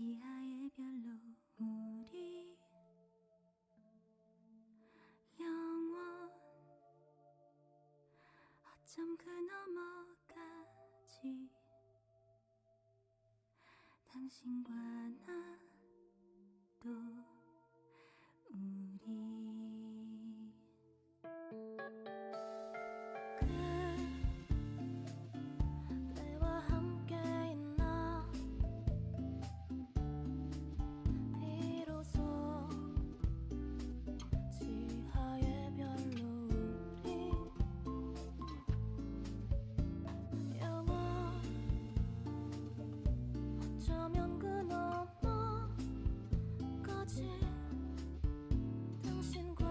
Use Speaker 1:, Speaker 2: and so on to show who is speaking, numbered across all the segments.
Speaker 1: 지하의 별로 우리 영원 어쩜 그 너머까지 당신과 나도 우리 그대와 함께 있나 비로소 지하의 별로 우리 영원 어쩌면 그 너머까지 당신과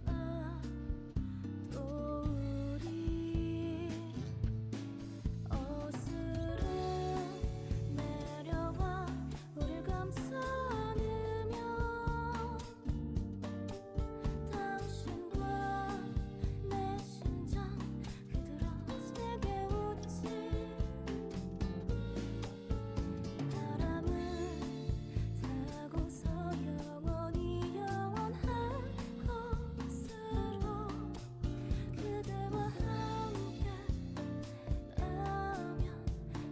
Speaker 1: 나도 우리 어스름 내려와 우릴 감싸 안으며 당신과 내 심장 그들어 세게 웃지 바람을 타고서 영원히 영원할 곳으로 그대와 함께 라면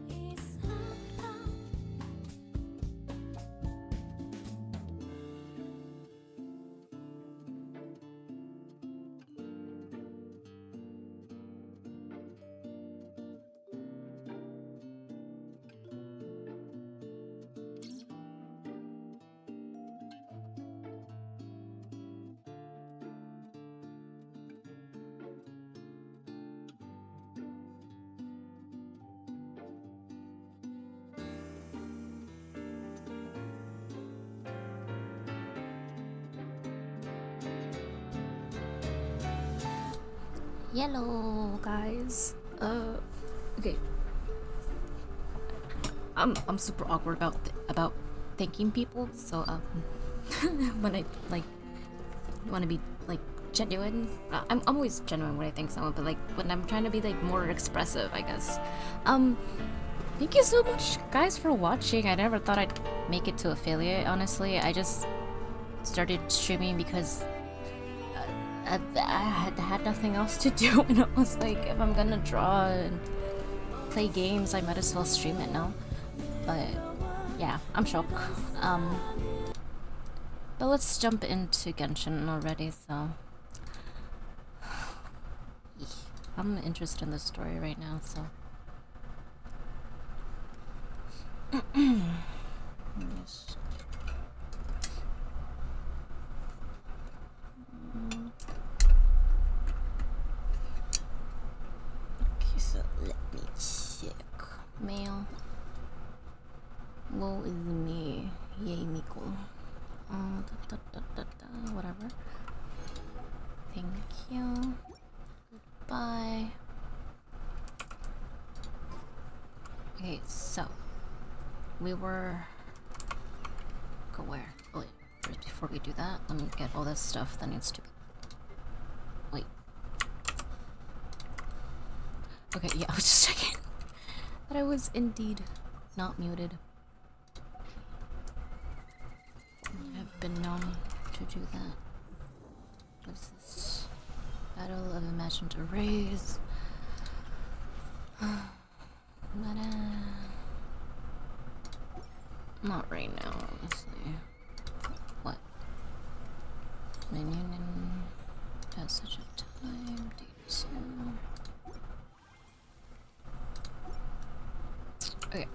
Speaker 1: 이 사랑
Speaker 2: Hello guys. Okay. I'm super awkward about thanking people, so when I like want to be like genuine, I'm always genuine when I thank someone, but like when I'm trying to be like more expressive, I guess. Thank you so much guys for watching. I never thought I'd make it to affiliate, honestly. I just started streaming because I had nothing else to do, and I was like, if I'm gonna draw and play games, I might as well stream it now. But yeah, I'm shocked. But let's jump into Genshin already. So I'm interested in the story right now. So yes. Okay, so let me check. Mail. Woe is me. Yay, Miko. Whatever. Thank you. Goodbye. Okay, so we were. Go where? Oh, wait. First, before we do that, let me get all this stuff that needs to be. Wait. Okay, yeah, I was just checking that I was indeed not muted. I've been known to do that. What's this? Battle of Imagined Arrays. Not right now, honestly. What? Minion passage of time, D2. Okay,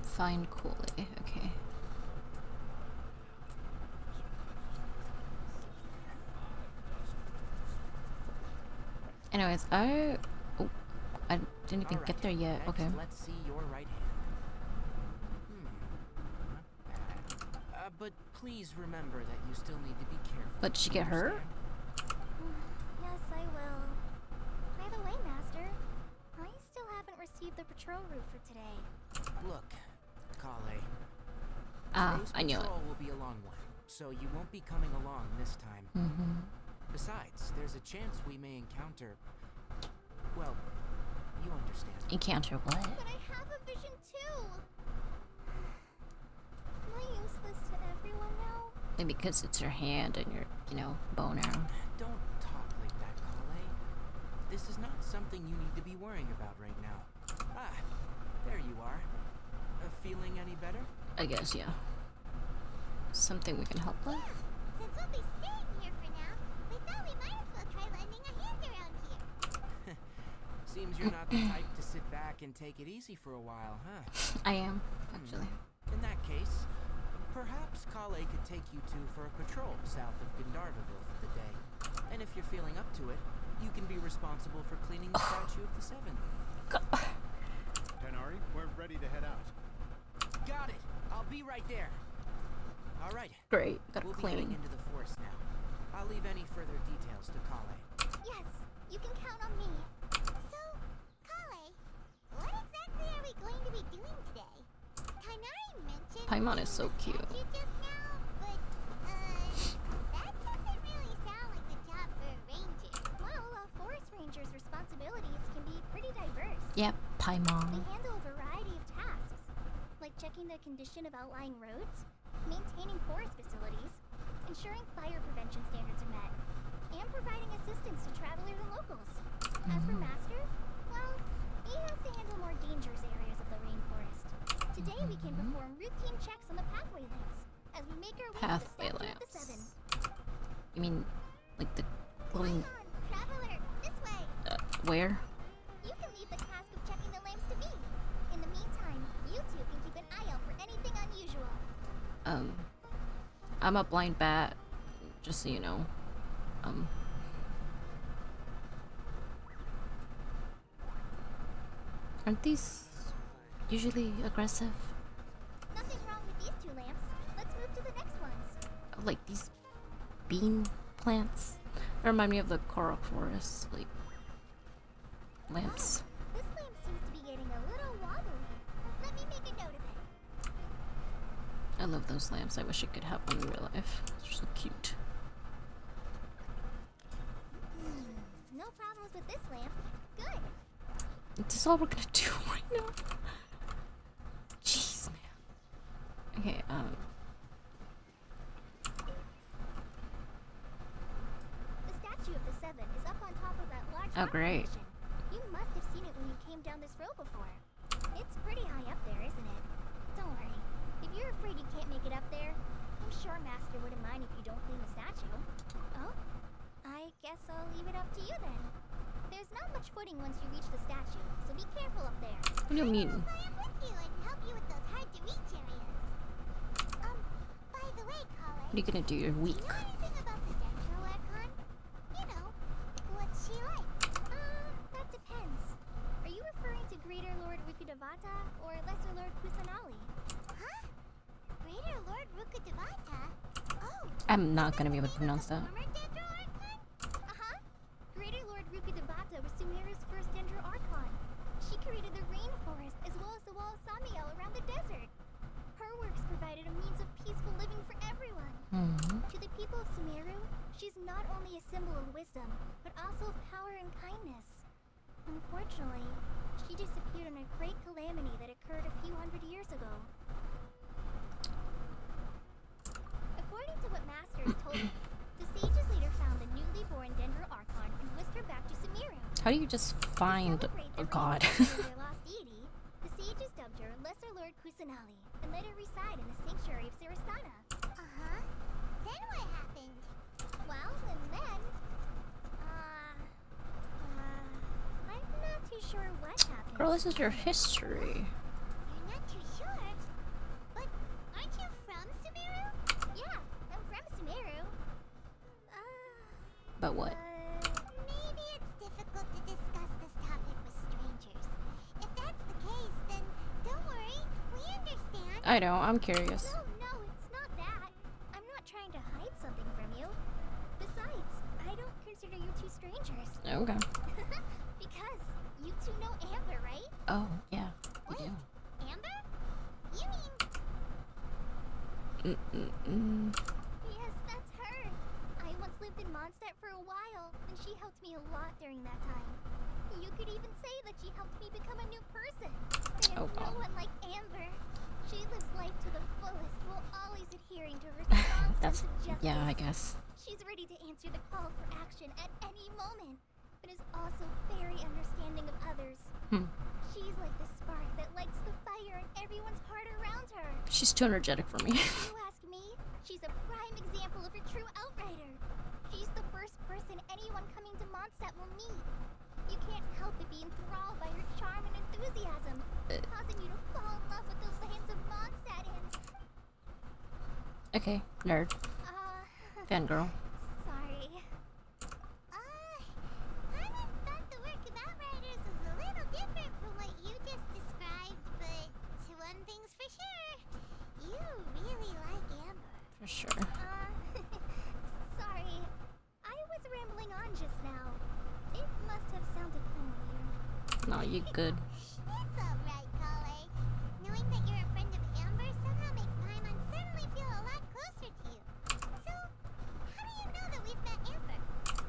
Speaker 2: find Cooley, okay. Anyways, I didn't even get there yet.
Speaker 3: Next,
Speaker 2: Okay.
Speaker 3: Let's see your right hand. Not bad. But please remember that you still need to be careful.
Speaker 2: But did she get hurt?
Speaker 1: Yes, I will. By the way, Master, I still haven't received the patrol route for today.
Speaker 3: Look, Kale.
Speaker 2: Ah,
Speaker 3: Today's
Speaker 2: I knew it.
Speaker 3: patrol will be a long one, so you won't be coming along this time. Besides, there's a chance we may encounter. Well, you understand.
Speaker 2: Encounter what?
Speaker 1: But I have a vision too!
Speaker 2: Maybe because it's your hand and your, you know, bow and arrow.
Speaker 3: Don't talk like that, Kale. This is not something you need to be worrying about right now. Ah, there you are. Feeling any better?
Speaker 2: I guess, yeah. Something we can help with?
Speaker 1: Since we'll be staying here for now, we thought we might as well try lending a hand around here.
Speaker 3: Seems you're not the type to sit back and take it easy for a while, huh?
Speaker 2: I am, actually.
Speaker 3: In that case, perhaps Kale could take you two for a patrol south of Gandharvaville for the day. And if you're feeling up to it, you can be responsible for cleaning the Statue of the Seven.
Speaker 4: Tenari, we're ready to head out.
Speaker 3: Got it! I'll be right there. All right.
Speaker 2: Great, gotta
Speaker 3: We'll be heading
Speaker 2: clean.
Speaker 3: into the forest now. I'll leave any further details to Kale.
Speaker 1: Yes, you can count on me. So, Kale, what exactly are we going to be doing today? Tainari mentioned
Speaker 2: Paimon is so
Speaker 1: the
Speaker 2: cute.
Speaker 1: statue just now, but, that doesn't really sound like the job for a ranger. Well, a forest ranger's responsibilities can be pretty diverse.
Speaker 2: Yep,
Speaker 1: They
Speaker 2: Paimon.
Speaker 1: handle a variety of tasks, like checking the condition of outlying roads, maintaining forest facilities, ensuring fire prevention standards are met, and providing assistance to travelers and locals. As for Master, well, he has to handle more dangerous areas of the rainforest. Today we can perform routine checks on the pathway lamps as we make our way
Speaker 2: Pathway
Speaker 1: to the Statue of the
Speaker 2: lamps.
Speaker 1: Seven.
Speaker 2: You mean, like the glowing,
Speaker 1: Come on, traveler, this way!
Speaker 2: where?
Speaker 1: You can leave the task of checking the lamps to me. In the meantime, you two can keep an eye out for anything unusual.
Speaker 2: I'm a blind bat, just so you know. Aren't these usually aggressive?
Speaker 1: Nothing wrong with these two lamps. Let's move to the next ones.
Speaker 2: Like these bean plants? They remind me of the coral forest, like, lamps.
Speaker 1: This lamp seems to be getting a little wobbly. Let me make a note of it.
Speaker 2: I love those lamps. I wish I could have one in real life. They're so cute.
Speaker 1: No problems with this lamp. Good.
Speaker 2: This is all we're gonna do right now. Jeez, man. Okay,
Speaker 1: The Statue of the Seven is up on top of that large
Speaker 2: Oh,
Speaker 1: rock
Speaker 2: great.
Speaker 1: formation. You must have seen it when you came down this road before. It's pretty high up there, isn't it? Don't worry. If you're afraid you can't make it up there, I'm sure Master wouldn't mind if you don't clean the statue. Oh? I guess I'll leave it up to you then. There's not much footing once you reach the statue, so be careful up there.
Speaker 2: what do you mean?
Speaker 1: I'll fly up with you and help you with those hard-to-reach areas. By the way, Kale,
Speaker 2: What are you gonna do? You're
Speaker 1: do
Speaker 2: weak.
Speaker 1: you know anything about the Dendro Archon? You know, what's she like? That depends. Are you referring to Greater Lord Rukudavata or Lesser Lord Kusanali? Huh? Greater Lord Rukudavata? Oh,
Speaker 2: I'm not gonna be able to pronounce that.
Speaker 1: former Dendro Archon? Uh-huh. Greater Lord Rukudavata was Sumeru's first Dendro Archon. She created the rainforest as well as the wall of Samiel around the desert. Her works provided a means of peaceful living for everyone. To the people of Sumeru, she's not only a symbol of wisdom, but also of power and kindness. Unfortunately, she disappeared in a great calamity that occurred a few hundred years ago. According to what Master has told me, the sages later found the newly born Dendro Archon and whisked her back to Sumeru.
Speaker 2: How do you just find
Speaker 1: Celebrate
Speaker 2: a
Speaker 1: the
Speaker 2: god?
Speaker 1: reunion of their lost deity, the sages dubbed her Lesser Lord Kusanali and let her reside in the sanctuary of Sarastana. Uh-huh. Then what happened? Well, and then... I'm not too sure what happened.
Speaker 2: Girl, this is your history.
Speaker 1: You're not too sure? But aren't you from Sumeru? Yeah, I'm from Sumeru.
Speaker 2: But what?
Speaker 1: Maybe it's difficult to discuss this topic with strangers. If that's the case, then don't worry. We understand.
Speaker 2: I know, I'm curious.
Speaker 1: No, it's not that. I'm not trying to hide something from you. Besides, I don't consider you two strangers.
Speaker 2: Okay.
Speaker 1: Because you two know Amber, right?
Speaker 2: Oh, yeah. We
Speaker 1: Wait,
Speaker 2: do.
Speaker 1: Amber? You mean... Yes, that's her. I once lived in Mondstadt for a while, and she helped me a lot during that time. You could even say that she helped me become a new person. There's
Speaker 2: Oh,
Speaker 1: no
Speaker 2: wow.
Speaker 1: one like Amber. She lives life to the fullest while always adhering to her strong
Speaker 2: That's
Speaker 1: sense of justice.
Speaker 2: yeah, I guess.
Speaker 1: She's ready to answer the call for action at any moment, but is also very understanding of others. She's like the spark that lights the fire in everyone's heart around her.
Speaker 2: She's too energetic for me.
Speaker 1: If you ask me, she's a prime example of a true outrider. She's the first person anyone coming to Mondstadt will meet. You can't help but be enthralled by her charm and enthusiasm, causing you to fall in love with the lands of Mondstadt and...
Speaker 2: Okay, nerd. Fangirl.
Speaker 1: Sorry. Paimon thought the work of Outriders was a little different from what you just described, but one thing's for sure, you really like Amber.
Speaker 2: For sure.
Speaker 1: Sorry. I was rambling on just now. It must have sounded familiar.
Speaker 2: No, you good.
Speaker 1: It's alright, Kale. Knowing that you're a friend of Amber somehow makes Paimon suddenly feel a lot closer to you. So, how do you know that we've met Amber?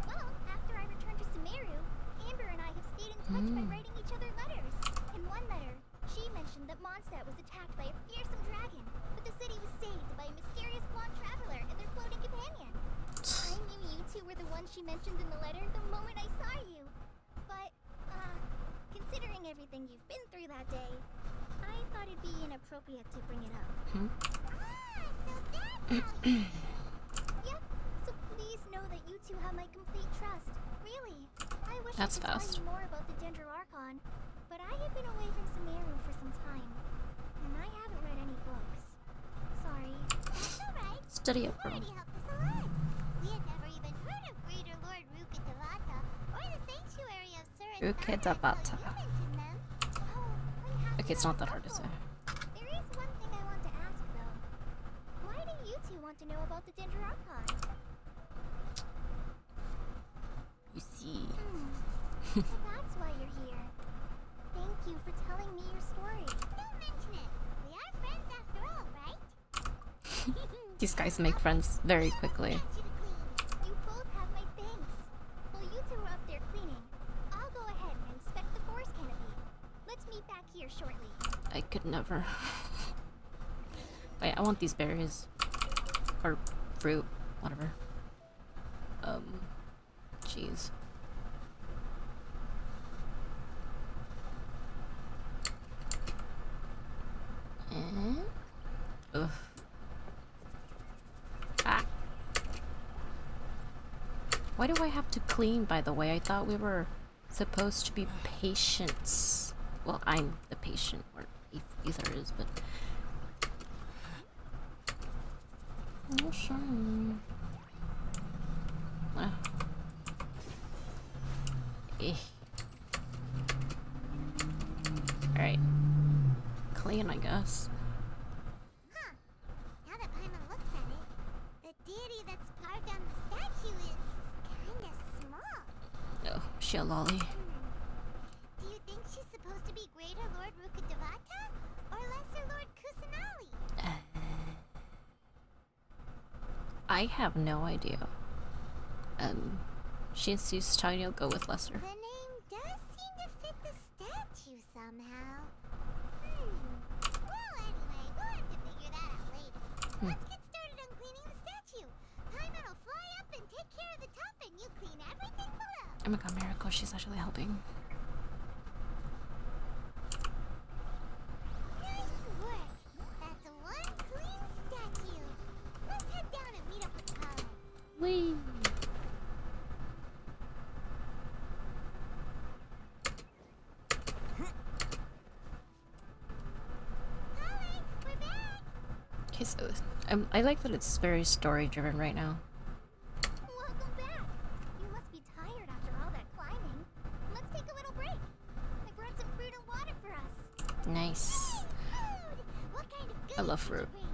Speaker 1: Well, after I returned to Sumeru, Amber and I have stayed in touch by writing each other letters. In one letter, she mentioned that Mondstadt was attacked by a fearsome dragon, but the city was saved by a mysterious blonde traveler and their floating companion. I knew you two were the ones she mentioned in the letter the moment I saw you. But, considering everything you've been through that day, I thought it'd be inappropriate to bring it up. So that's how you... Yep, so please know that you two have my complete trust. Really. I wish
Speaker 2: That's
Speaker 1: I could
Speaker 2: fast.
Speaker 1: tell you more about the Dendro Archon, but I have been away from Sumeru for some time, and I haven't read any books. Sorry. That's alright.
Speaker 2: Study up, girl.
Speaker 1: Already helped us a lot. We had never even heard of Greater Lord Rukkhadevata or the Sanctuary of Surin.
Speaker 2: Rukkhadevata. Okay, it's not that hard to say.
Speaker 1: There is one thing I want to ask, though. Why do you two want to know about the Dendro Archon?
Speaker 2: You see.
Speaker 1: So that's why you're here. Thank you for telling me your story. Don't mention it. We are friends after all, right?
Speaker 2: These guys make friends very quickly.
Speaker 1: You both have my thanks. While you two are up there cleaning, I'll go ahead and inspect the forest canopy. Let's meet back here shortly.
Speaker 2: I could never. Wait, I want these berries. Or fruit, whatever. Jeez. And... Ugh. Ah. Why do I have to clean, by the way? I thought we were supposed to be patients. Well, I'm the patient, or Ether is, but... Oh, sure. Ah. Eh. Alright. Clean, I guess.
Speaker 1: Huh. Now that Paimon looks at it, the deity that's carved on the statue is kinda small.
Speaker 2: Oh, she a lolly.
Speaker 1: Do you think she's supposed to be Greater Lord Rukkhadevata or Lesser Lord Kusanali?
Speaker 2: I have no idea. She's tiny, I'll go with Lesser.
Speaker 1: The name does seem to fit the statue somehow. Well, anyway, we'll have to figure that out later. Let's get started on cleaning the statue. Paimon will fly up and take care of the top, and you clean everything below.
Speaker 2: Oh my god, Miracle, she's actually helping.
Speaker 1: Nice work. That's one clean statue. Let's head down and meet up with Kale.
Speaker 2: Whee!
Speaker 1: Kale, we're back.
Speaker 2: Okay, so I like that it's very story driven right now.
Speaker 1: Welcome back. You must be tired after all that climbing. Let's take a little break. I brought some fruit and water for us.
Speaker 2: Nice.
Speaker 1: Food! What kind of
Speaker 2: I love
Speaker 1: goodies did you
Speaker 2: fruit.
Speaker 1: bring?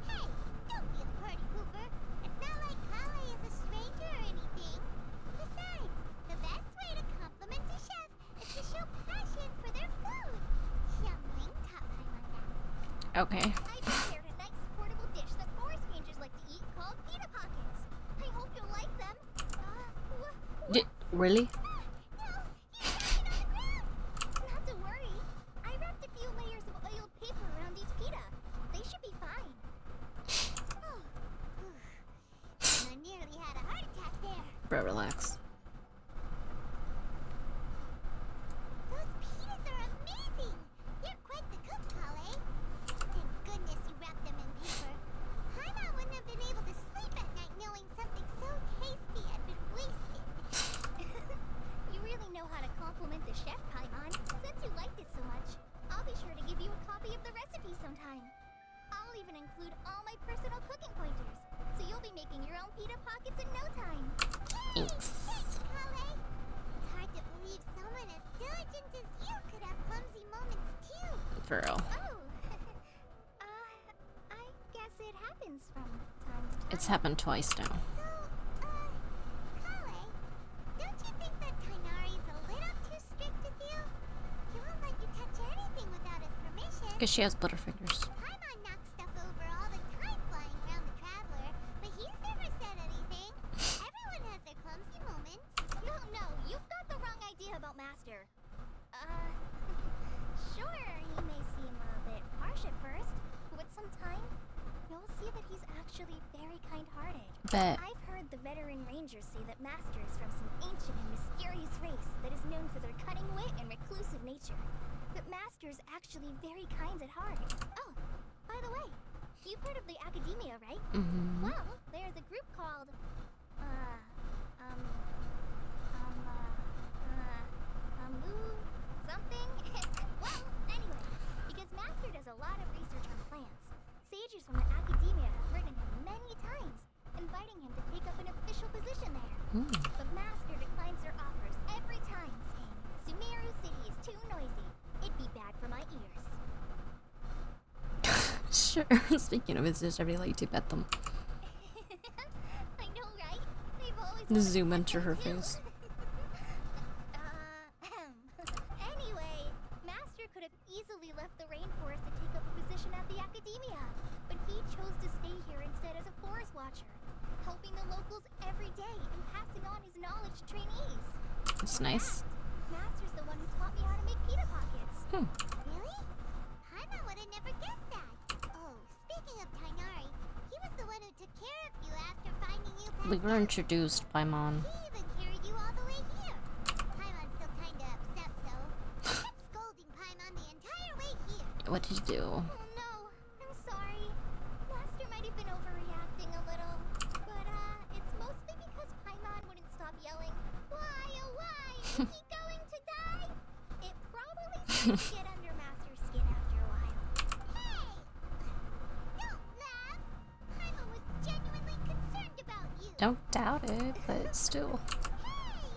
Speaker 1: Hey, don't be a party pooper. It's not like Kale is a stranger or anything. Besides, the best way to compliment a chef is to show passion for their food. Xiangling taught Paimon that.
Speaker 2: Okay.
Speaker 1: I prepared a nice portable dish that forest rangers like to eat called pita pockets. I hope you'll like them.
Speaker 2: Really?
Speaker 1: No, you're dropping on the ground. Not to worry. I wrapped a few layers of oiled paper around each pita. They should be fine.
Speaker 2: bro, relax.
Speaker 1: Those pitas are amazing! You're quite the cook, Kale. Thank goodness you wrapped them in paper. Paimon wouldn't have been able to sleep at night knowing something so tasty had been wasted. You really know how to compliment the chef, Paimon. Since you liked it so much, I'll be sure to give you a copy of the recipe sometime. I'll even include all my personal cooking pointers, so you'll be making your own pita pockets in no time. Yay!
Speaker 2: Thanks.
Speaker 1: Thanks, Kale. It's hard to believe someone as diligent as you could have clumsy moments too.
Speaker 2: For real.
Speaker 1: Oh, I guess it happens from time to time.
Speaker 2: It's happened twice now.
Speaker 1: So, Kale, don't you think that Tainari's a little too strict with you? He won't let you touch anything without his permission.
Speaker 2: Because she has butterfingers.
Speaker 1: Paimon knocks stuff over all the time flying around the Traveler, but he's never said anything. Everyone has their clumsy moments. No, you've got the wrong idea about Master. Sure, he may seem a bit harsh at first, but with some time, you'll see that he's actually very kind-hearted.
Speaker 2: Bet.
Speaker 1: I've heard the veteran rangers say that Master is from some ancient and mysterious race that is known for their cutting wit and reclusive nature. But Master's actually very kind at heart. Oh, by the way, you've heard of the Academia, right?
Speaker 2: Mm-hmm.
Speaker 1: Well, there's a group called, something. Well, anyway, because Master does a lot of research on plants, sages from the Academia have written him many times, inviting him to take up an official position there. But Master declines their offers every time, saying, Sumeru City is too noisy. It'd be bad for my ears.
Speaker 2: Sure. Speaking of visitors, I really like to bet them.
Speaker 1: I know, right? They've always
Speaker 2: Zoom
Speaker 1: wanted to
Speaker 2: into her
Speaker 1: pet them,
Speaker 2: face.
Speaker 1: too. Anyway, Master could have easily left the rainforest to take up a position at the Academia, but he chose to stay here instead as a forest watcher, helping the locals every day and passing on his knowledge to trainees.
Speaker 2: It's nice.
Speaker 1: Master's the one who taught me how to make pita pockets.
Speaker 2: Hmm.
Speaker 1: Really? Paimon would have never guessed that. Oh, speaking of Tainari, he was the one who took care of you after finding you
Speaker 2: We
Speaker 1: passed
Speaker 2: were
Speaker 1: out.
Speaker 2: introduced by Mon.
Speaker 1: He even carried you all the way here. Paimon's still kinda upset though. I kept scolding Paimon the entire way here.
Speaker 2: What did you do?
Speaker 1: Oh no, I'm sorry. Master might have been overreacting a little. But it's mostly because Paimon wouldn't stop yelling, why, oh why, is he going to die? It probably started to get under Master's skin after a while. Hey! Don't laugh! Paimon was genuinely concerned about you.
Speaker 2: Don't doubt it, but still.
Speaker 1: Hey!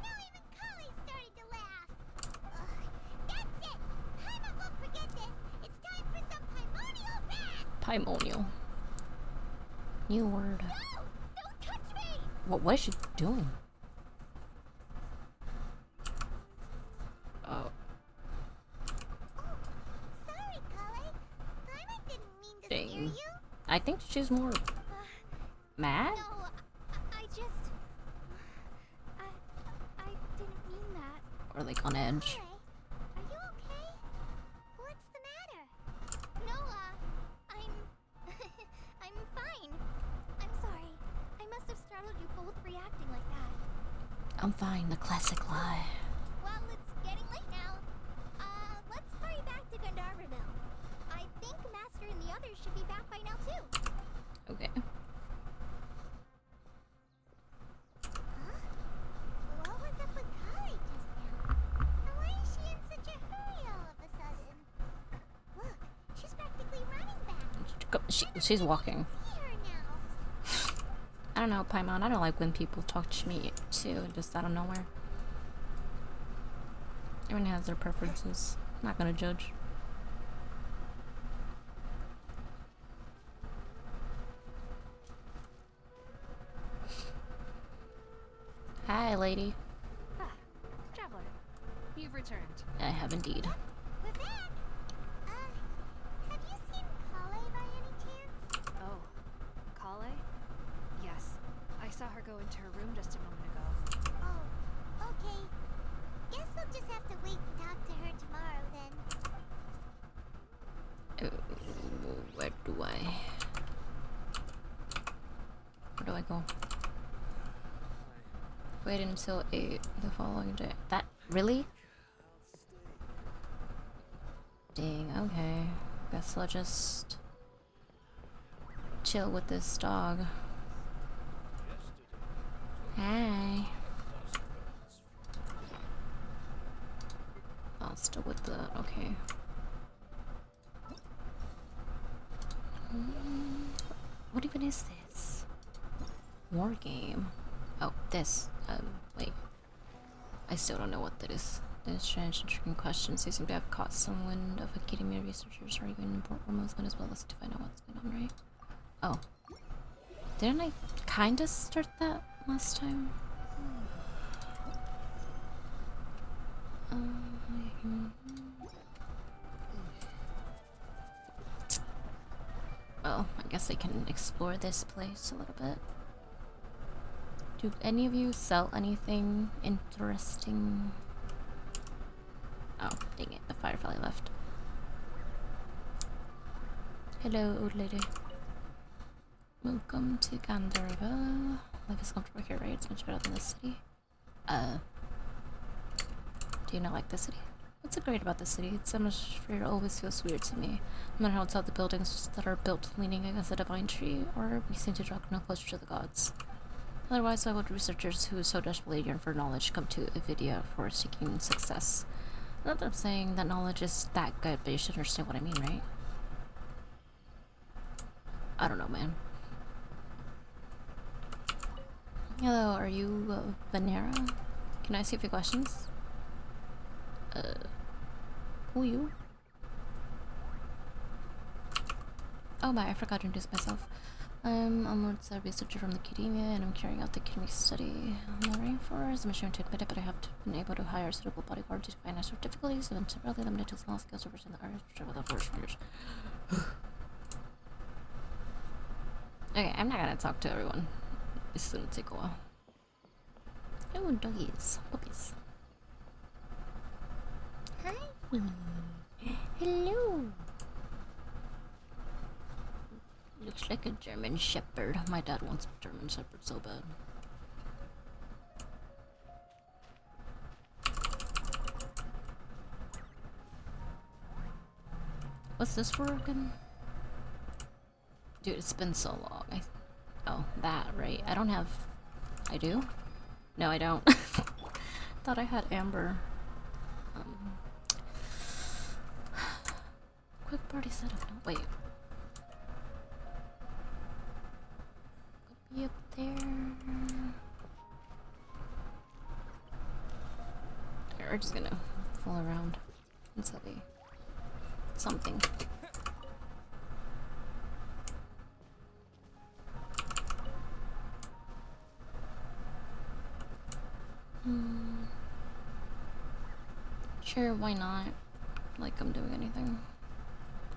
Speaker 1: Now even Kale's starting to laugh. Ugh, that's it! Paimon won't forget this. It's time for some Paimonial wrath!
Speaker 2: Paimonial. New word.
Speaker 1: No! Don't touch me!
Speaker 2: What is she doing? Oh.
Speaker 1: Oh, sorry, Kale. Paimon didn't mean to scare
Speaker 2: Dang.
Speaker 1: you.
Speaker 2: I think she's more mad?
Speaker 1: No, I just... I didn't mean that.
Speaker 2: Or like on edge.
Speaker 1: Kale, are you okay? What's the matter? No, I'm fine. I'm sorry. I must have startled you both reacting like that.
Speaker 2: I'm fine, the classic lie.
Speaker 1: Well, it's getting late now. Let's hurry back to Gandharville. I think Master and the others should be back by now too.
Speaker 2: Okay.
Speaker 1: Huh? What was up with Kale just now? And why is she in such a hurry all of a sudden? Look, she's practically running back.
Speaker 2: She's walking.
Speaker 1: See her now.
Speaker 2: I don't know, Paimon. I don't like when people talk to me too, just out of nowhere. Everyone has their preferences. Not gonna judge. Hi, lady.
Speaker 4: Ah, Traveler, you've returned.
Speaker 2: I have indeed.
Speaker 1: We're back. Have you seen Kale by any chance?
Speaker 4: Oh, Kale? Yes, I saw her go into her room just a moment ago.
Speaker 1: Oh, okay. Guess we'll just have to wait and talk to her tomorrow then.
Speaker 2: Where do I go? Wait until 8 the following day. That really? Dang, okay. Guess I'll just chill with this dog. Hi. Oh, still with the okay. What even is this? War game. Oh, this. Wait. I still don't know what that is. There's strange and triggering questions. They seem to have caught some wind of academia researchers arguing in important movement as well as to find out what's going on, right? Oh. Didn't I kinda start that last time? Well, I guess I can explore this place a little bit. Do any of you sell anything interesting? Oh, dang it, the firefly left. Hello, old lady. Welcome to Gandharva. Life is comfortable here, right? It's much better than the city. Do you not like the city? What's so great about the city? Its atmosphere always feels weird to me. No matter how tall the buildings that are built leaning against a divine tree, or we seem to draw no closer to the gods. Otherwise, why would researchers who so desperately yearn for knowledge come to Avidia for seeking success? Not that I'm saying that knowledge is that good, but you should understand what I mean, right? I don't know, man. Hello, are you Vanera? Can I ask you a few questions? Who are you? Oh my, I forgot to introduce myself. I'm a researcher from the academia, and I'm carrying out the academic study on the rainforest. I'm ashamed to admit it, but I have been able to hire a suitable bodyguard to find natural difficulties, and I'm temporarily limited to small skills to represent the art of the forest rangers. Okay, I'm not gonna talk to everyone. This is gonna take a while. Oh, doggies. Puppies.
Speaker 1: Hi.
Speaker 2: Hello. Looks like a German Shepherd. My dad wants a German Shepherd so bad. What's this for again? Dude, it's been so long. Oh, that, right. I don't have... I do? No, I don't. Thought I had Amber. Quick party setup. No, wait. Could be up there. Okay, we're just gonna fool around until we... something. Sure, why not? Like I'm doing anything.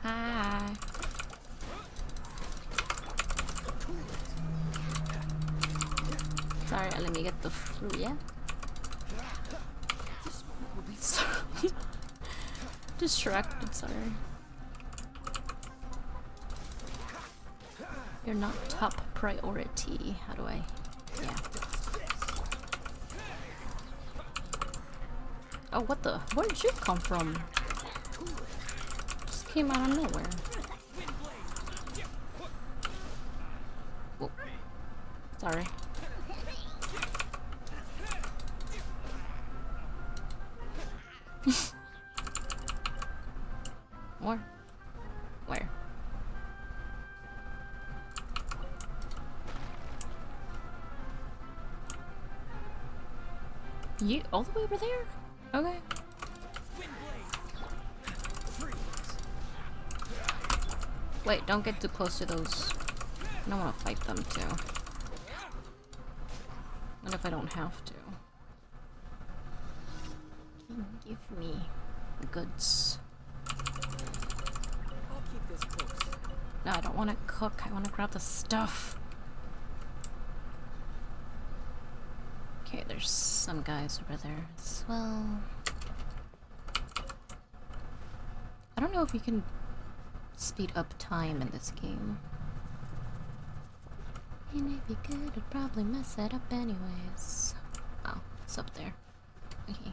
Speaker 2: Hi. Sorry, let me get the fruit, yeah? Sorry. Distracted, sorry. You're not top priority. How do I... yeah. Oh, what the? Where did you come from? Just came out of nowhere. Whoa. Sorry. More? Where? You all the way over there? Okay. Wait, don't get too close to those. I don't want to fight them too. What if I don't have to? Give me the goods.
Speaker 3: I'll keep this close.
Speaker 2: No, I don't want to cook. I want to grab the stuff. Okay, there's some guys over there as well. I don't know if you can speed up time in this game. And if you could, I'd probably mess it up anyways. It's up there. Okay.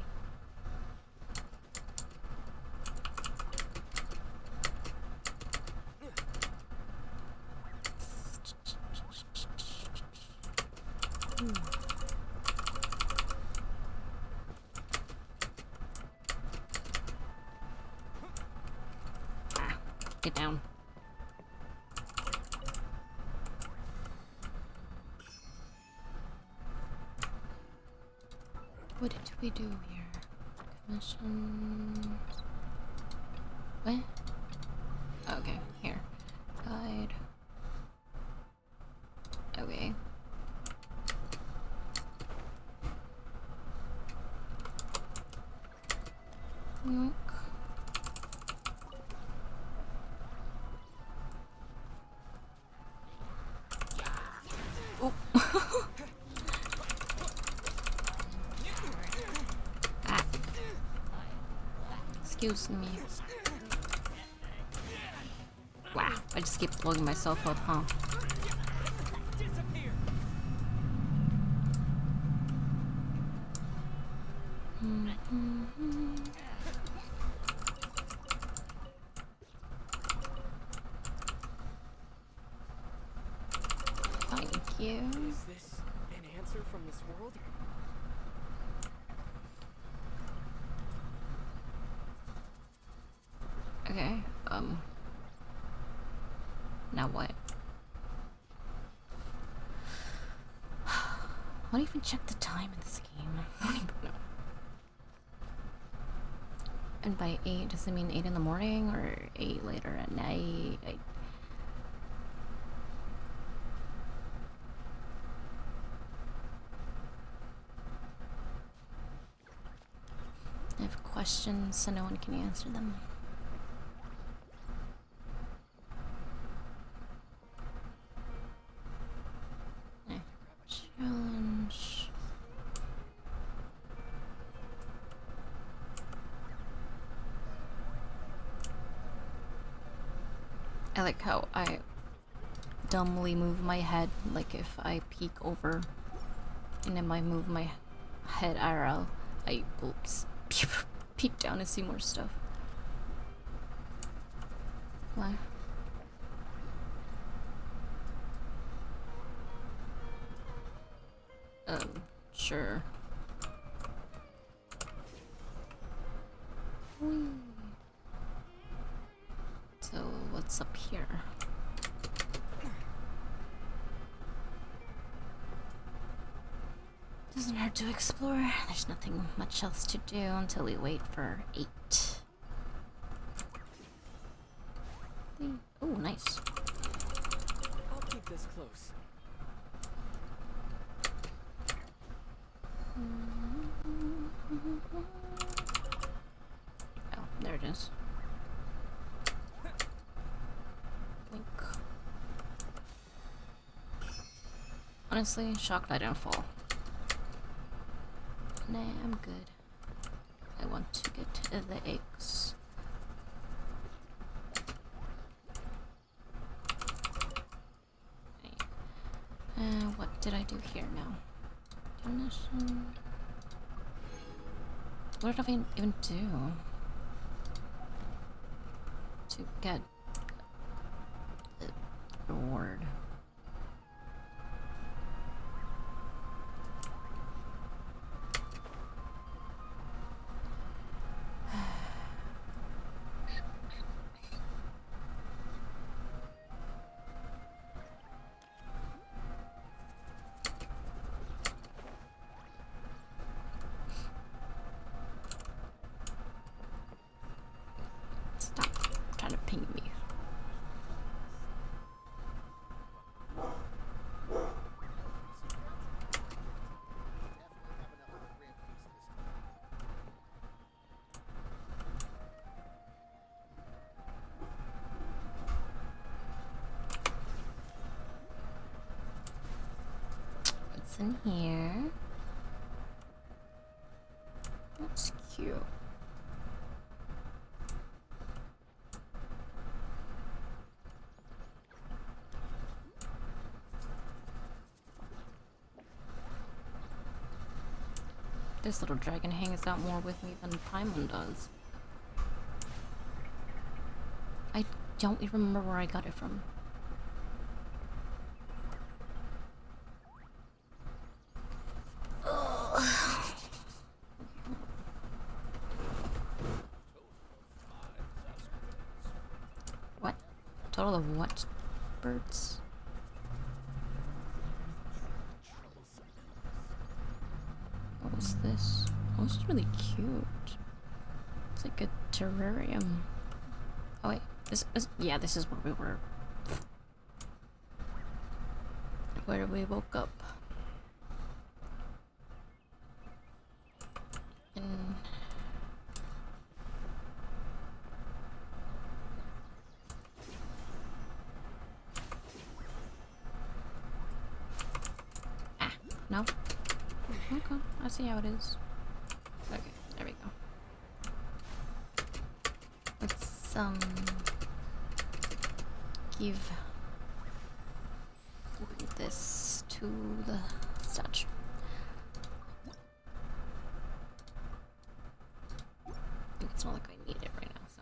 Speaker 2: Ah, get down. What did we do here? Commissions. What? Okay, here. Guide. Okay. Look. Oh. Ah. Excuse me. Wow, I just keep blowing myself up, huh? Thank you.
Speaker 5: Is this an answer from this world?
Speaker 2: Okay, now what? I don't even check the time in this game. I don't even know. And by 8, does it mean 8 in the morning or 8 later at night? I have questions so no one can answer them. Challenge. I like how I dumbly move my head, like if I peek over and then I move my head IRL, I will peek down and see more stuff. Why? Sure. Whee. So, what's up here? Doesn't hurt to explore. There's nothing much else to do until we wait for 8. Oh, nice.
Speaker 5: I'll keep this close.
Speaker 2: Oh, there it is. Blink. Honestly, shocked I didn't fall. Nah, I'm good. I want to get to the eggs. What did I do here now? Donation. What did I even do to get the reward? Stop trying to ping me. What's in here? That's cute. This little dragon hangs out more with me than Paimon does. I don't even remember where I got it from. What? Total of what birds? What was this? Oh, this is really cute. It's like a terrarium. Oh wait, yeah, this is where we were. Where we woke up. And no. Okay, I see how it is. Okay, there we go. Let's give this to the statue. It's not like I need it right now, so.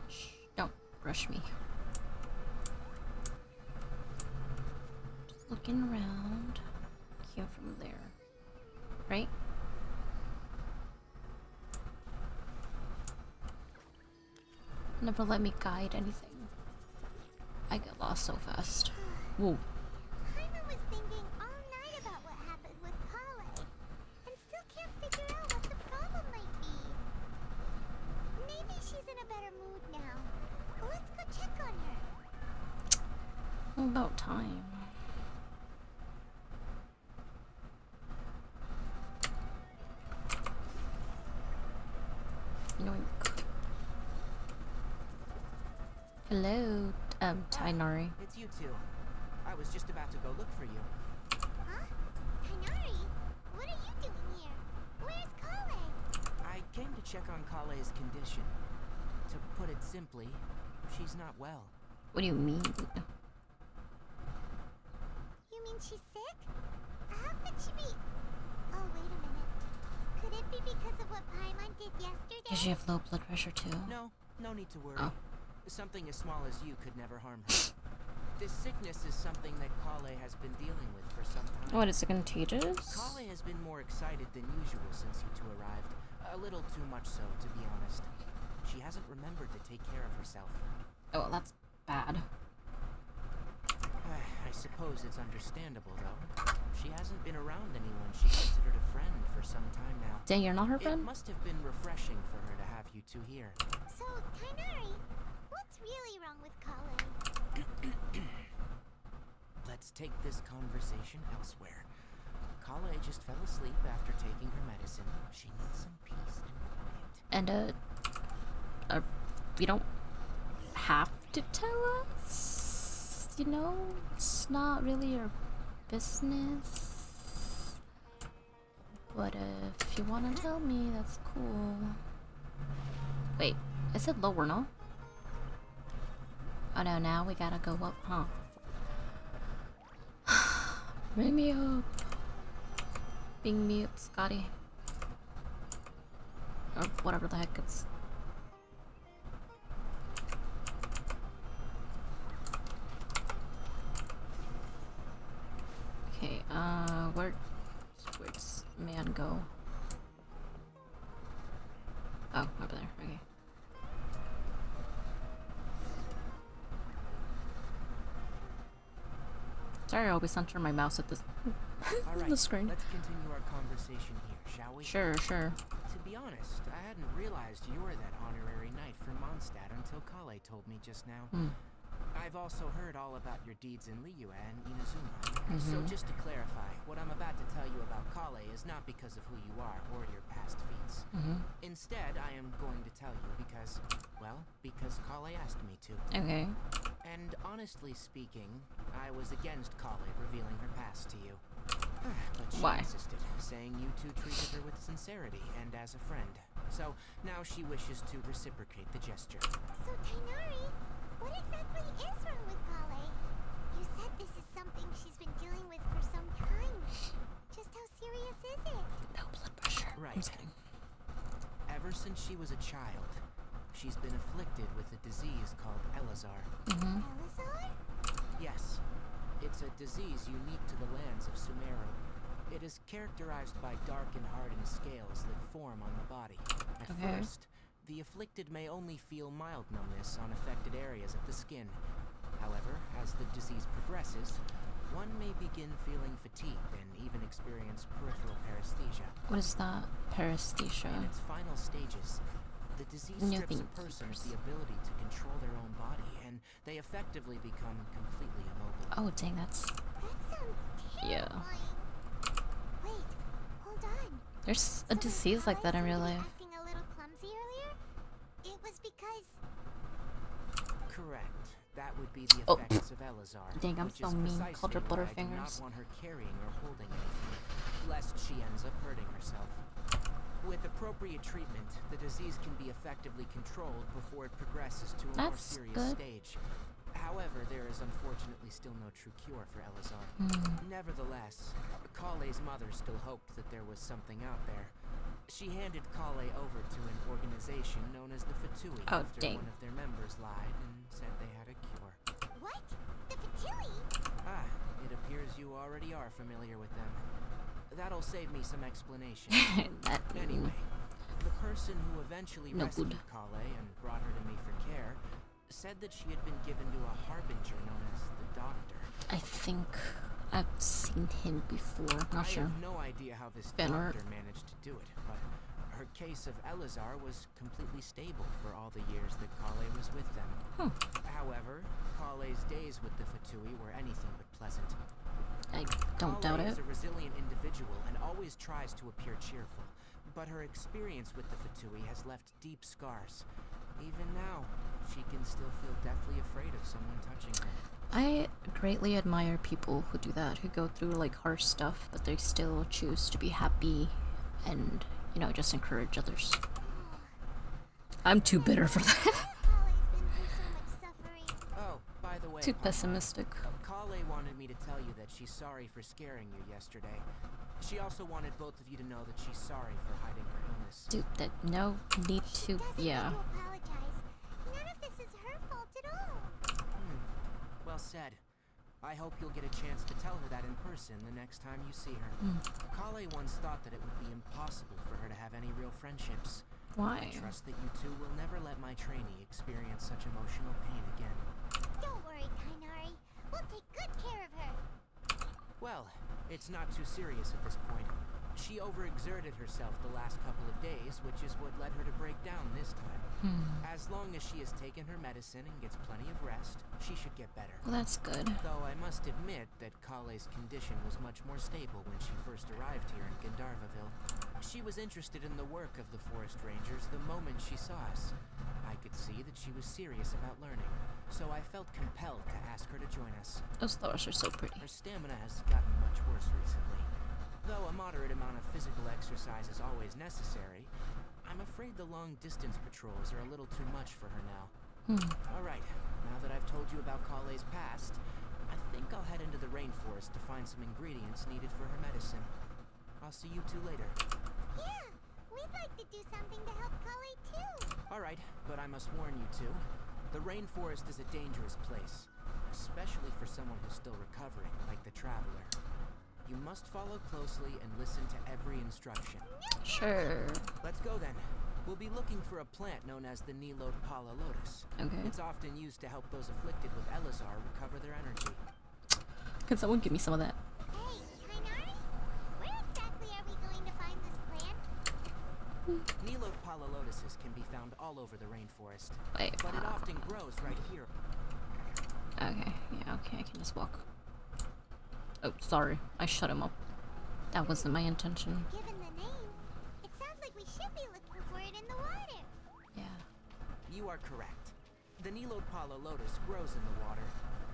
Speaker 2: Shh, don't rush me. Just looking around. Here from there. Right? Never let me guide anything. I get lost so fast. Whoa.
Speaker 1: Paimon was thinking all night about what happened with Kale, and still can't figure out what the problem might be. Maybe she's in a better mood now. Let's go check on her.
Speaker 2: About time. Yoink. Hello, Tainari.
Speaker 3: It's you two. I was just about to go look for you.
Speaker 1: Huh? Tainari? What are you doing here? Where's Kale?
Speaker 3: I came to check on Kale's condition. To put it simply, she's not well.
Speaker 2: What do you mean?
Speaker 1: You mean she's sick? How could she be? Oh, wait a minute. Could it be because of what Paimon did yesterday?
Speaker 2: Does she have low blood pressure too?
Speaker 3: No need to worry.
Speaker 2: Oh.
Speaker 3: Something as small as you could never harm her. This sickness is something that Kale has been dealing with for some time.
Speaker 2: What, is it contagious?
Speaker 3: Kale has been more excited than usual since you two arrived. A little too much so, to be honest. She hasn't remembered to take care of herself.
Speaker 2: Oh, that's bad.
Speaker 3: I suppose it's understandable, though. She hasn't been around anyone she considered a friend for some time now.
Speaker 2: Dang, you're not her
Speaker 3: It
Speaker 2: friend?
Speaker 3: must have been refreshing for her to have you two here.
Speaker 1: So, Tainari, what's really wrong with Kale?
Speaker 3: Let's take this conversation elsewhere. Kale just fell asleep after taking her medicine. She needs some peace and quiet.
Speaker 2: And, you don't have to tell us. You know, it's not really your business. But if you want to tell me, that's cool. Wait, I said lower, no? Oh no, now we gotta go up, huh? Bring me up. Bring me up, Scotty. Or whatever the heck it's. Okay, where's man go? Oh, over there, okay. Sorry, I always center my mouse at this
Speaker 3: All right,
Speaker 2: the screen.
Speaker 3: let's continue our conversation here, shall we?
Speaker 2: Sure.
Speaker 3: To be honest, I hadn't realized you were that honorary knight from Mondstadt until Kale told me just now. I've also heard all about your deeds in Liyue and Inazuma. So just to clarify, what I'm about to tell you about Kale is not because of who you are or your past feats. Instead, I am going to tell you because Kale asked me to.
Speaker 2: Okay.
Speaker 3: And honestly speaking, I was against Kale revealing her past to you. But she
Speaker 2: Why?
Speaker 3: insisted, saying you two treated her with sincerity and as a friend. So now she wishes to reciprocate the gesture.
Speaker 1: So, Tainari, what exactly is wrong with Kale? You said this is something she's been dealing with for some time. Just how serious is it?
Speaker 2: No blood pressure.
Speaker 3: Right.
Speaker 2: I'm just kidding.
Speaker 3: Ever since she was a child, she's been afflicted with a disease called Elazar.
Speaker 1: Elazar?
Speaker 3: Yes, it's a disease unique to the lands of Sumeru. It is characterized by dark and hardened scales that form on the body. At
Speaker 2: Okay.
Speaker 3: first, the afflicted may only feel mild numbness on affected areas of the skin. However, as the disease progresses, one may begin feeling fatigued and even experience peripheral paresthesia.
Speaker 2: What is that? Paresthesia.
Speaker 3: In its final stages, the disease
Speaker 2: No
Speaker 3: strips a
Speaker 2: thank
Speaker 3: person of
Speaker 2: yous.
Speaker 3: the ability to control their own body, and they effectively become completely immobile.
Speaker 2: Oh dang, that's
Speaker 1: That sounds
Speaker 2: yeah.
Speaker 1: terrifying. Wait, hold on.
Speaker 2: There's a
Speaker 1: So when
Speaker 2: disease like that in real
Speaker 1: Kale
Speaker 2: life.
Speaker 1: acting a little clumsy earlier, it was because
Speaker 3: Correct. That would be the
Speaker 2: Oh.
Speaker 3: effects of Elazar.
Speaker 2: Dang, I'm
Speaker 3: which
Speaker 2: so
Speaker 3: is
Speaker 2: mean.
Speaker 3: precisely
Speaker 2: Called her
Speaker 3: why I do
Speaker 2: Butterfingers.
Speaker 3: not want her carrying or holding anything, lest she ends up hurting herself. With appropriate treatment, the disease can be effectively controlled before it progresses to a more
Speaker 2: That's
Speaker 3: serious
Speaker 2: good.
Speaker 3: stage. However, there is unfortunately still no true cure for Elazar. Nevertheless, Kale's mother still hoped that there was something out there. She handed Kale over to an organization known as the Fatui
Speaker 2: Oh,
Speaker 3: after
Speaker 2: dang.
Speaker 3: one of their members lied and said they had a cure.
Speaker 1: what? The Fatui?
Speaker 3: Ah, it appears you already are familiar with them. That'll save me some explanation.
Speaker 2: That
Speaker 3: Anyway, the person who eventually
Speaker 2: No
Speaker 3: rescued
Speaker 2: good.
Speaker 3: Kale and brought her to me for care said that she had been given to a harbinger known as the Doctor.
Speaker 2: I think I've seen him before. Not
Speaker 3: I
Speaker 2: sure.
Speaker 3: have no idea how this
Speaker 2: Fan art.
Speaker 3: doctor managed to do it, but her case of Elazar was completely stable for all the years that Kale was with them. However, Kale's days with the Fatui were anything but pleasant.
Speaker 2: I don't doubt
Speaker 3: Kale
Speaker 2: it.
Speaker 3: is a resilient individual and always tries to appear cheerful, but her experience with the Fatui has left deep scars. Even now, she can still feel deathly afraid of someone touching her.
Speaker 2: I greatly admire people who do that, who go through like harsh stuff, but they still choose to be happy and, you know, just encourage others. I'm too bitter for that.
Speaker 1: Kale's been through so much suffering.
Speaker 3: Oh, by the way,
Speaker 2: Too
Speaker 3: Papa,
Speaker 2: pessimistic.
Speaker 3: Kale wanted me to tell you that she's sorry for scaring you yesterday. She also wanted both of you to know that she's sorry for hiding her illness.
Speaker 2: Dude, that no need to.
Speaker 1: Doesn't
Speaker 2: Yeah.
Speaker 1: need to apologize. None of this is her fault at all.
Speaker 3: Well said. I hope you'll get a chance to tell her that in person the next time you see her. Kale once thought that it would be impossible for her to have any real friendships.
Speaker 2: Why?
Speaker 3: I trust that you two will never let my trainee experience such emotional pain again.
Speaker 1: Don't worry, Kainari. We'll take good care of her.
Speaker 3: Well, it's not too serious at this point. She overexerted herself the last couple of days, which is what led her to break down this time. As long as she has taken her medicine and gets plenty of rest, she should get better.
Speaker 2: Well, that's good.
Speaker 3: Though I must admit that Kale's condition was much more stable when she first arrived here in Gandharvaville. She was interested in the work of the Forest Rangers the moment she saw us. I could see that she was serious about learning, so I felt compelled to ask her to join us.
Speaker 2: Those flowers are so pretty.
Speaker 3: Her stamina has gotten much worse recently. Though a moderate amount of physical exercise is always necessary, I'm afraid the long-distance patrols are a little too much for her now. Alright, now that I've told you about Kale's past, I think I'll head into the rainforest to find some ingredients needed for her medicine. I'll see you two later.
Speaker 1: Yeah, we'd like to do something to help Kale too.
Speaker 3: Alright, but I must warn you two. The rainforest is a dangerous place, especially for someone who's still recovering, like the Traveler. You must follow closely and listen to every instruction.
Speaker 2: Sure.
Speaker 3: Let's go then. We'll be looking for a plant known as the Nilode Pala Lotus.
Speaker 2: Okay.
Speaker 3: It's often used to help those afflicted with Elazar recover their energy.
Speaker 2: Can someone give me some of that?
Speaker 1: Hey, Kainari? Where exactly are we going to find this plant?
Speaker 3: Nilode Pala Lotuses can be found all over the rainforest,
Speaker 2: Wait.
Speaker 3: but it often grows right here.
Speaker 2: Okay. Yeah. Okay. I can just walk. Oh, sorry. I shut him up. That wasn't my intention.
Speaker 1: Given the name, it sounds like we should be looking for it in the water.
Speaker 2: Yeah.
Speaker 3: You are correct. The Nilode Pala Lotus grows in the water.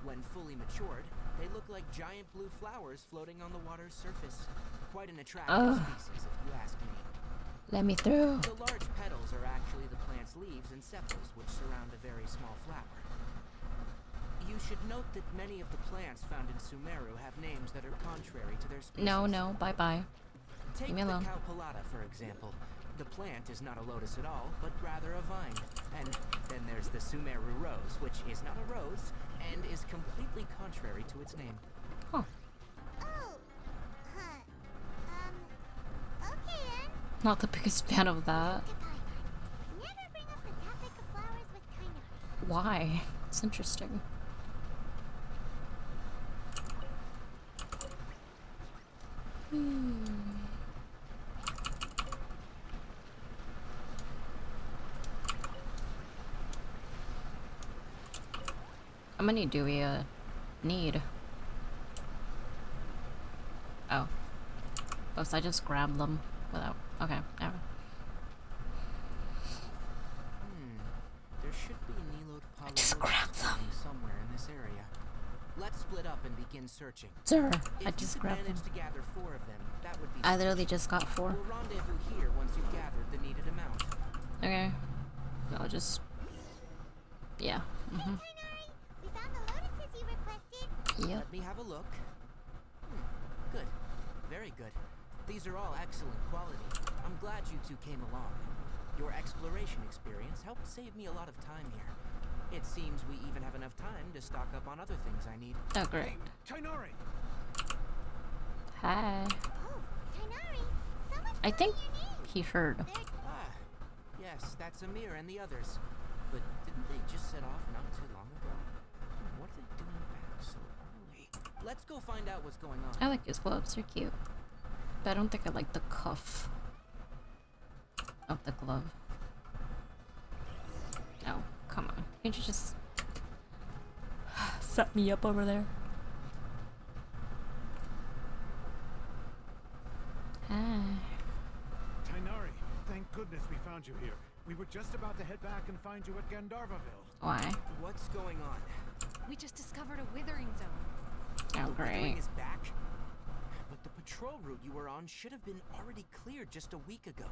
Speaker 3: When fully matured, they look like giant blue flowers floating on the water's surface. Quite an attractive species, if you ask me.
Speaker 2: Let me through.
Speaker 3: The large petals are actually the plant's leaves and sepals, which surround a very small flower. You should note that many of the plants found in Sumeru have names that are contrary to their species.
Speaker 2: No, bye-bye.
Speaker 3: Take
Speaker 2: Leave me
Speaker 3: the
Speaker 2: alone.
Speaker 3: Cowpelata, for example. The plant is not a lotus at all, but rather a vine. And then there's the Sumeru rose, which is not a rose, and is completely contrary to its name.
Speaker 2: Huh.
Speaker 1: Oh, huh. Okay then.
Speaker 2: Not the biggest fan of that.
Speaker 1: Never bring up the topic of flowers with Kainari.
Speaker 2: Why? It's interesting. How many do we need? Oh. Oh, so I just grabbed them without. Okay, never.
Speaker 3: There should be Nilode
Speaker 2: just grabbed them.
Speaker 3: somewhere in this area. Let's split up and begin searching.
Speaker 2: Sir,
Speaker 3: If
Speaker 2: I just
Speaker 3: you could
Speaker 2: grabbed them.
Speaker 3: manage to gather 4 of them, that would be
Speaker 2: I literally just got 4.
Speaker 3: We'll rendezvous here once you've gathered the needed amount.
Speaker 2: Okay. I'll just. Yeah.
Speaker 1: Kainari, we found the lotuses you requested.
Speaker 2: Yep.
Speaker 3: Let me have a look. Good. Very good. These are all excellent quality. I'm glad you two came along. Your exploration experience helped save me a lot of time here. It seems we even have enough time to stock up on other things I need.
Speaker 2: Oh, great.
Speaker 5: Tainari!
Speaker 2: Hi.
Speaker 1: Oh, Kainari, someone's
Speaker 2: I think
Speaker 1: calling your name.
Speaker 2: he heard.
Speaker 3: Ah, yes, that's Amir and the others. But didn't they just set off not too long ago? What are they doing back so early? Let's go find out what's going on.
Speaker 2: I like his gloves, they're cute. But I don't think I like the cuff of the glove. Oh, come on. Can't you just set me up over there? Hi.
Speaker 6: Tainari, thank goodness we found you here. We were just about to head back and find you at Gandharvaville.
Speaker 2: Why?
Speaker 3: What's going on?
Speaker 4: We just discovered a withering zone.
Speaker 2: Oh,
Speaker 3: The withering
Speaker 2: great.
Speaker 3: is back? But the patrol route you were on should have been already cleared just a week ago.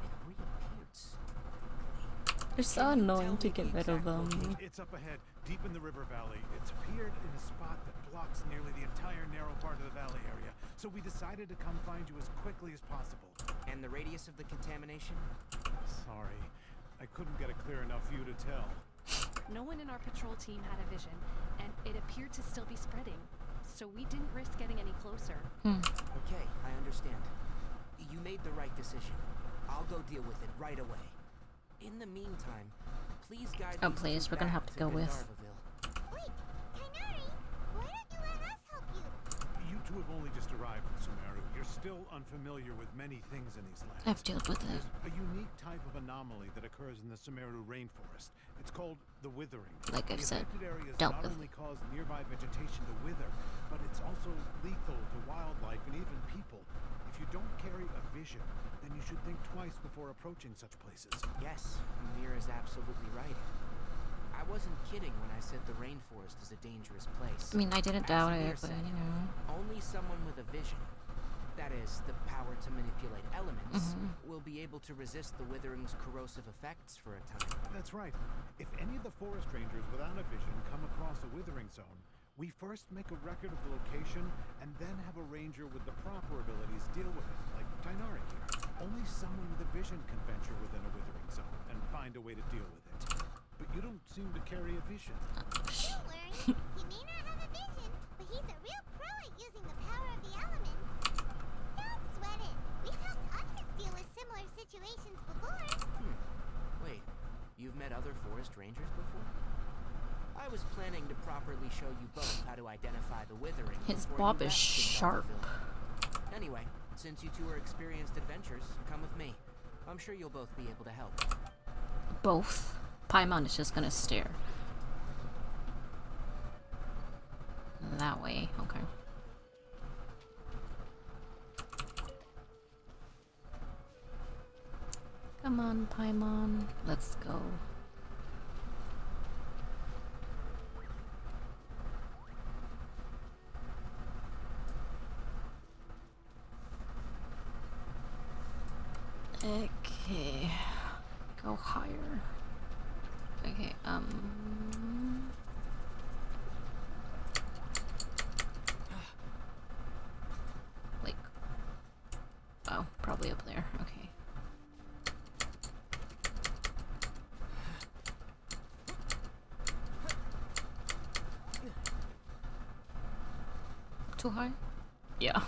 Speaker 3: It reappeared so quickly.
Speaker 2: They're so
Speaker 3: Can you
Speaker 2: annoying
Speaker 3: tell
Speaker 2: to
Speaker 3: me
Speaker 2: get
Speaker 3: the
Speaker 2: rid of
Speaker 3: exact
Speaker 2: them.
Speaker 3: location?
Speaker 6: It's up ahead, deep in the river valley. It's appeared in a spot that blocks nearly the entire narrow part of the valley area. So we decided to come find you as quickly as possible.
Speaker 3: And the radius of the contamination?
Speaker 6: Sorry, I couldn't get a clear enough view to tell.
Speaker 4: No one in our patrol team had a vision, and it appeared to still be spreading. So we didn't risk getting any closer.
Speaker 3: Okay, I understand. You made the right decision. I'll go deal with it right away. In the meantime, please guide
Speaker 2: Oh,
Speaker 3: these
Speaker 2: please,
Speaker 3: two
Speaker 2: we're gonna
Speaker 3: back
Speaker 2: have to go with.
Speaker 3: Gandharvaville.
Speaker 1: Wait, Kainari, why don't you let us help you?
Speaker 6: You two have only just arrived in Sumeru. You're still unfamiliar with many things in these lands.
Speaker 2: I've dealt with it.
Speaker 6: A unique type of anomaly that occurs in the Sumeru rainforest. It's called the withering.
Speaker 2: Like I've
Speaker 6: The
Speaker 2: said,
Speaker 6: affected areas
Speaker 2: dealt
Speaker 6: not
Speaker 2: with.
Speaker 6: only cause nearby vegetation to wither, but it's also lethal to wildlife and even people. If you don't carry a vision, then you should think twice before approaching such places.
Speaker 3: Yes, Amir is absolutely right. I wasn't kidding when I said the rainforest is a dangerous place.
Speaker 2: I mean, I didn't
Speaker 3: As
Speaker 2: doubt
Speaker 3: Amir
Speaker 2: it, but
Speaker 3: said,
Speaker 2: you know.
Speaker 3: only someone with a vision, that is, the power to manipulate elements,
Speaker 2: Mm-hmm.
Speaker 3: will be able to resist the withering's corrosive effects for a time.
Speaker 6: That's right. If any of the forest rangers without a vision come across a withering zone, we first make a record of the location and then have a ranger with the proper abilities deal with it, like Tainari here. Only someone with a vision can venture within a withering zone and find a way to deal with it. But you don't seem to carry a vision.
Speaker 1: Don't worry, he may not have a vision, but he's a real pro at using the power of the elements. Don't sweat it. We've helped others deal with similar situations before.
Speaker 3: Wait, you've met other forest rangers before? I was planning to properly show you both how to identify the withering.
Speaker 2: His
Speaker 3: before
Speaker 2: bob
Speaker 3: you
Speaker 2: is
Speaker 3: left
Speaker 2: sharp.
Speaker 3: Gandharvaville. Anyway, since you two are experienced adventurers, come with me. I'm sure you'll both be able to help.
Speaker 2: Both. Paimon is just gonna stare. That way, okay. Come on, Paimon. Let's go. Okay. Go higher. Okay, probably up there. Okay. Too high? Yeah.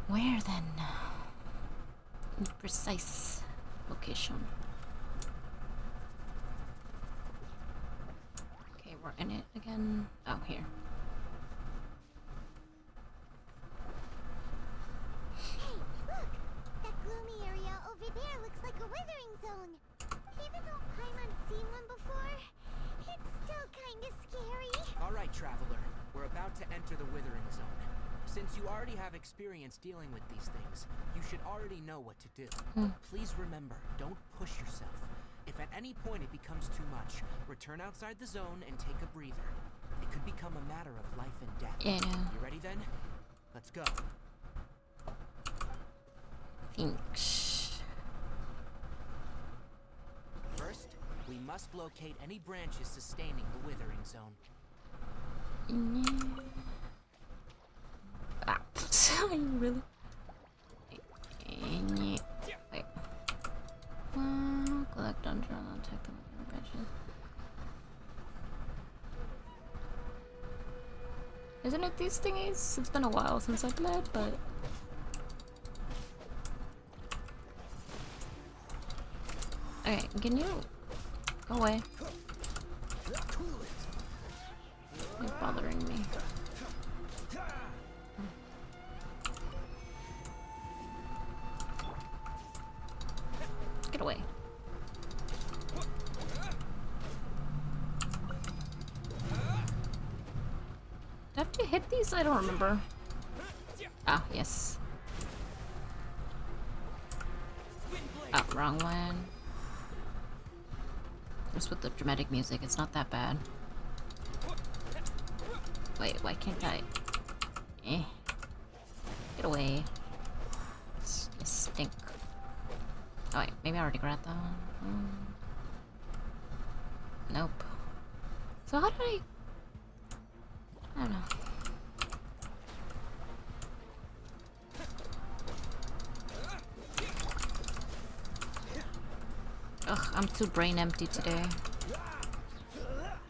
Speaker 2: Where then? Precise location. Okay, we're in it again. Oh, here.
Speaker 1: Hey, look! That gloomy area over there looks like a withering zone. Even though Paimon's seen one before, it's still kinda scary.
Speaker 3: Alright, Traveler. We're about to enter the Withering Zone. Since you already have experience dealing with these things, you should already know what to do. Please remember, don't push yourself. If at any point it becomes too much, return outside the zone and take a breather. It could become a matter of life and death.
Speaker 2: Yeah.
Speaker 3: You ready then? Let's go.
Speaker 2: Thanks.
Speaker 3: First, we must locate any branches sustaining the Withering Zone.
Speaker 2: Ah, really? Wait. Collect dungeon and take the branches. Isn't it these thingies? It's been a while since I played, but okay, can you go away? You're bothering me. Get away. Did I have to hit these? I don't remember. Ah, yes. Oh, wrong one. Just with the dramatic music, it's not that bad. Wait, why can't I? Eh. Get away. You stink. Oh wait, maybe I already grabbed that one. Nope. So how did I don't know. Ugh, I'm too brain empty today.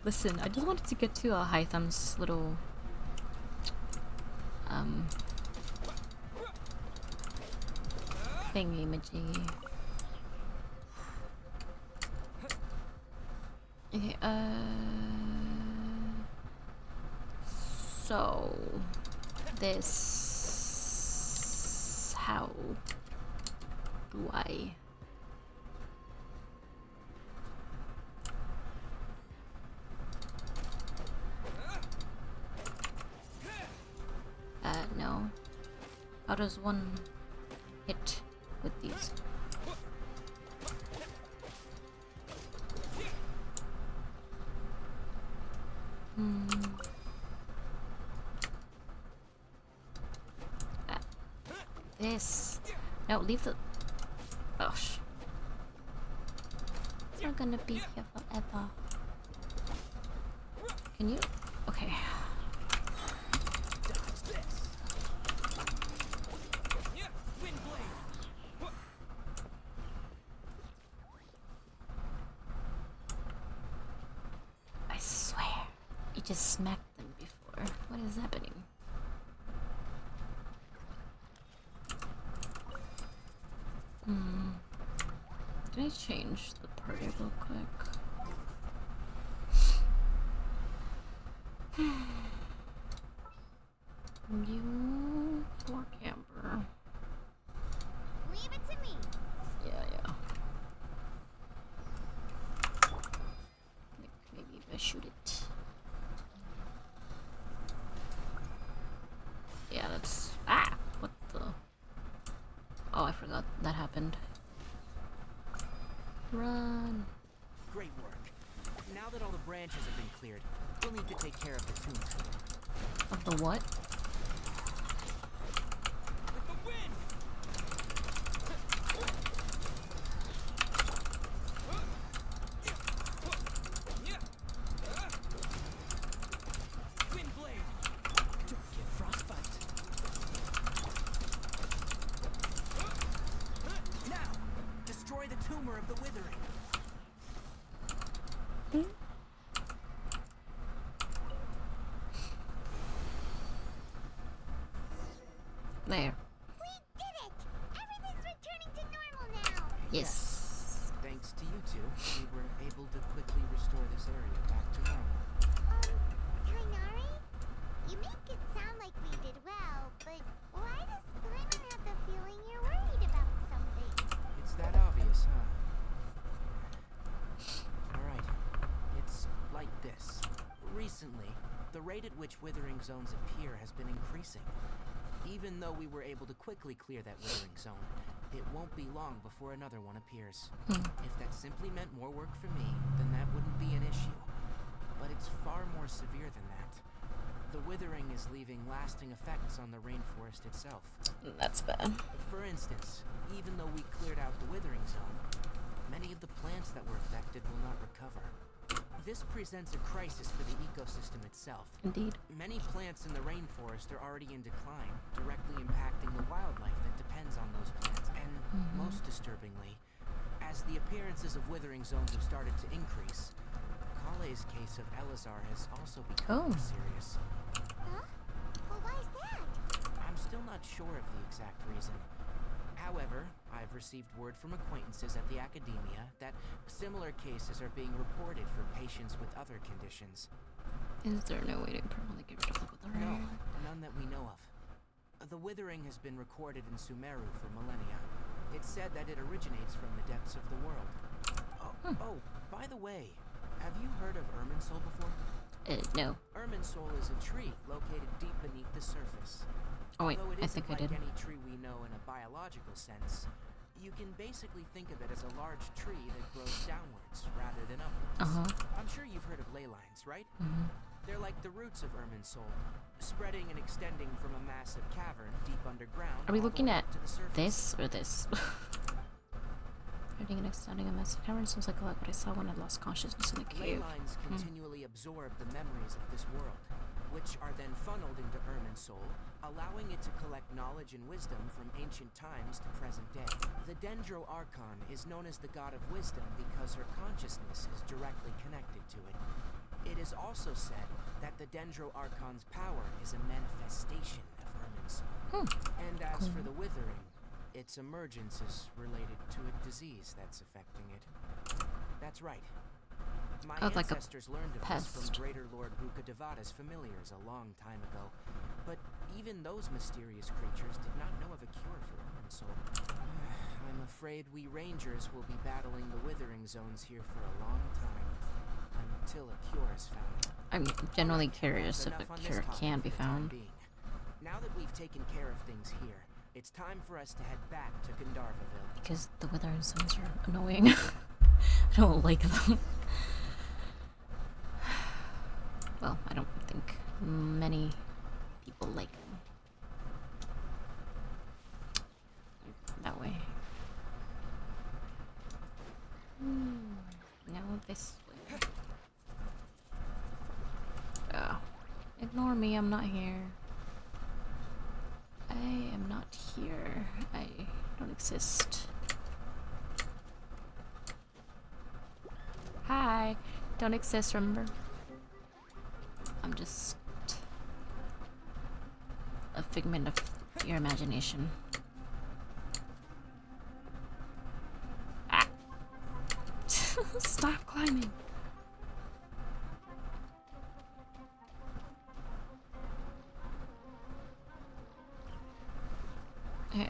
Speaker 2: Listen, I just wanted to get to Hytham's little thingy-majiggy. Okay, so this, how do I? No. How does one hit with these? This. No, leave the. Oh, it's not gonna be here forever. Can you? Okay. I swear, you just smacked them before. What is happening? Can I change the party real quick? You poor camper.
Speaker 1: Leave it to me.
Speaker 2: Yeah. Maybe if I shoot it. Yeah, that's. Ah! What the? Oh, I forgot that happened. Run!
Speaker 3: Great work. Now that all the branches have been cleared, we'll need to take care of the tombstone.
Speaker 2: Of the what?
Speaker 3: With the wind! Wind blade! Don't get frostbite.
Speaker 2: Yes.
Speaker 3: Thanks to you two, we were able to quickly restore this area back to normal.
Speaker 1: Kainari? You make it sound like we did well, but why does Glennon have the feeling you're worried about something?
Speaker 3: It's that obvious, huh? Alright. It's like this. Recently, the rate at which withering zones appear has been increasing. Even though we were able to quickly clear that withering zone, it won't be long before another one appears. If that simply meant more work for me, then that wouldn't be an issue. But it's far more severe than that. The withering is leaving lasting effects on the rainforest itself.
Speaker 2: That's bad.
Speaker 3: For instance, even though we cleared out the withering zone, many of the plants that were affected will not recover. This presents a crisis for the ecosystem itself.
Speaker 2: Indeed.
Speaker 3: Many plants in the rainforest are already in decline, directly impacting the wildlife that depends on those plants. And most disturbingly, as the appearances of withering zones have started to increase, Kale's case of Elazar has also become more serious.
Speaker 1: Huh? Well, why is that?
Speaker 3: I'm still not sure of the exact reason. However, I've received word from acquaintances at the academia that similar cases are being reported for patients with other conditions.
Speaker 2: Is there no way to permanently get rid of the withering?
Speaker 3: No, none that we know of. The withering has been recorded in Sumeru for millennia. It's said that it originates from the depths of the world. Oh, by the way, have you heard of Irminsul before?
Speaker 2: No.
Speaker 3: Irminsul is a tree located deep beneath the surface.
Speaker 2: Oh wait,
Speaker 3: Although it
Speaker 2: I
Speaker 3: isn't
Speaker 2: think I
Speaker 3: like
Speaker 2: did.
Speaker 3: any tree we know in a biological sense, you can basically think of it as a large tree that grows downwards rather than upwards. I'm sure you've heard of ley lines, right? They're like the roots of Irminsul, spreading and extending from a massive cavern deep underground.
Speaker 2: Are we
Speaker 3: all the
Speaker 2: looking
Speaker 3: way
Speaker 2: at
Speaker 3: up to the surface.
Speaker 2: this or this? Spreading and extending a massive cavern sounds like what I saw when I lost consciousness in the
Speaker 3: Ley
Speaker 2: cave.
Speaker 3: lines continually absorb the memories of this world, which are then funneled into Irminsul, allowing it to collect knowledge and wisdom from ancient times to present day. The Dendro Archon is known as the god of wisdom because her consciousness is directly connected to it. It is also said that the Dendro Archon's power is a manifestation of Irminsul. And as for the withering, its emergence is related to a disease that's affecting it. That's right. My
Speaker 2: Oh, it's like a
Speaker 3: ancestors learned of this from
Speaker 2: pest.
Speaker 3: Greater Lord Rukkhadevata's familiars a long time ago. But even those mysterious creatures did not know of a cure for Irminsul. I'm afraid we rangers will be battling the withering zones here for a long time. Until a cure is found.
Speaker 2: I'm generally
Speaker 3: Alright,
Speaker 2: curious
Speaker 3: that's
Speaker 2: if
Speaker 3: enough on
Speaker 2: a
Speaker 3: this
Speaker 2: cure
Speaker 3: topic
Speaker 2: can
Speaker 3: for
Speaker 2: be
Speaker 3: the time
Speaker 2: found.
Speaker 3: being. Now that we've taken care of things here, it's time for us to head back to Gandharvaville.
Speaker 2: Because the withering zones are annoying. I don't like them. Well, I don't think many people like them. That way. No, this way. Ignore me, I'm not here. I am not here. I don't exist. Hi. Don't exist, remember? I'm just a figment of your imagination. Ah. Stop climbing.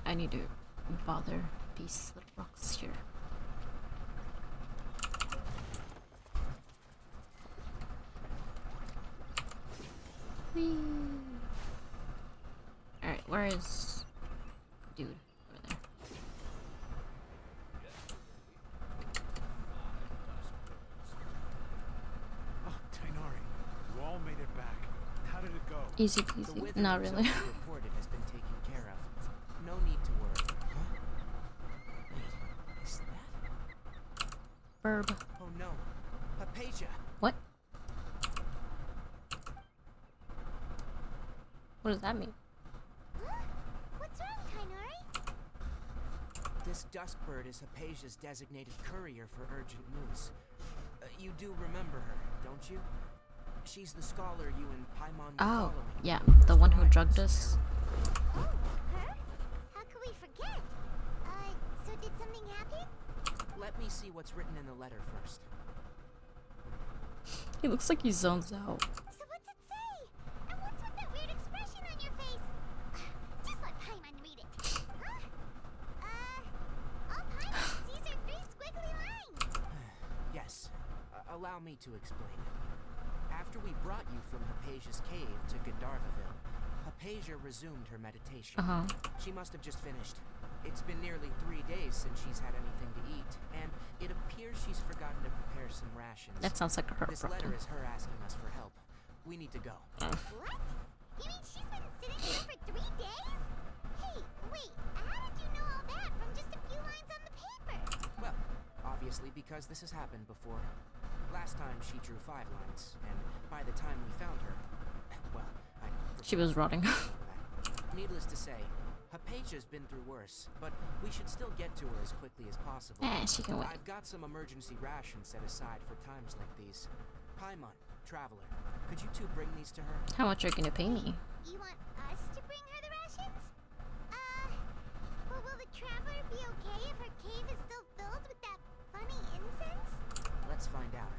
Speaker 2: I need to bother these little rocks here. Whee! Alright, where is dude over there?
Speaker 6: Oh, Tainari, you all made it back. How did it go?
Speaker 2: Easy
Speaker 3: The
Speaker 2: peasy.
Speaker 3: withering
Speaker 2: Not really.
Speaker 3: zone you reported has been taken care of. No need to worry. Huh? Wait, is that?
Speaker 2: Burb.
Speaker 3: Oh no, Hypatia.
Speaker 2: What? What does that mean?
Speaker 1: Huh? What's wrong, Kainari?
Speaker 3: This Duskbird is Hypatia's designated courier for urgent news. You do remember her, don't you? She's the scholar you and Paimon were
Speaker 2: Oh,
Speaker 3: following.
Speaker 2: yeah,
Speaker 3: when you
Speaker 2: the
Speaker 3: first
Speaker 2: one who
Speaker 3: arrived
Speaker 2: drugged
Speaker 3: in
Speaker 2: us.
Speaker 3: Sumeru.
Speaker 1: Oh, her? How could we forget? So did something happen?
Speaker 3: Let me see what's written in the letter first.
Speaker 2: He looks like he zones out.
Speaker 1: So what's it say? And what's with that weird expression on your face? Just let Paimon read it. Huh? All Paimon sees are 3 squiggly lines.
Speaker 3: Yes. Allow me to explain. After we brought you from Hypatia's cave to Gandharvaville, Hypatia resumed her meditation. She must have just finished. It's been nearly 3 days since she's had anything to eat, and it appears she's forgotten to prepare some rations.
Speaker 2: That sounds like a her
Speaker 3: This
Speaker 2: problem.
Speaker 3: letter is her asking us for help. We need to go.
Speaker 1: What? You mean she's been sitting here for 3 days? Hey, wait, how did you know all that from just a few lines on the paper?
Speaker 3: Well, obviously because this has happened before. Last time she drew 5 lines, and by the time we found her, well,
Speaker 2: She was rotting.
Speaker 3: Needless to say, Hypatia's been through worse, but we should still get to her as quickly as possible.
Speaker 2: She can wait.
Speaker 3: I've got some emergency rations set aside for times like these. Paimon, Traveler, could you two bring these to her?
Speaker 2: How much are you gonna pay me?
Speaker 1: You want us to bring her the rations? But will the Traveler be okay if her cave is still filled with that funny incense?
Speaker 3: Let's find out.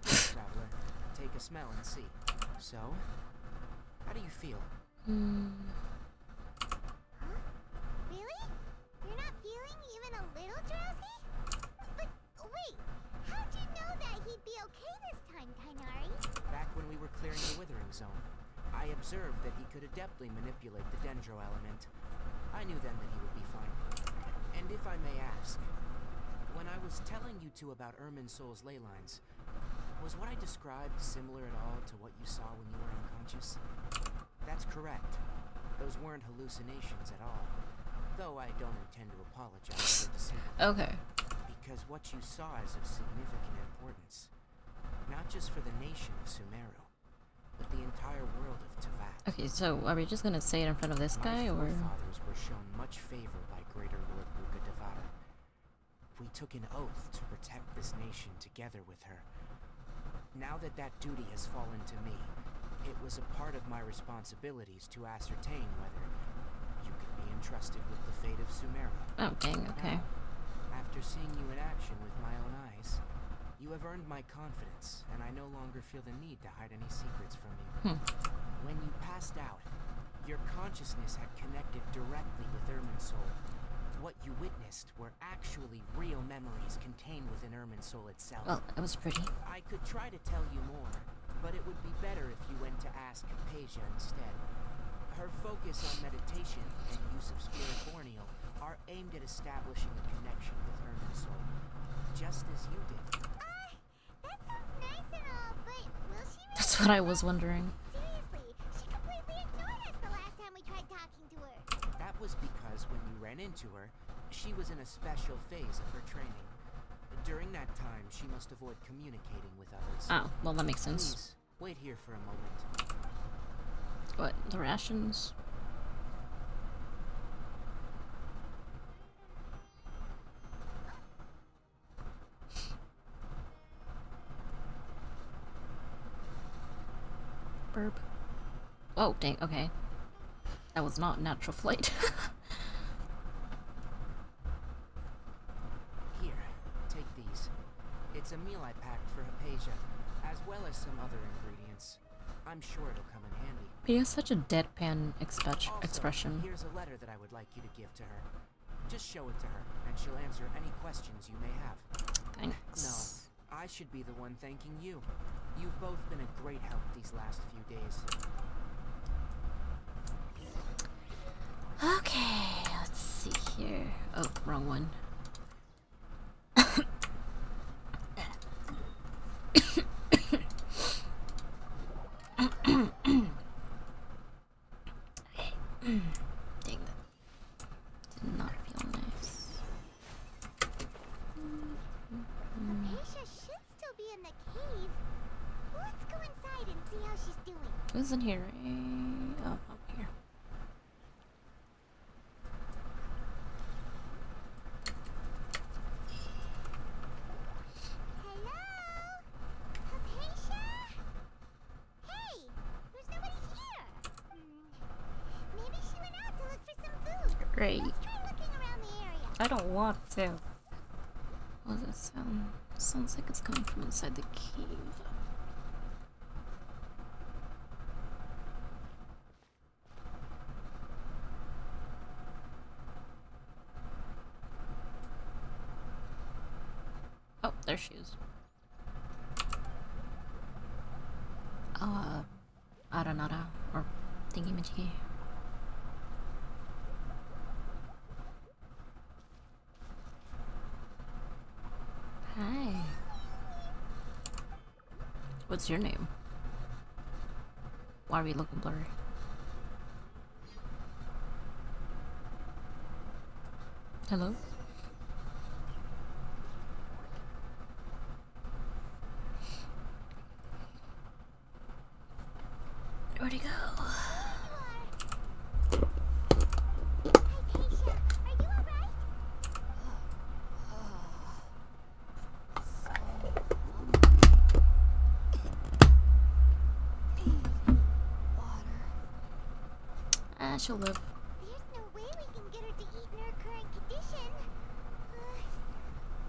Speaker 3: Here, Traveler, take a smell and see. So, how do you feel?
Speaker 1: Huh? Really? You're not feeling even a little drowsy? But wait, how'd you know that he'd be okay this time, Tainari?
Speaker 3: Back when we were clearing the Withering Zone, I observed that he could adeptly manipulate the Dendro element. I knew then that he would be fine. And if I may ask, when I was telling you two about Irminsul's ley lines, was what I described similar at all to what you saw when you were unconscious? That's correct. Those weren't hallucinations at all. Though I don't intend to apologize for deceiving.
Speaker 2: Okay.
Speaker 3: Because what you saw is of significant importance. Not just for the nation of Sumeru, but the entire world of Teyvat.
Speaker 2: Okay, so are we just gonna say it in front of this guy, or?
Speaker 3: My forefathers were shown much favor by Greater Lord Ruka Devata. We took an oath to protect this nation together with her. Now that that duty has fallen to me, it was a part of my responsibilities to ascertain whether you could be entrusted with the fate of Sumeru.
Speaker 2: Oh, dang, okay.
Speaker 3: Now, after seeing you in action with my own eyes, you have earned my confidence, and I no longer feel the need to hide any secrets from you. When you passed out, your consciousness had connected directly with Irminsul. What you witnessed were actually real memories contained within Irminsul itself.
Speaker 2: Well, it was pretty.
Speaker 3: I could try to tell you more, but it would be better if you went to ask Hypatia instead. Her focus on meditation and use of Spirit Borneo are aimed at establishing a connection with Irminsul, just as you did.
Speaker 1: That sounds nice and all, but will she really?
Speaker 2: That's what I was wondering.
Speaker 1: Seriously, she completely ignored us the last time we tried talking to her.
Speaker 3: That was because when you ran into her, she was in a special phase of her training. During that time, she must avoid communicating with others.
Speaker 2: Oh, well, that makes sense.
Speaker 3: Please, wait here for a moment.
Speaker 2: What, the rations? Burp. Oh, dang, okay. That was not natural flight.
Speaker 3: Here, take these. It's a meal I packed for Hypatia, as well as some other ingredients. I'm sure it'll come in handy.
Speaker 2: He has such a deadpan
Speaker 3: Also,
Speaker 2: expression.
Speaker 3: here's a letter that I would like you to give to her. Just show it to her, and she'll answer any questions you may have.
Speaker 2: Thanks.
Speaker 3: No, I should be the one thanking you. You've both been a great help these last few days.
Speaker 2: Okay, let's see here. Oh, wrong one. Dang that. Did not feel nice.
Speaker 1: Hypatia should still be in the cave. Let's go inside and see how she's doing.
Speaker 2: Who's in here? Oh, up here.
Speaker 1: Hello? Hypatia? Hey, there's nobody here. Maybe she went out to look for some food.
Speaker 2: Great.
Speaker 1: Let's try looking around the area.
Speaker 2: I don't want to. What does that sound? Sounds like it's coming from inside the cave. Oh, there she is. Aranara, or thingy-majiggy. Hi. What's your name? Why are we looking blurry? Hello? Where'd he go?
Speaker 1: Hypatia, are you alright?
Speaker 2: She'll live.
Speaker 1: There's no way we can get her to eat in her current condition.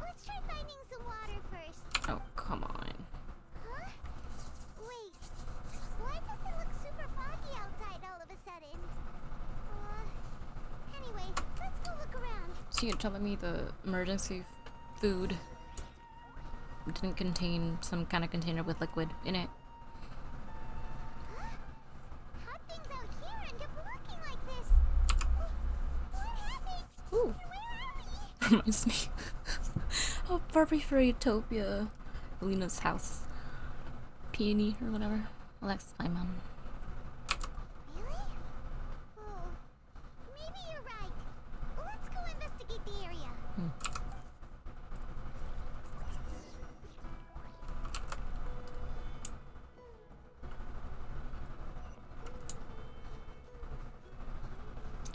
Speaker 1: Let's try finding some water first.
Speaker 2: Oh, come on.
Speaker 1: Huh? Wait. Why does it look super foggy outside all of a sudden? Anyway, let's go look around.
Speaker 2: So you're telling me the emergency food didn't contain some kind of container with liquid in it?
Speaker 1: How things out here end up looking like this? What happened?
Speaker 2: Ooh.
Speaker 1: Where are we?
Speaker 2: Reminds me of Barbie for Utopia. Lena's house. Peony or whatever. Alex Lyman.
Speaker 1: Really? Oh, maybe you're right. Let's go investigate the area.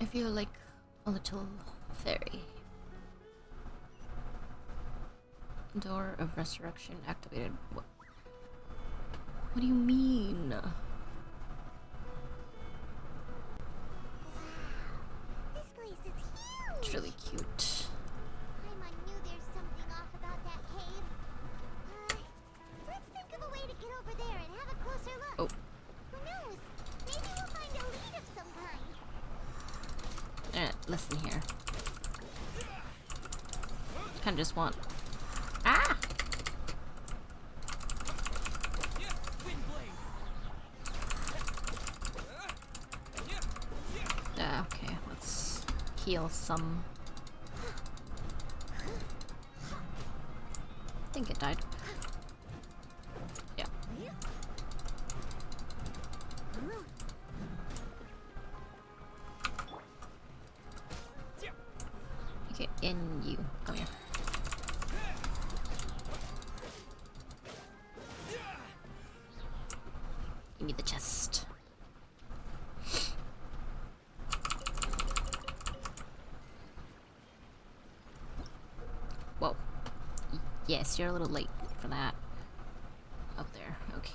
Speaker 2: I feel like a little fairy. Door of Resurrection activated. What do you mean?
Speaker 1: This place is huge.
Speaker 2: It's really cute.
Speaker 1: I knew there's something off about that cave. Let's think of a way to get over there and have a closer look.
Speaker 2: Oh.
Speaker 1: Who knows? Maybe we'll find a lead of some kind.
Speaker 2: Listen here. Kinda just want. Ah! Okay, let's heal some. I think it died. Yeah. Okay, and you. Come here. Give me the chest. Whoa. Yes, you're a little late for that. Up there. Okay.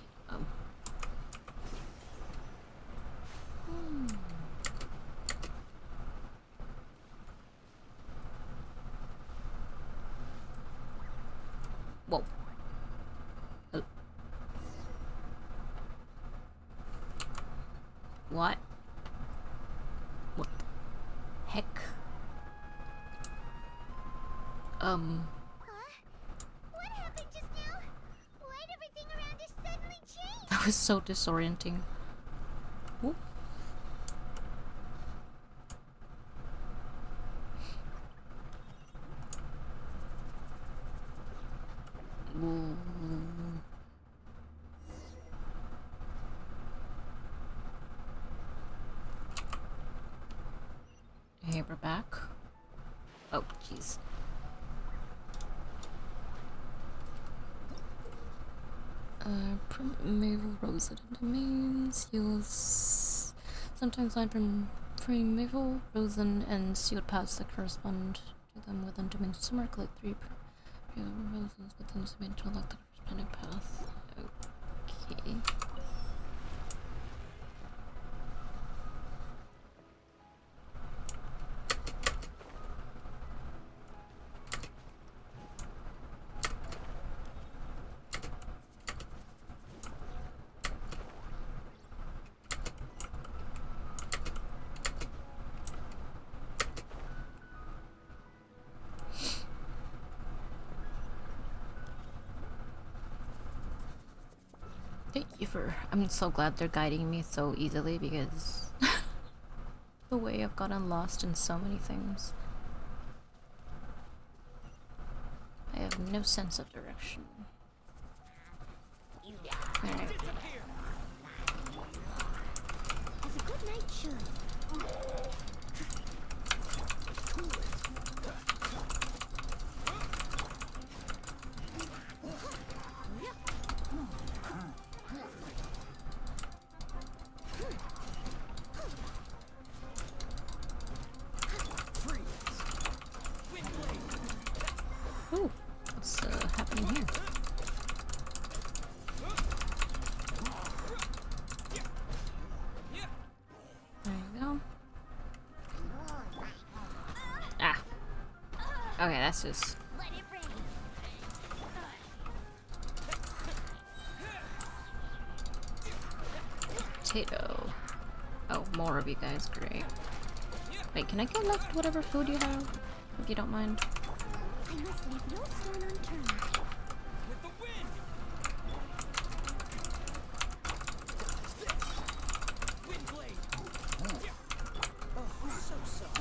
Speaker 2: Whoa. Oh. What? What the heck?
Speaker 1: Huh? What happened just now? Why'd everything around us suddenly change?
Speaker 2: That was so disorienting. Ooh. Ooh. Hey, we're back. Oh, jeez. Primeval Rosen domains. You'll sometimes find from Primeval Rosen and sealed paths that correspond to them within domains. Somewhere collect 3 Rosens within this domain to unlock the corresponding path. Okay. Thank you for. I'm so glad they're guiding me so easily because the way I've gotten lost in so many things. I have no sense of direction. Alright.
Speaker 1: As a good knight should.
Speaker 2: Ooh, what's happening here? There you go. Ah. Okay, that's just.
Speaker 1: Let it rain.
Speaker 2: Potato. Oh, more of you guys, great. Wait, can I collect whatever food you have? If you don't mind.
Speaker 1: I must leave no stone unturned.
Speaker 5: With the wind! Wind blade! Oh, so sorry.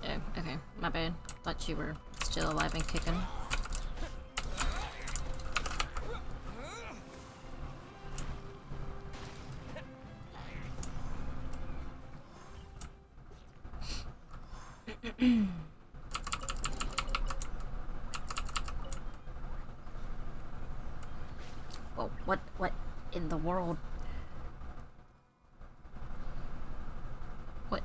Speaker 2: Yeah, okay, my bad. Thought you were still alive and kicking. Whoa, what in the world? What?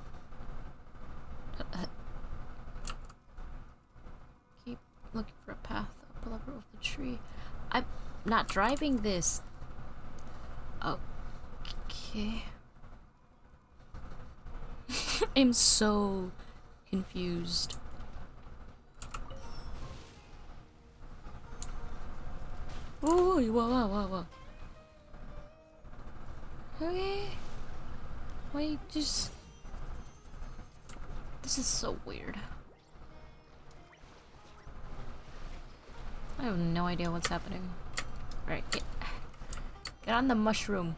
Speaker 2: Keep looking for a path up the lever of the tree. I'm not driving this. Okay. I'm so confused. Oh, whoa. Okay. Wait, just. This is so weird. I have no idea what's happening. Alright, get on the mushroom.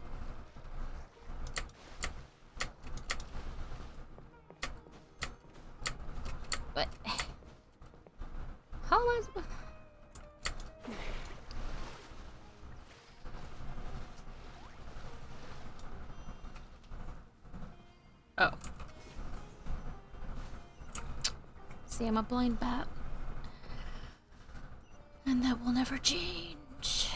Speaker 2: What? How am I supposed? Oh. See, I'm a blind bat. And that will never change.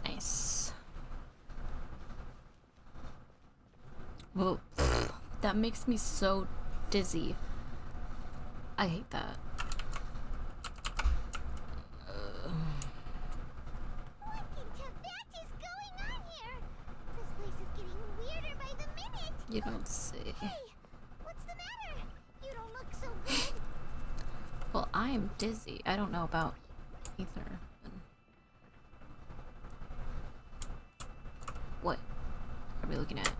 Speaker 2: Nice. Well, that makes me so dizzy. I hate that.
Speaker 1: What in Tibet is going on here? This place is getting weirder by the minute.
Speaker 2: You don't say.
Speaker 1: Hey, what's the matter? You don't look so good.
Speaker 2: Well, I am dizzy. I don't know about either. What are we looking at?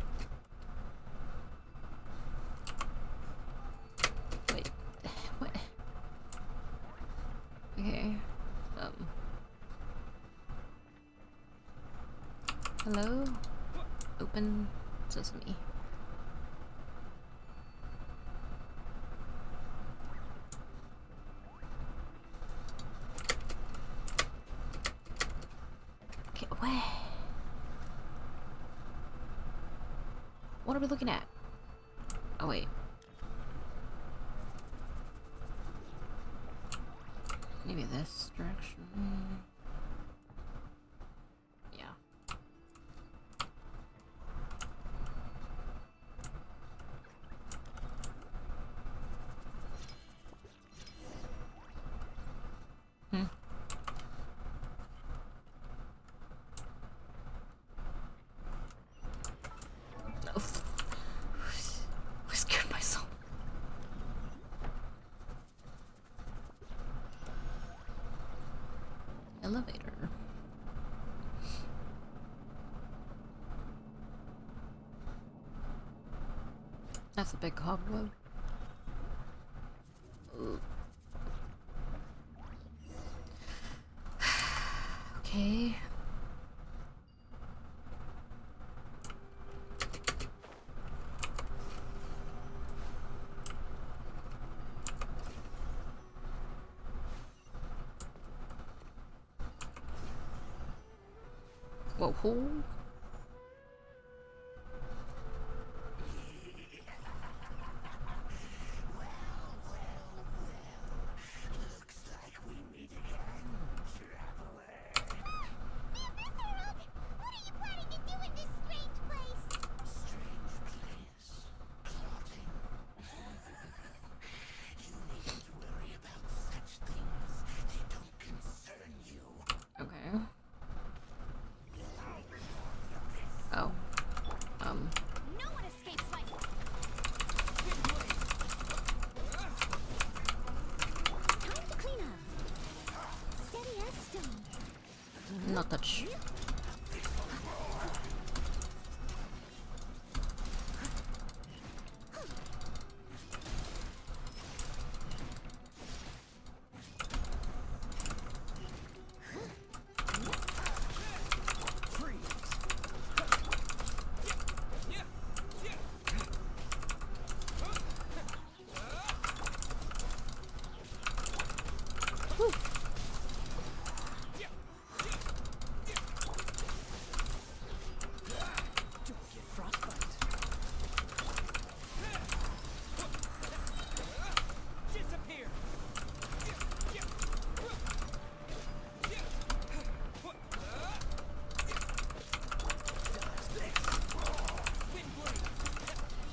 Speaker 2: Wait, what? Okay. Hello? Open sesame. Okay, where? What are we looking at? Oh, wait. Maybe this direction. Yeah. elevator. That's a big cobweb. Okay. Whoa, who? Okay. Oh.
Speaker 1: No one escapes my time to clean up. Steady as stone.
Speaker 2: Not touch.
Speaker 5: Disappear.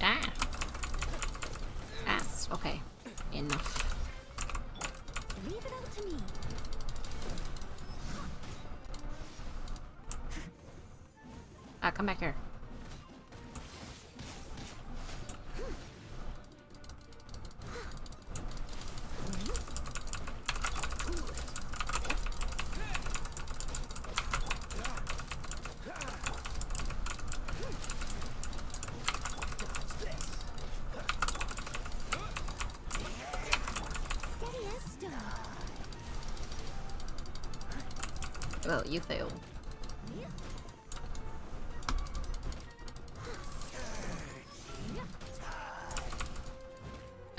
Speaker 2: Ah. Ass. Okay. Enough.
Speaker 1: Leave it up to me.
Speaker 2: Ah, come back here.
Speaker 1: Steady as stone.
Speaker 2: Well, you failed.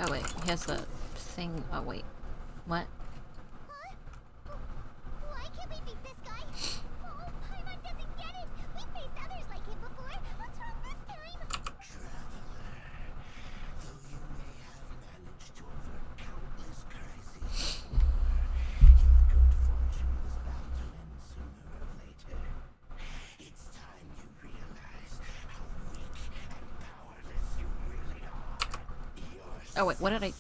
Speaker 2: Oh wait, he has a thing. Oh wait, what?
Speaker 1: Huh? Why can't we beat this guy? Oh, Paimon doesn't get it. We faced others like him before. What's wrong this time?
Speaker 7: Though you may have managed to avert countless crises, your good fortune was bound to end sooner or later. It's time you realize how weak and powerless you really are.
Speaker 2: Oh wait, what did I?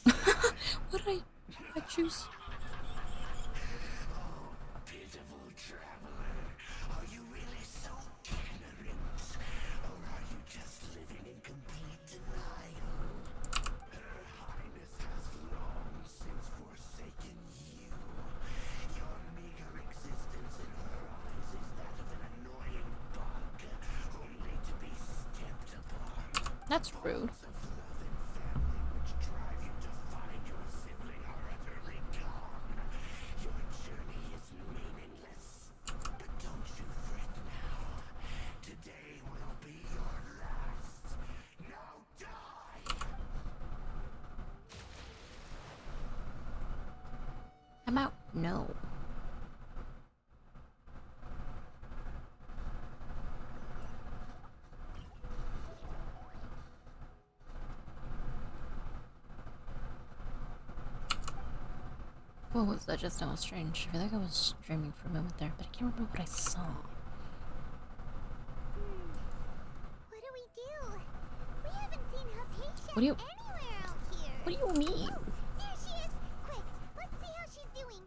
Speaker 2: What did I choose?
Speaker 7: Pitiful traveler, are you really so ignorant? Or are you just living in complete denial? Her Highness has long since forsaken you. Your meager existence in her eyes is that of an annoying bug, only to be stepped upon.
Speaker 2: That's rude.
Speaker 7: Bonds of love and family which drive you to find your sibling are utterly gone. Your journey is meaningless. But don't you fret now. Today will be your last. Now die!
Speaker 2: I'm out. No. What was that just now? Strange. I feel like I was dreaming for a moment there, but I can't remember what I saw.
Speaker 1: What do we do? We haven't seen Hypatia
Speaker 2: What do you-
Speaker 1: anywhere out here.
Speaker 2: What do you mean?
Speaker 1: There she is. Quick, let's see how she's doing.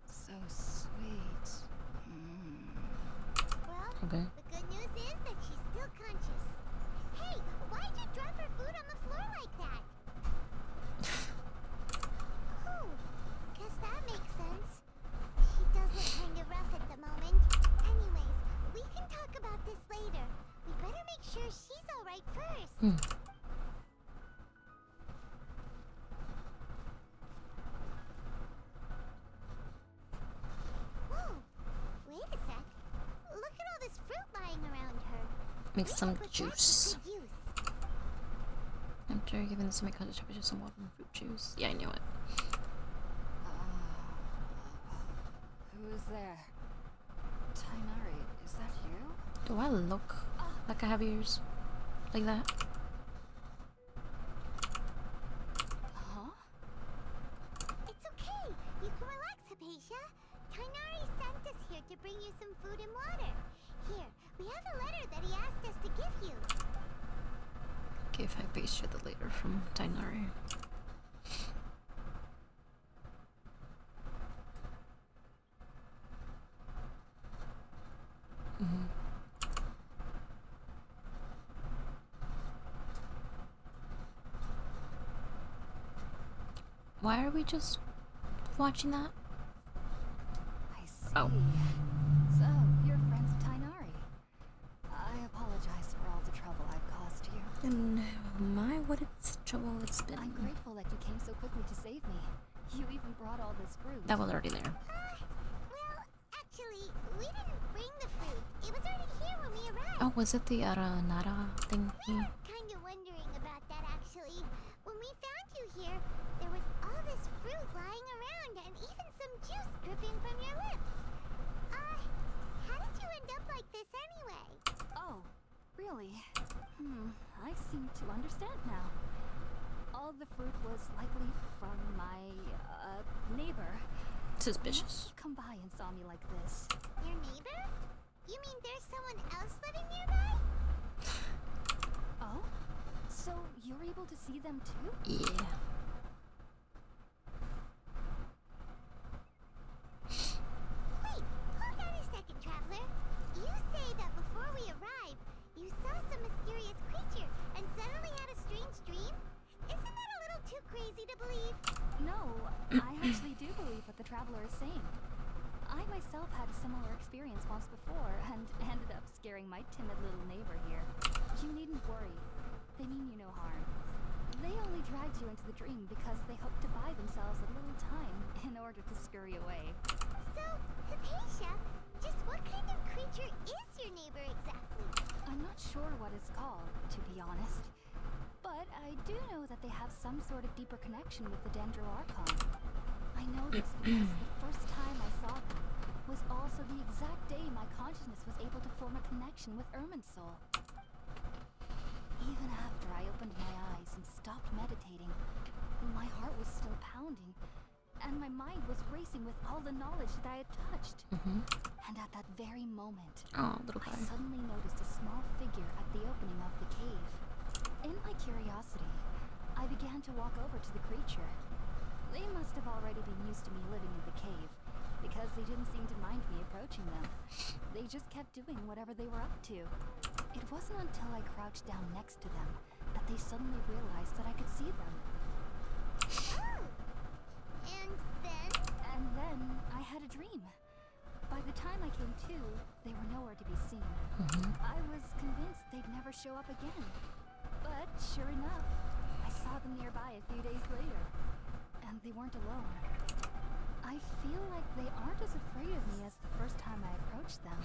Speaker 4: So sweet.
Speaker 1: Well,
Speaker 2: Okay.
Speaker 1: the good news is that she's still conscious. Hey, why'd you drop her food on the floor like that? Guess that makes sense. We can talk about this later. We better make sure she's alright first. Whoa! Wait a sec. Look at all this fruit lying around her.
Speaker 2: Make
Speaker 1: We
Speaker 2: some
Speaker 1: can put that to
Speaker 2: juice.
Speaker 1: good use.
Speaker 2: After giving this to my cousin, I just some water and fruit juice. Yeah, I knew it.
Speaker 4: Who's there? Tainari, is that you?
Speaker 2: Do I look like I have ears? Like that?
Speaker 4: Huh?
Speaker 1: It's okay. You can relax, Hypatia. Tainari sent us here to bring you some food and water. Here, we have a letter that he asked us to give you.
Speaker 2: Give Hypatia the letter from Tainari. Why are we just watching that?
Speaker 4: I see.
Speaker 2: Oh.
Speaker 4: So, you're friends of Tainari. I apologize for all the trouble I've caused you.
Speaker 2: And my, what it's trouble it's been.
Speaker 4: I'm grateful that you came so quickly to save me. You even brought all this fruit.
Speaker 2: That was already there.
Speaker 1: Well, actually, we didn't bring the fruit. It was already here when we arrived.
Speaker 2: Oh, was it the Aranara thing?
Speaker 1: We were kind of wondering about that, actually. When we found you here, there was all this fruit lying around and even some juice dripping from your lips. How did you end up like this anyway?
Speaker 4: Oh, really? I seem to understand now. All the fruit was likely from my, neighbor.
Speaker 2: Suspicious.
Speaker 4: He come by and saw me like this.
Speaker 1: Your neighbor? You mean there's someone else living nearby?
Speaker 4: Oh? So you're able to see them too?
Speaker 2: Yeah.
Speaker 1: Wait, hold on a second, traveler. You say that before we arrived, you saw some mysterious creature and suddenly had a strange dream? Isn't that a little too crazy to believe?
Speaker 4: No, I actually do believe what the traveler is saying. I myself had a similar experience once before and ended up scaring my timid little neighbor here. You needn't worry. They mean you no harm. They only dragged you into the dream because they hoped to buy themselves a little time in order to scurry away.
Speaker 1: So, Hypatia, just what kind of creature is your neighbor exactly?
Speaker 4: I'm not sure what it's called, to be honest. But I do know that they have some sort of deeper connection with the Dendro Archon. I know this because the first time I saw them was also the exact day my consciousness was able to form a connection with Irminsul. Even after I opened my eyes and stopped meditating, my heart was still pounding, and my mind was racing with all the knowledge that I had touched. And at that very moment,
Speaker 2: Oh, little
Speaker 4: I
Speaker 2: guy.
Speaker 4: suddenly noticed a small figure at the opening of the cave. In my curiosity, I began to walk over to the creature. They must have already been used to me living in the cave, because they didn't seem to mind me approaching them. They just kept doing whatever they were up to. It wasn't until I crouched down next to them that they suddenly realized that I could see them.
Speaker 1: Oh! And then?
Speaker 4: And then I had a dream. By the time I came to, they were nowhere to be seen. I was convinced they'd never show up again. But sure enough, I saw them nearby a few days later. And they weren't alone. I feel like they aren't as afraid of me as the first time I approached them.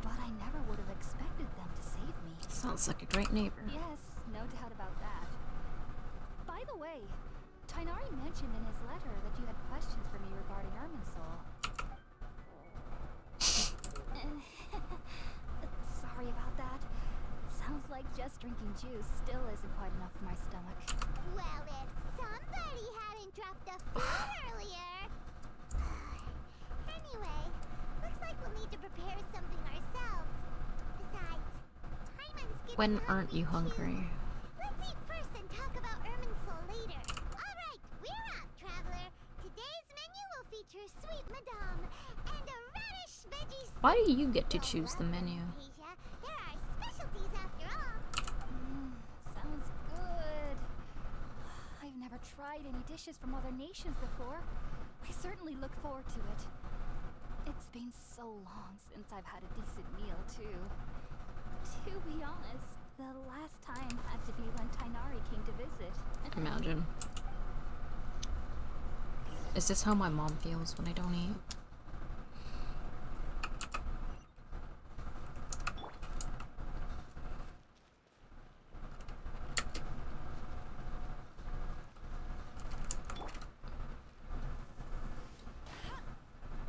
Speaker 4: But I never would have expected them to save me.
Speaker 2: Sounds like a great neighbor.
Speaker 4: Yes, no doubt about that. By the way, Tainari mentioned in his letter that you had questions for me regarding Irminsul. Sorry about that. Sounds like just drinking juice still isn't quite enough for my stomach.
Speaker 1: Well, if somebody hadn't dropped the food earlier. Anyway, looks like we'll need to prepare something ourselves. Besides, Taimon's getting
Speaker 2: When aren't you hungry?
Speaker 1: too. Let's eat first and talk about Irminsul later. Alright, we're out, traveler. Today's menu will feature sweet madame and a radish veggie soup.
Speaker 2: Why do you get to choose the menu?
Speaker 1: Hypatia, there are specialties after all.
Speaker 4: Sounds good. I've never tried any dishes from other nations before. I certainly look forward to it. It's been so long since I've had a decent meal, too. To be honest, the last time had to be when Tainari came to visit.
Speaker 2: Imagine. Is this how my mom feels when I don't eat?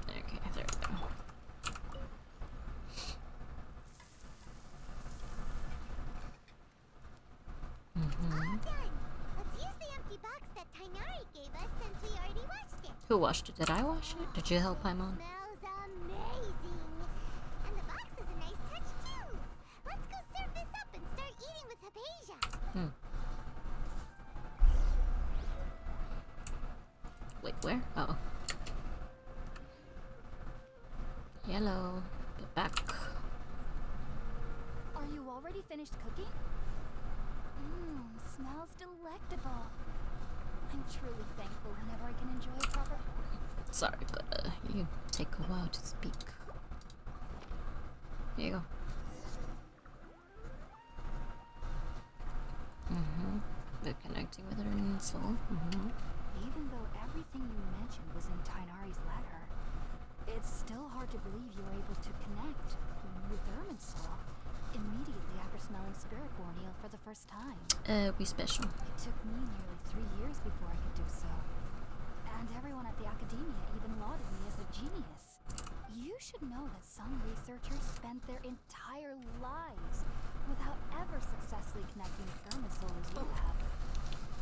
Speaker 2: Okay, there we go.
Speaker 1: All done. Let's use the empty box that Tainari gave us since we already washed it.
Speaker 2: Who washed it? Did I wash it? Did you help my mom?
Speaker 1: Smells amazing. And the box is a nice touch too. Let's go serve this up and start eating with Hypatia.
Speaker 2: Wait, where? Oh. Hello. Get back.
Speaker 4: Are you already finished cooking? Smells delectable. I'm truly thankful whenever I can enjoy a proper...
Speaker 2: Sorry, but you take a while to speak. Here you go. We're connecting with her in soul.
Speaker 4: Even though everything you mentioned was in Tainari's letter, it's still hard to believe you were able to connect with Irminsul immediately after smelling Spiritborn ale for the first time.
Speaker 2: We special.
Speaker 4: It took me nearly 3 years before I could do so. And everyone at the Academia even lauded me as a genius. You should know that some researchers spend their entire lives without ever successfully connecting with Irminsul as you have.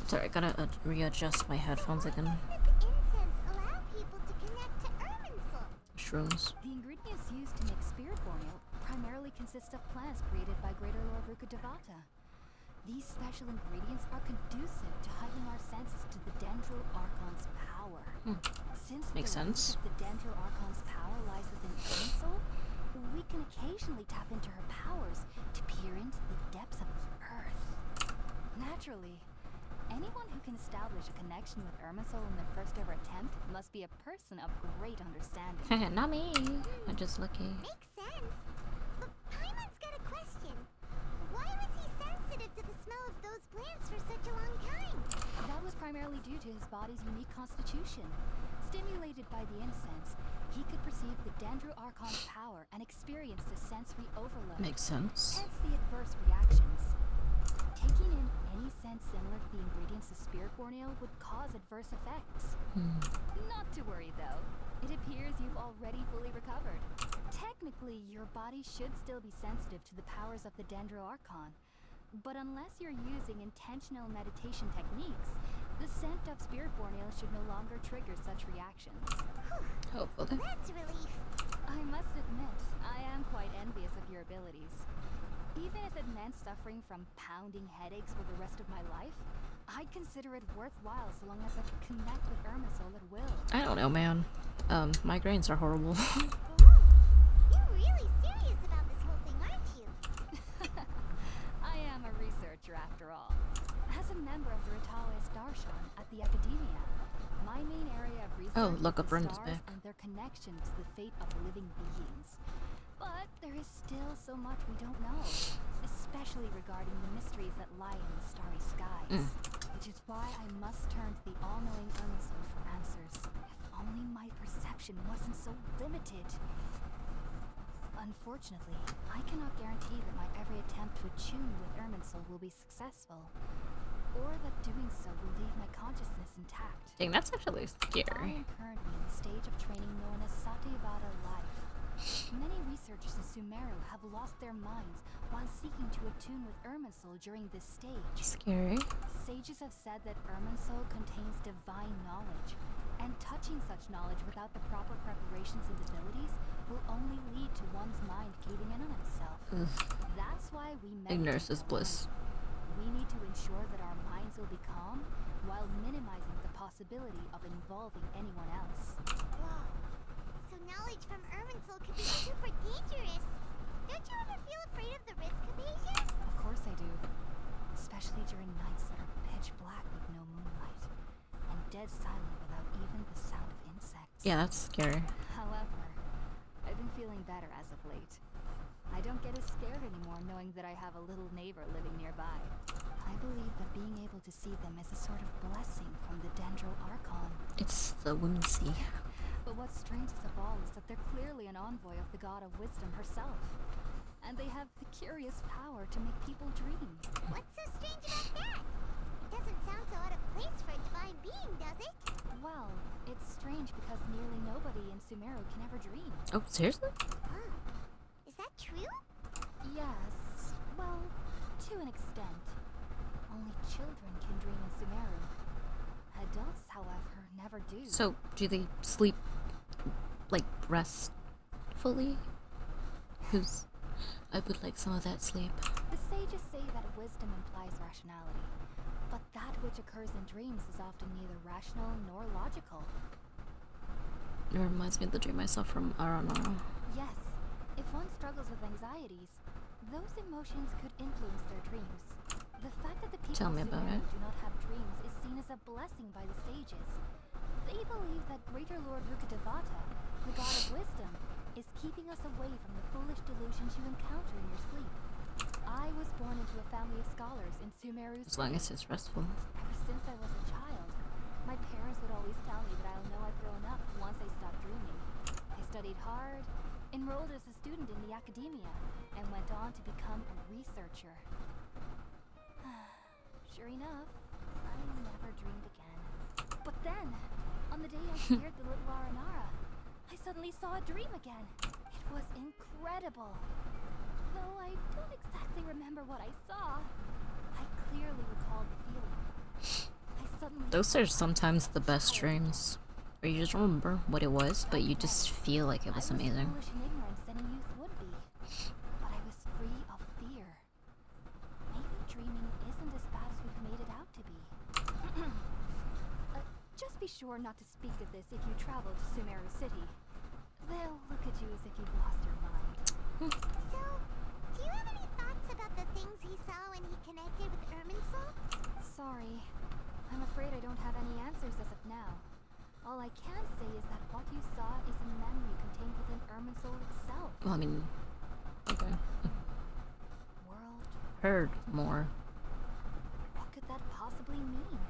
Speaker 2: Sorry, I gotta readjust my headphones again.
Speaker 1: How does incense allow people to connect to Irminsul?
Speaker 2: Shrooms.
Speaker 4: The ingredients used to make Spiritborn ale primarily consist of plants created by Greater Lord Rukkhadevata. These special ingredients are conducive to heightening our senses to the Dendro Archon's power. Since
Speaker 2: Makes
Speaker 4: the root
Speaker 2: sense.
Speaker 4: of the Dendro Archon's power lies within Irminsul, we can occasionally tap into her powers to peer into the depths of the earth. Naturally, anyone who can establish a connection with Irminsul in their first ever attempt must be a person of great understanding.
Speaker 2: Not me. I'm just lucky.
Speaker 1: Makes sense. But Paimon's got a question. Why was he sensitive to the smell of those plants for such a long time?
Speaker 4: That was primarily due to his body's unique constitution. Stimulated by the incense, he could perceive the Dendro Archon's power and experience the sensory overload.
Speaker 2: Makes sense.
Speaker 4: Hence the adverse reactions. Taking in any scent similar to the ingredients of Spiritborn ale would cause adverse effects. Not to worry though. It appears you've already fully recovered. Technically, your body should still be sensitive to the powers of the Dendro Archon. But unless you're using intentional meditation techniques, the scent of Spiritborn ale should no longer trigger such reactions.
Speaker 2: Hopefully.
Speaker 1: That's a relief.
Speaker 4: I must admit, I am quite envious of your abilities. Even if it meant suffering from pounding headaches for the rest of my life, I'd consider it worthwhile so long as I could connect with Irminsul at will.
Speaker 2: I don't know, man. Migraines are horrible.
Speaker 1: Oh, you're really serious about this whole thing, aren't you?
Speaker 4: I am a researcher after all. As a member of the Ritalis Darshan at the Academia, my main area of research
Speaker 2: look
Speaker 4: is
Speaker 2: up
Speaker 4: the
Speaker 2: Brenda's
Speaker 4: stars
Speaker 2: back.
Speaker 4: and their connection to the fate of living beings. But there is still so much we don't know, especially regarding the mysteries that lie in the starry skies. Which is why I must turn to the all-knowing Irminsul for answers. If only my perception wasn't so limited. Unfortunately, I cannot guarantee that my every attempt to attune with Irminsul will be successful, or that doing so will leave my consciousness intact.
Speaker 2: Dang, that's actually
Speaker 4: I
Speaker 2: scary.
Speaker 4: am currently in the stage of training known as Satyavada life. Many researchers in Sumeru have lost their minds while seeking to attune with Irminsul during this stage.
Speaker 2: Scary.
Speaker 4: Sages have said that Irminsul contains divine knowledge, and touching such knowledge without the proper preparations and abilities will only lead to one's mind caving in on itself. That's why we
Speaker 2: Ignorance is
Speaker 4: meditate
Speaker 2: bliss.
Speaker 4: alone. We need to ensure that our minds will be calm while minimizing the possibility of involving anyone else.
Speaker 1: Whoa. So knowledge from Irminsul could be super dangerous. Don't you ever feel afraid of the risk, Hypatia?
Speaker 4: Of course I do. Especially during nights that are pitch black with no moonlight, and dead silent without even the sound of insects.
Speaker 2: Yeah, that's scary.
Speaker 4: However, been feeling better as of late. I don't get as scared anymore knowing that I have a little neighbor living nearby. I believe that being able to see them is a sort of blessing from the Dendro Archon.
Speaker 2: It's the whimsy.
Speaker 4: But what's strangest of all is that they're clearly an envoy of the god of wisdom herself. And they have the curious power to make people dream.
Speaker 1: What's so strange about that? It doesn't sound so out of place for a divine being, does it?
Speaker 4: Well, it's strange because nearly nobody in Sumeru can ever dream.
Speaker 2: Oh, seriously?
Speaker 1: Huh. Is that true?
Speaker 4: Yes, well, to an extent. Only children can dream in Sumeru. Adults, however, never do.
Speaker 2: So, do they sleep, like, restfully? Because I would like some of that sleep.
Speaker 4: The sages say that wisdom implies rationality, but that which occurs in dreams is often neither rational nor logical.
Speaker 2: It reminds me of the dream I saw from Aranara.
Speaker 4: Yes, if one struggles with anxieties, those emotions could influence their dreams. The fact that the people
Speaker 2: Tell me
Speaker 4: of
Speaker 2: about
Speaker 4: Sumeru
Speaker 2: it.
Speaker 4: do not have dreams is seen as a blessing by the sages. They believe that Greater Lord Rukkhadevata, the god of wisdom, is keeping us away from the foolish delusions you encounter in your sleep. I was born into a family of scholars in Sumeru
Speaker 2: As long
Speaker 4: City.
Speaker 2: as it's restful.
Speaker 4: Ever since I was a child, my parents would always tell me that I'll know I've grown up once I stop dreaming. I studied hard, enrolled as a student in the academia, and went on to become a researcher. Sure enough, I never dreamed again. But then, on the day I scared the little Aranara, I suddenly saw a dream again. It was incredible. Though I don't exactly remember what I saw, I clearly recall the feeling. I suddenly
Speaker 2: Those are sometimes the best dreams. Where you just remember what it was, but you just feel like it was amazing.
Speaker 4: I was foolish and ignorant as any youth would be, but I was free of fear. Maybe dreaming isn't as bad as we've made it out to be. Just be sure not to speak of this if you travel to Sumeru City. They'll look at you as if you've lost your mind.
Speaker 1: So, do you have any thoughts about the things he saw when he connected with Irminsul?
Speaker 4: Sorry, I'm afraid I don't have any answers as of now. All I can say is that what you saw is a memory contained within Irminsul itself.
Speaker 2: Well, I mean, okay.
Speaker 4: World.
Speaker 2: Heard more.
Speaker 4: What could that possibly mean?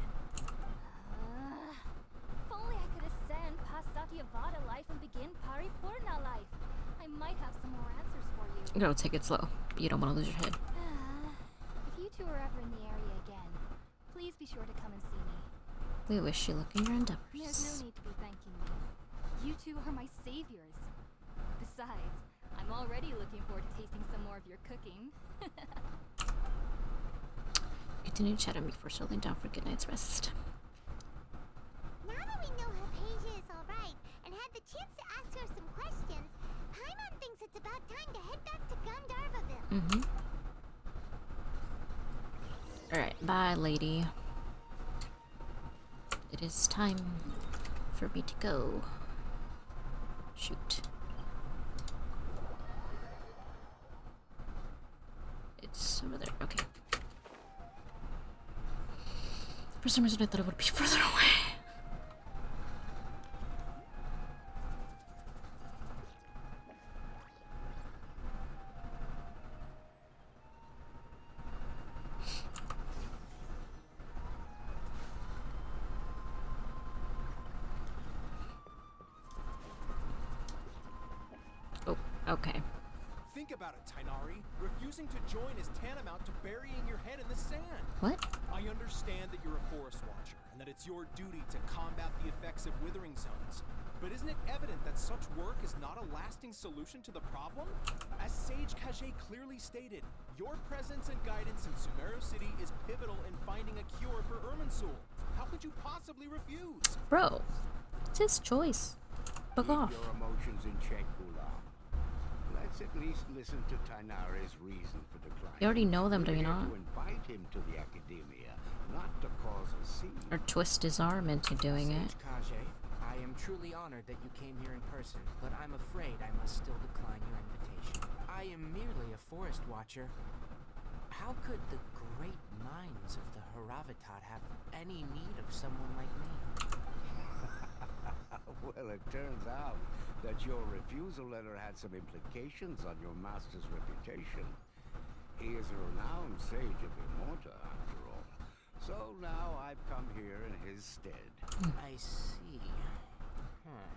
Speaker 4: If only I could ascend past Satyavada life and begin Paripurna life. I might have some more answers for you.
Speaker 2: Go, take it slow. You don't want to lose your head.
Speaker 4: If you two are ever in the area again, please be sure to come and see me.
Speaker 2: We wish you luck in your
Speaker 4: There's
Speaker 2: endeavors.
Speaker 4: no need to be thanking me. You two are my saviors. Besides, I'm already looking forward to tasting some more of your cooking.
Speaker 2: Continue chatting before settling down for good night's rest.
Speaker 1: Now that we know Hypatia is alright and had the chance to ask her some questions, Paimon thinks it's about time to head back to Gandharvaville.
Speaker 2: Alright, bye, lady. It is time for me to go. Shoot. It's over there. Okay. For some reason, I thought it would be further away. Oh, okay.
Speaker 5: Think about it, Tainari. Refusing to join is tantamount to burying your head in the sand.
Speaker 2: What?
Speaker 5: I understand that you're a forest watcher, and that it's your duty to combat the effects of withering zones. But isn't it evident that such work is not a lasting solution to the problem? As Sage Kage clearly stated, your presence and guidance in Sumeru City is pivotal in finding a cure for Irminsul. How could you possibly refuse?
Speaker 2: Bro, it's his choice. Fuck
Speaker 7: Keep
Speaker 2: off.
Speaker 7: your emotions in check, Gulam. Let's at least listen to Tainari's reason for decline.
Speaker 2: You already know them, do
Speaker 7: We're
Speaker 2: you
Speaker 7: here
Speaker 2: not?
Speaker 7: to invite him to the academia, not to cause a scene.
Speaker 2: Or twist his arm into doing it.
Speaker 3: Sage Kage, I am truly honored that you came here in person, but I'm afraid I must still decline your invitation. I am merely a forest watcher. How could the great minds of the Haravatat have any need of someone like me?
Speaker 7: Well, it turns out that your refusal letter had some implications on your master's reputation. He is a renowned sage of Immorta, after all. So now I've come here in his stead.
Speaker 3: I see. Huh.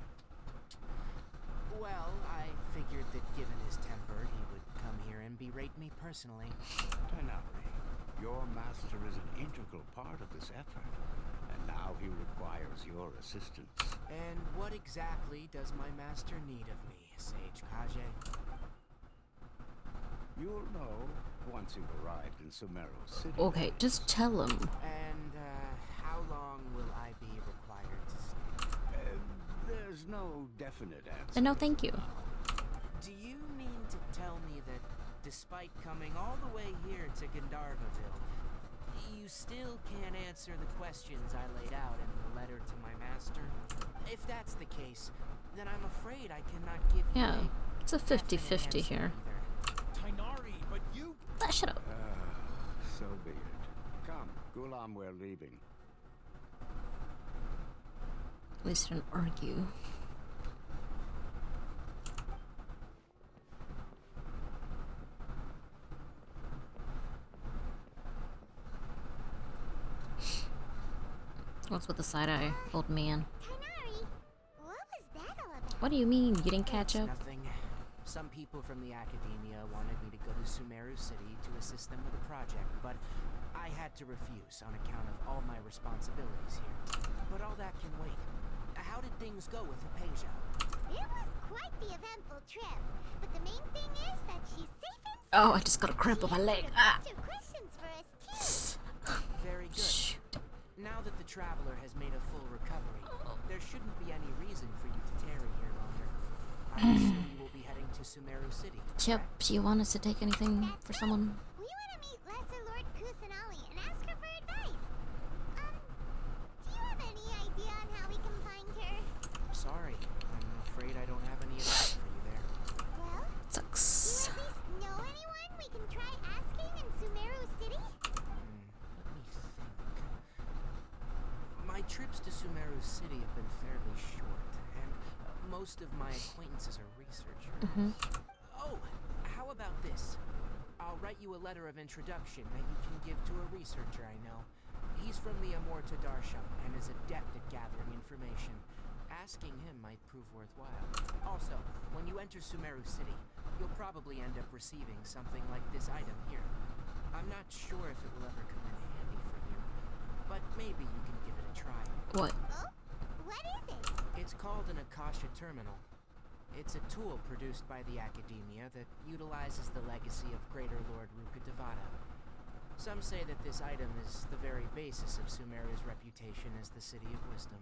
Speaker 3: Well, I figured that given his temper, he would come here and berate me personally.
Speaker 7: Tighnari, your master is an integral part of this effort, and now he requires your assistance.
Speaker 3: And what exactly does my master need of me, Sage Kaje?
Speaker 7: You'll know once you've arrived in Sumeru City.
Speaker 2: Okay, just tell him.
Speaker 3: And, how long will I be required to stay?
Speaker 7: There's no definite answer.
Speaker 2: Then no, thank you.
Speaker 3: Do you mean to tell me that despite coming all the way here to Gandharvaville, you still can't answer the questions I laid out in the letter to my master? If that's the case, then I'm afraid I cannot give you
Speaker 2: Yeah, it's a
Speaker 3: definite
Speaker 2: 50-50
Speaker 3: answer
Speaker 2: here.
Speaker 3: either.
Speaker 5: Tighnari, but you...
Speaker 2: Ah, shut up.
Speaker 7: So be it. Come, Gulam, we're leaving.
Speaker 2: At least I didn't argue. What's with the side eye, old man?
Speaker 1: Tighnari, what was that all about?
Speaker 2: What do you mean? You didn't catch
Speaker 3: It's
Speaker 2: up?
Speaker 3: nothing. Some people from the academia wanted me to go to Sumeru City to assist them with a project, but I had to refuse on account of all my responsibilities here. But all that can wait. How did things go with Hypatia?
Speaker 1: It was quite the eventful trip, but the main thing is that she's safe and
Speaker 2: Oh, I just got a cramp on my leg. Ah!
Speaker 1: two questions for us too.
Speaker 3: Very good.
Speaker 2: Shoot.
Speaker 3: Now that the traveler has made a full recovery, there shouldn't be any reason for you to tarry here longer. I assume you will be heading to Sumeru City.
Speaker 2: Yep, do you want us to take anything
Speaker 1: That's
Speaker 2: for
Speaker 1: right.
Speaker 2: someone?
Speaker 1: We want to meet Lesser Lord Kusanali and ask her for advice. Do you have any idea on how we can find her?
Speaker 3: Sorry, I'm afraid I don't have any advice for you there.
Speaker 1: Well, do you
Speaker 2: Sucks.
Speaker 1: at least know anyone we can try asking in Sumeru City?
Speaker 3: Let me think. My trips to Sumeru City have been fairly short, and most of my acquaintances are researchers. Oh, how about this? I'll write you a letter of introduction that you can give to a researcher I know. He's from the Immorta Darshan and is adept at gathering information. Asking him might prove worthwhile. Also, when you enter Sumeru City, you'll probably end up receiving something like this item here. I'm not sure if it will ever come in handy for you, but maybe you can give it a try.
Speaker 2: What?
Speaker 1: Oh, what is it?
Speaker 3: It's called an Akasha Terminal. It's a tool produced by the Academia that utilizes the legacy of Greater Lord Rukkhadevata. Some say that this item is the very basis of Sumeru's reputation as the City of Wisdom.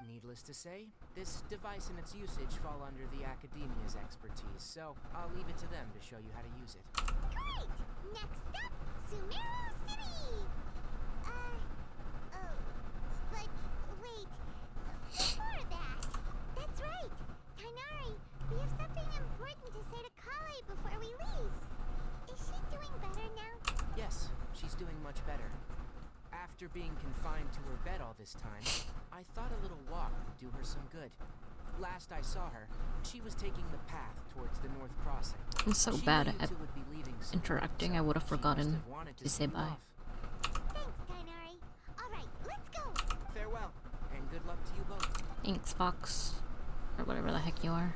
Speaker 3: Needless to say, this device and its usage fall under the Academia's expertise, so I'll leave it to them to show you how to use it.
Speaker 1: Great! Next up, Sumeru City! Oh, but wait. Before that, that's right. Tighnari, we have something important to say to Kale before we leave. Is she doing better now?
Speaker 3: Yes, she's doing much better. After being confined to her bed all this time, I thought a little walk would do her some good. Last I saw her, she was taking the path towards the North Crossing.
Speaker 2: I'm so
Speaker 3: She
Speaker 2: bad
Speaker 3: knew you
Speaker 2: at
Speaker 3: two would be leaving soon,
Speaker 2: interacting. I
Speaker 3: so
Speaker 2: would have
Speaker 3: she must
Speaker 2: forgotten
Speaker 3: have wanted
Speaker 2: to say
Speaker 3: see you
Speaker 2: bye.
Speaker 3: off.
Speaker 1: Thanks, Tighnari. Alright, let's go!
Speaker 3: Farewell, and good luck to you both.
Speaker 2: Thanks, Fox. Or whatever the heck you are.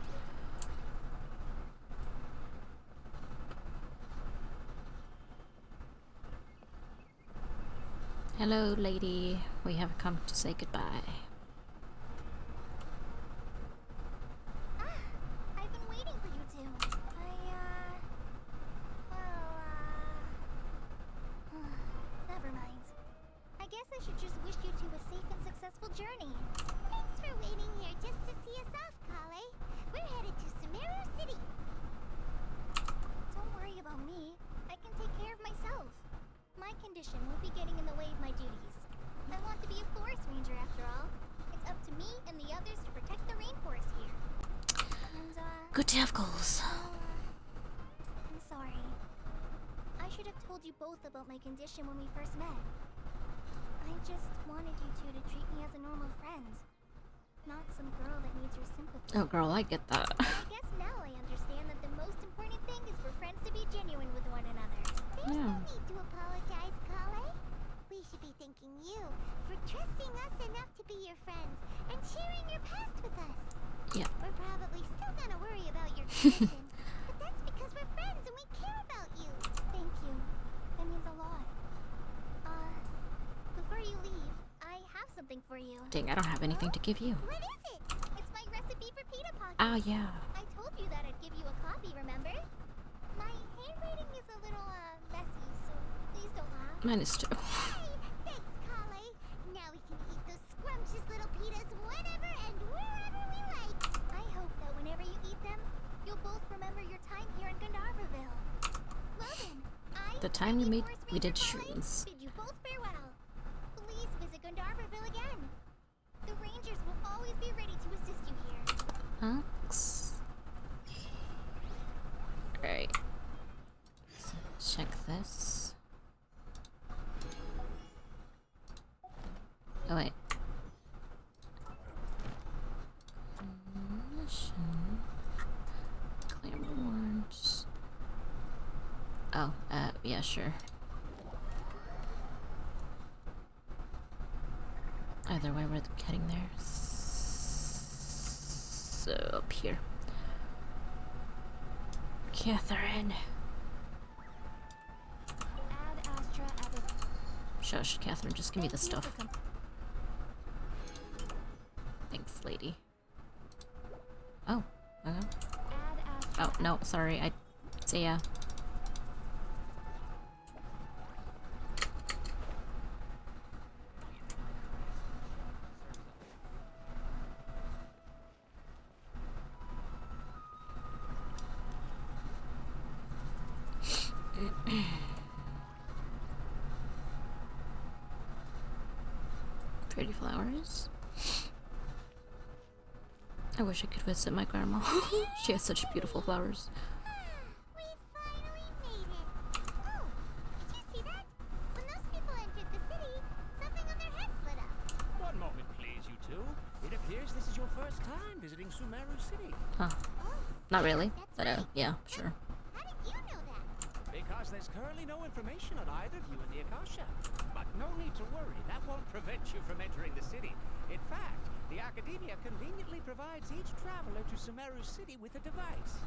Speaker 2: Hello, lady. We have come to say goodbye.
Speaker 1: I've been waiting for you two. Never mind. I guess I should just wish you two a safe and successful journey. Thanks for waiting here just to see us off, Kale. We're headed to Sumeru City. Don't worry about me. I can take care of myself. My condition won't be getting in the way of my duties. I want to be a forest ranger after all. It's up to me and the others to protect the rainforest here. And,
Speaker 2: Good to have goals.
Speaker 1: I'm sorry. I should have told you both about my condition when we first met. I just wanted you two to treat me as a normal friend. not some girl that needs your sympathy.
Speaker 2: Oh, girl, I get that.
Speaker 1: I guess now I understand that the most important thing is for friends to be genuine with one another. There's no need to apologize, Kale. We should be thanking you for trusting us enough to be your friends and sharing your past with us.
Speaker 2: Yeah.
Speaker 1: We're probably still gonna worry about your condition, but that's because we're friends and we care about you. Thank you. That means a lot. Before you leave, I have something for you.
Speaker 2: Dang, I don't have anything to give you.
Speaker 1: What is it? It's my recipe for pita pockets.
Speaker 2: Ah, yeah.
Speaker 1: I told you that I'd give you a copy, remember? My handwriting is a little, messy, so please don't laugh.
Speaker 2: Mine is too.
Speaker 1: Hey, thanks, Kale. Now we can eat those scrumptious little pitas whenever and wherever we like. I hope that whenever you eat them, you'll both remember your time here in Gandharville. Well then,
Speaker 2: The time we did shrooms.
Speaker 1: bid you both farewell. Please visit Gandharville again. The Rangers will always be ready to assist you here.
Speaker 2: Thanks. Alright. Check this. Oh, wait. Mission. Claim rewards. Oh, yeah, sure. Either way, we're heading there. So, up here. Catherine.
Speaker 4: Ad Astra Abbott.
Speaker 2: Shush, Catherine, just give me the stuff. Thanks, lady. Oh, okay.
Speaker 4: Ad Astra.
Speaker 2: Oh, no, sorry, I... See ya. Pretty flowers. I wish I could visit my grandma. She has such beautiful flowers.
Speaker 1: We finally made it. Oh, did you see that? When those people entered the city, something on their heads lit up.
Speaker 3: One moment, please, you two. It appears this is your first time visiting Sumeru City.
Speaker 2: Huh.
Speaker 1: Oh,
Speaker 2: Not really,
Speaker 1: that's
Speaker 2: but
Speaker 1: right.
Speaker 2: yeah, sure.
Speaker 1: How did you know that?
Speaker 3: Because there's currently no information on either of you in the Akasha. But no need to worry, that won't prevent you from entering the city. In fact, the Academia conveniently provides each traveler to Sumeru City with a device.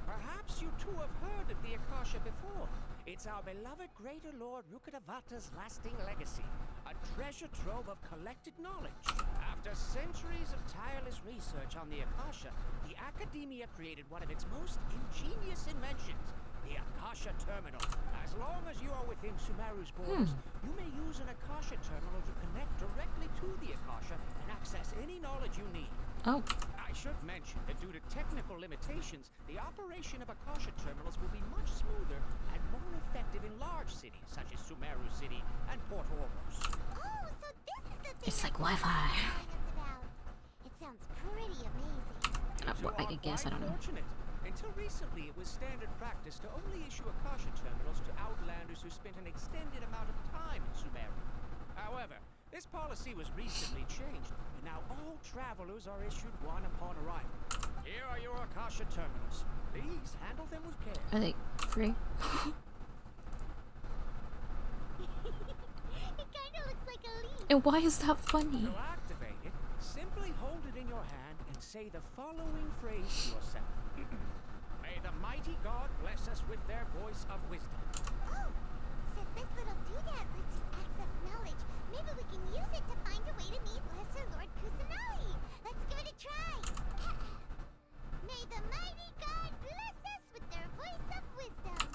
Speaker 3: Perhaps you two have heard of the Akasha before. It's our beloved Greater Lord Rukkhadevata's lasting legacy, a treasure trove of collected knowledge. After centuries of tireless research on the Akasha, the Academia created one of its most ingenious inventions, the Akasha Terminal. As long as you are within Sumeru's borders, you may use an Akasha Terminal to connect directly to the Akasha and access any knowledge you need.
Speaker 2: Oh,
Speaker 3: I should mention that due to technical limitations, the operation of Akasha terminals will be much smoother and more effective in large cities such as Sumeru City and Port Ormos.
Speaker 1: Oh, so this is the thing
Speaker 2: it's like
Speaker 1: that
Speaker 2: Wi-Fi.
Speaker 1: you're telling us about. It sounds pretty amazing.
Speaker 2: Well, I could guess, I don't know.
Speaker 3: Fortunate. Until recently, it was standard practice to only issue Akasha terminals to outlanders who spent an extended amount of time in Sumeru. However, this policy was recently changed, and now all travelers are issued one upon arrival. Here are your Akasha terminals. Please handle them with care.
Speaker 2: Are they free?
Speaker 1: It kinda looks like a leaf.
Speaker 2: And why is that funny?
Speaker 3: To activate it, simply hold it in your hand and say the following phrase to yourself. May the mighty God bless us with their voice of wisdom.
Speaker 1: Oh, since this little doodad lets you access knowledge, maybe we can use it to find a way to meet Lesser Lord Kusanagi. Let's give it a try. May the mighty God bless us with their voice of wisdom.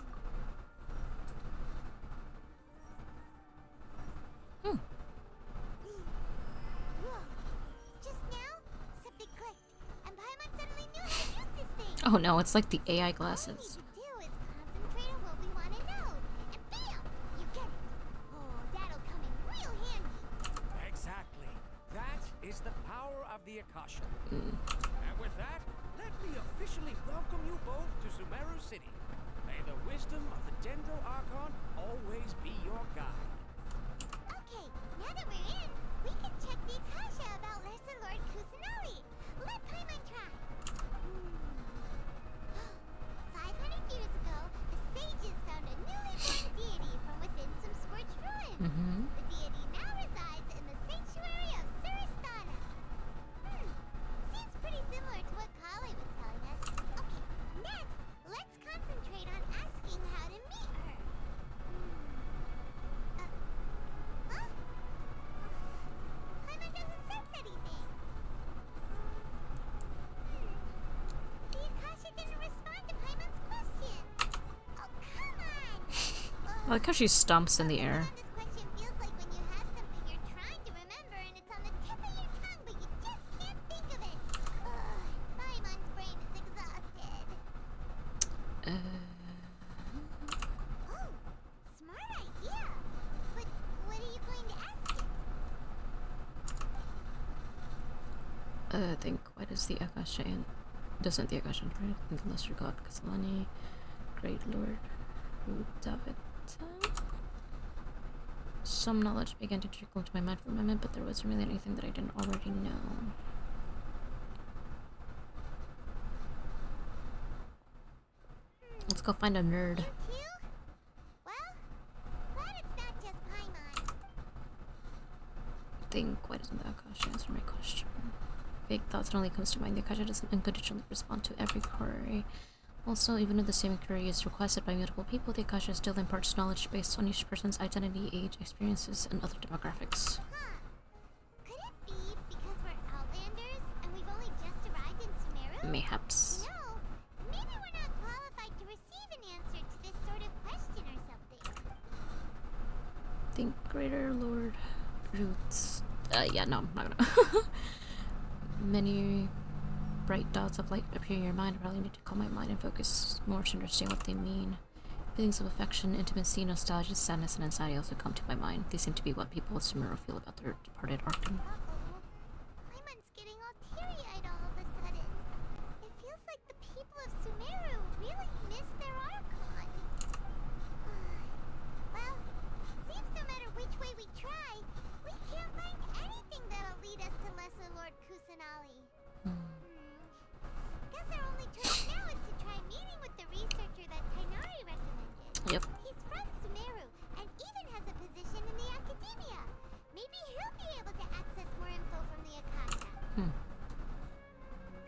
Speaker 1: Whoa. Just now, something clicked, and Paimon suddenly knew how to use this thing.
Speaker 2: Oh no, it's like the AI
Speaker 1: All we
Speaker 2: glasses.
Speaker 1: need to do is concentrate on what we want to know, and bam, you get it. Oh, that'll come in real handy.
Speaker 3: Exactly. That is the power of the Akasha. And with that, let me officially welcome you both to Sumeru City. May the wisdom of the Dendro Archon always be your guide.
Speaker 1: Okay, now that we're in, we can check the Akasha about Lesser Lord Kusanagi. The deity now resides in the sanctuary of Suristana. Seems pretty similar to what Kale was telling us. Okay, next, let's concentrate on asking how to meet her. Huh? Paimon doesn't sense anything. The Akasha didn't respond to Paimon's question. Oh, come on!
Speaker 2: I like how she stomps in the air.
Speaker 1: This question feels like when you have something you're trying to remember and it's on the tip of your tongue, but you just can't think of it. Ugh, Paimon's brain is exhausted. Oh, smart idea. But what are you going to ask it?
Speaker 2: I think, why does the Akasha and doesn't the Akasha right? I think the lesser god Kasalani, Great Lord, David. Some knowledge began to trickle into my mind for a moment, but there wasn't really anything that I didn't already know. Let's go find a nerd.
Speaker 1: You too? Well, glad it's not just Paimon.
Speaker 2: I think, why doesn't the Akasha answer my question? Vague thoughts only comes to mind. The Akasha doesn't unconditionally respond to every query. Also, even if the same query is requested by multiple people, the Akasha still imparts knowledge based on each person's identity, age, experiences, and other demographics.
Speaker 1: Huh. Could it be because we're Outlanders and we've only just arrived in Sumeru?
Speaker 2: Mayhaps.
Speaker 1: No, maybe we're not qualified to receive an answer to this sort of question or something.
Speaker 2: Think Greater Lord Roots. Yeah, no, I'm not gonna. Many bright dots of light appear in your mind. I probably need to calm my mind and focus more to understand what they mean. Feelings of affection, intimacy, nostalgia, sadness, and anxiety also come to my mind. These seem to be what people of Sumeru feel about their departed Archon.
Speaker 1: Uh-oh. Paimon's getting all teary-eyed all of a sudden. It feels like the people of Sumeru really miss their Archon. Well, seems no matter which way we try, we can't find anything that'll lead us to Lesser Lord Kusanali. Guess our only choice now is to try meeting with the researcher that Tainari recommended.
Speaker 2: Yep.
Speaker 1: He's from Sumeru and even has a position in the academia. Maybe he'll be able to access more info from the Akasha.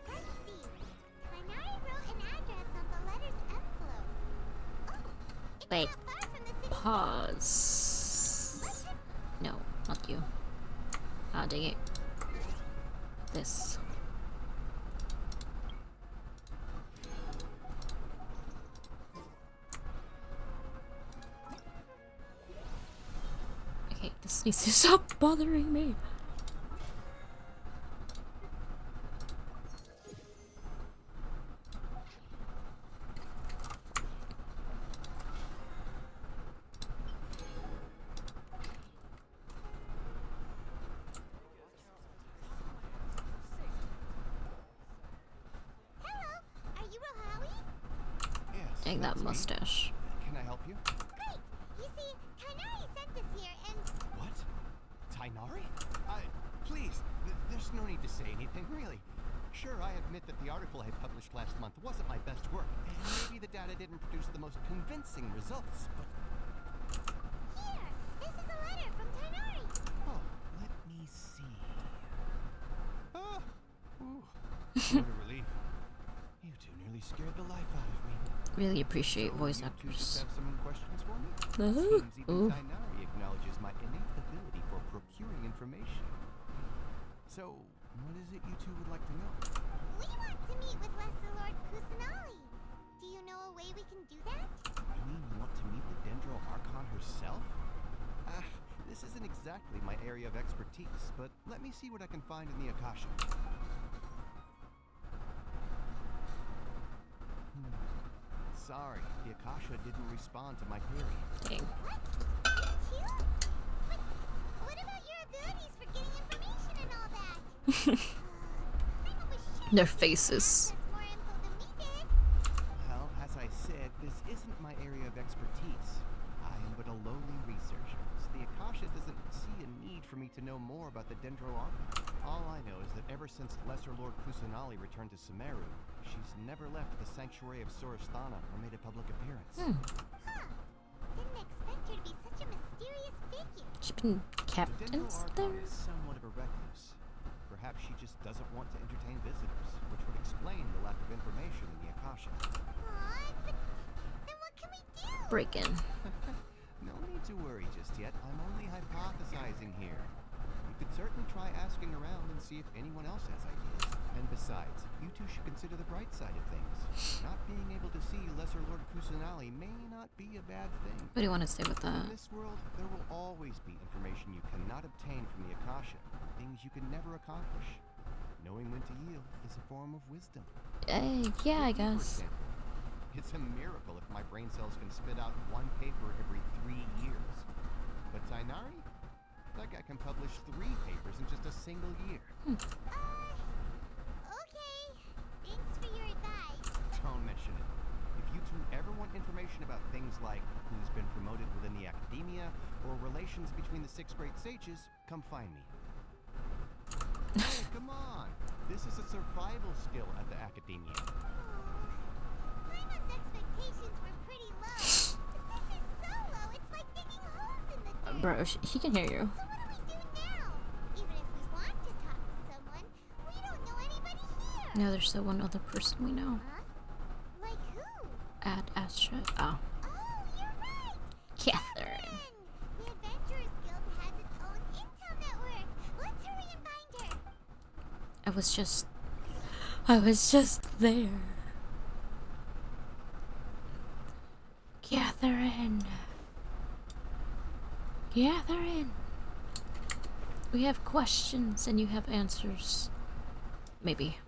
Speaker 1: Let's see. Tainari wrote an address on the letter's envelope. Oh, it's
Speaker 2: Wait.
Speaker 1: not far from the city.
Speaker 2: Pause. No, not you. Ah, dang it. This. Okay, this needs to stop bothering me. Dang that mustache.
Speaker 8: Can I help you?
Speaker 1: Great! You see, Tainari sent us here and...
Speaker 8: What? Tainari? Please, there's no need to say anything, really. Sure, I admit that the article I published last month wasn't my best work, and maybe the data didn't produce the most convincing results, but...
Speaker 1: Here! This is a letter from Tainari!
Speaker 8: Oh, let me see... Ah! Ooh, what a relief. You two nearly scared the life out of me.
Speaker 2: Really appreciate
Speaker 8: So
Speaker 2: voice
Speaker 8: you two
Speaker 2: actors.
Speaker 8: just have some questions for me?
Speaker 2: Ooh.
Speaker 8: Seems even Tainari acknowledges my innate ability for procuring information. So, what is it you two would like to know?
Speaker 1: We want to meet with Lesser Lord Kusanali. Do you know a way we can do that?
Speaker 8: You mean you want to meet the Dendro Archon herself? This isn't exactly my area of expertise, but let me see what I can find in the Akasha. Sorry, the Akasha didn't respond to my query.
Speaker 2: Dang.
Speaker 1: What? You too? But what about your abilities for getting information and all that? Paimon was sure
Speaker 2: Their
Speaker 1: you
Speaker 2: faces.
Speaker 1: had more info than we did.
Speaker 8: Well, as I said, this isn't my area of expertise. I am but a lowly researcher, so the Akasha doesn't see a need for me to know more about the Dendro Archon. All I know is that ever since Lesser Lord Kusanali returned to Sumeru, she's never left the sanctuary of Suristana or made a public appearance.
Speaker 1: Huh. Didn't expect her to be such a mysterious figure.
Speaker 2: She's been
Speaker 8: The
Speaker 2: captains
Speaker 8: Dendro
Speaker 2: there?
Speaker 8: Archon is somewhat of a recluse. Perhaps she just doesn't want to entertain visitors, which would explain the lack of information in the Akasha.
Speaker 1: Aw, but then what can we do?
Speaker 2: Break in.
Speaker 8: No need to worry just yet. I'm only hypothesizing here. You could certainly try asking around and see if anyone else has ideas. And besides, you two should consider the bright side of things. Not being able to see Lesser Lord Kusanali may not be a bad thing.
Speaker 2: What do you want to say with that?
Speaker 8: In this world, there will always be information you cannot obtain from the Akasha, things you can never accomplish. Knowing when to yield is a form of wisdom.
Speaker 2: Yeah, I
Speaker 8: Take me, for
Speaker 2: guess.
Speaker 8: example. It's a miracle if my brain cells can spit out one paper every 3 years. But Tainari? That guy can publish 3 papers in just a single year.
Speaker 1: Okay. Thanks for your advice.
Speaker 8: Don't mention it. If you two ever want information about things like who's been promoted within the academia or relations between the 6 great sages, come find me. Hey, come on! This is a survival skill at the academia.
Speaker 1: Paimon's expectations were pretty low. But this is so low, it's like digging holes in the dirt.
Speaker 2: Bro, he can hear you.
Speaker 1: So what do we do now? Even if we want to talk to someone, we don't know anybody here.
Speaker 2: No, there's still one other person we know.
Speaker 1: Huh? Like who?
Speaker 2: Ad Astra. Oh,
Speaker 1: Oh, you're right.
Speaker 2: Catherine.
Speaker 1: The Adventurers Guild has its own intel network. Let's hurry and find her.
Speaker 2: I was just there. Catherine. Catherine. We have questions and you have answers. Maybe.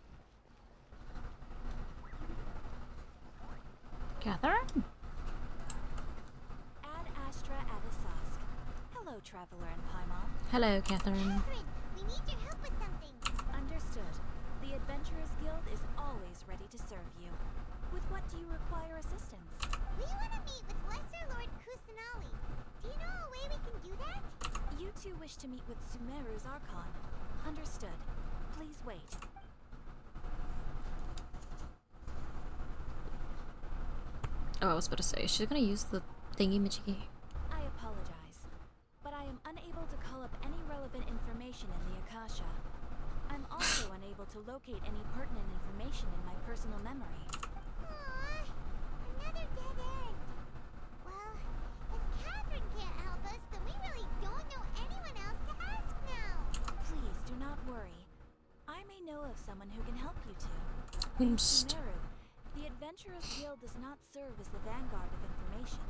Speaker 2: Catherine?
Speaker 4: Ad Astra Adisask. Hello, traveler in Paimon.
Speaker 2: Hello, Catherine.
Speaker 1: Catherine, we need your help with something.
Speaker 4: Understood. The Adventurers Guild is always ready to serve you. With what do you require assistance?
Speaker 1: We want to meet with Lesser Lord Kusanali. Do you know a way we can do that?
Speaker 4: You two wish to meet with Sumeru's Archon. Understood. Please wait.
Speaker 2: Oh, I was about to say, she's gonna use the thingy-majiggy.
Speaker 4: I apologize, but I am unable to call up any relevant information in the Akasha. I'm also unable to locate any pertinent information in my personal memory.
Speaker 1: Aww, another dead end. Well, if Catherine can't help us, then we really don't know anyone else to ask now.
Speaker 4: Please do not worry. I may know of someone who can help you two.
Speaker 2: Whomst.
Speaker 4: Sumeru, the Adventurers Guild does not serve as the vanguard of information.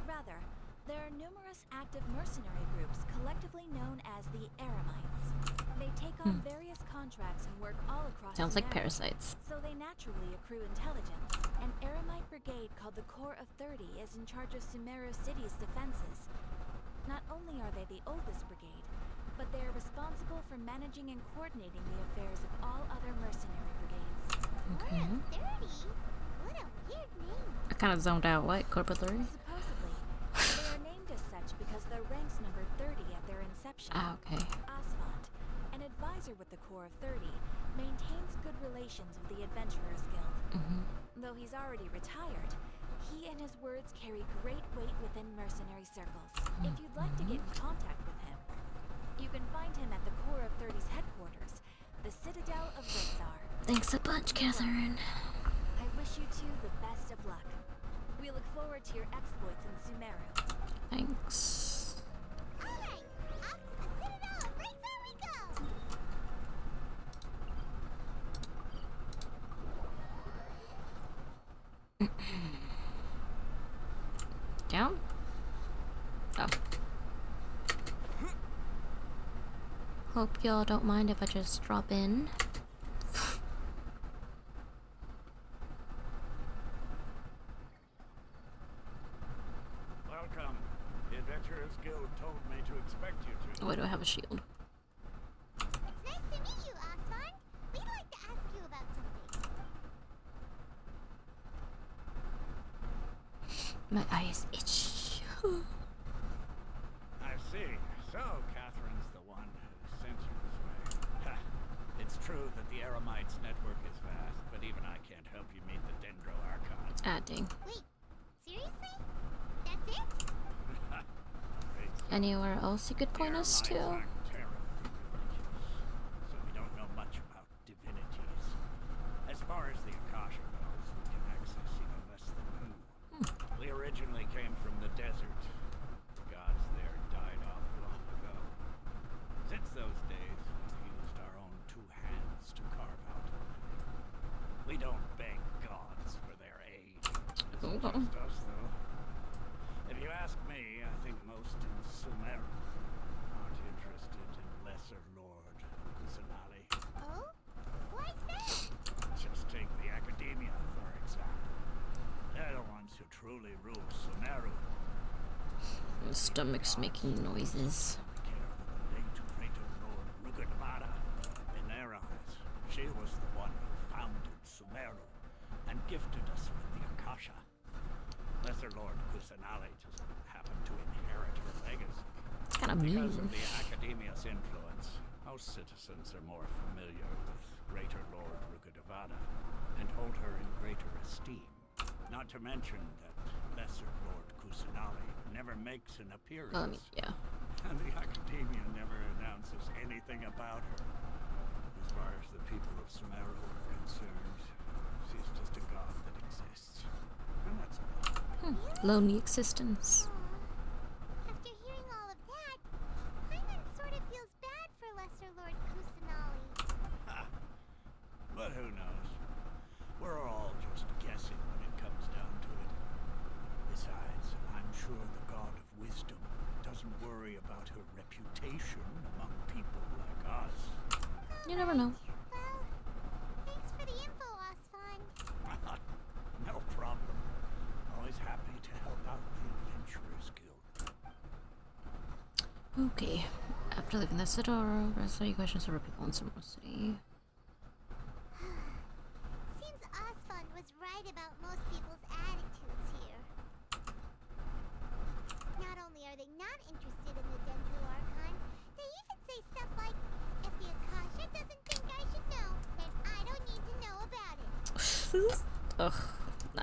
Speaker 4: Rather, there are numerous active mercenary groups collectively known as the Eremites. They take on various contracts and work all across
Speaker 2: Sounds like
Speaker 4: Sumeru,
Speaker 2: parasites.
Speaker 4: so they naturally accrue intelligence. An Eremite brigade called the Corps of 30 is in charge of Sumeru City's defenses. Not only are they the oldest brigade, but they are responsible for managing and coordinating the affairs of all other mercenary brigades.
Speaker 2: Okay.
Speaker 1: 30? What a weird name.
Speaker 2: I kind of zoned out. What? Corporate 30?
Speaker 4: Supposedly, they are named as such because their ranks numbered 30 at their inception.
Speaker 2: Ah, okay.
Speaker 4: Asphalt, an advisor with the Corps of 30, maintains good relations with the Adventurers Guild. Though he's already retired, he and his words carry great weight within mercenary circles. If you'd like to get in contact with him, you can find him at the Corps of 30's headquarters, the Citadel of Rixar.
Speaker 2: Thanks a bunch, Catherine.
Speaker 4: I wish you two the best of luck. We look forward to your exploits in Sumeru.
Speaker 2: Thanks.
Speaker 1: Alright, off to the Citadel of Rixar we go.
Speaker 2: Down? Oh. Hope y'all don't mind if I just drop in.
Speaker 9: Welcome. The Adventurers Guild told me to expect you to.
Speaker 2: Why do I have a shield?
Speaker 1: It's nice to meet you, Aswan. We'd like to ask you about something.
Speaker 2: My eyes itch.
Speaker 9: I see. So, Catherine's the one who sent you this way. Ha! It's true that the Eremites network is vast, but even I can't help you meet the Dendro Archon.
Speaker 2: Ah, dang.
Speaker 1: Wait, seriously? That's it?
Speaker 9: It's
Speaker 2: Anywhere else you could point us to?
Speaker 9: Airlines aren't terribly religious, so we don't know much about divinities. As far as the Akasha goes, we can access even less than you. We originally came from the desert. The gods there died off long ago. Since those days, we've used our own two hands to carve out a living. We don't beg gods for their aid. It isn't just us, though. If you ask me, I think most in Sumeru aren't interested in Lesser Lord Kusanali.
Speaker 1: Oh? Why's that?
Speaker 9: Just take the Academia, for example. They're the ones who truly rule Sumeru.
Speaker 2: My stomach's making noises.
Speaker 9: Care of the late Greater Lord Rugadvara. In their eyes, she was the one who founded Sumeru and gifted us with the Akasha. Lesser Lord Kusanali just happened to inherit her legacy.
Speaker 2: It's kind of mean.
Speaker 9: Because of the Academia's influence, most citizens are more familiar with Greater Lord Rugadvara and hold her in greater esteem. Not to mention that Lesser Lord Kusanali never makes an appearance.
Speaker 2: Yeah.
Speaker 9: And the Academia never announces anything about her. As far as the people of Sumeru are concerned, she's just a god that exists. And that's all.
Speaker 2: Lonely existence.
Speaker 1: After hearing all of that, Paimon sort of feels bad for Lesser Lord Kusanali.
Speaker 9: But who knows? We're all just guessing when it comes down to it. Besides, I'm sure the god of wisdom doesn't worry about her reputation among people like us.
Speaker 2: You never know.
Speaker 1: Well, thanks for the info, Osfon.
Speaker 9: No problem. Always happy to help out the Adventurers Guild.
Speaker 2: Okay. After leaving the Sidora, rest any questions over people in Summer City.
Speaker 1: Seems Osfon was right about most people's attitudes here. Not only are they not interested in the Dendro Archon, they even say stuff like, if the Akasha doesn't think I should know, then I don't need to know about it.
Speaker 2: Ugh.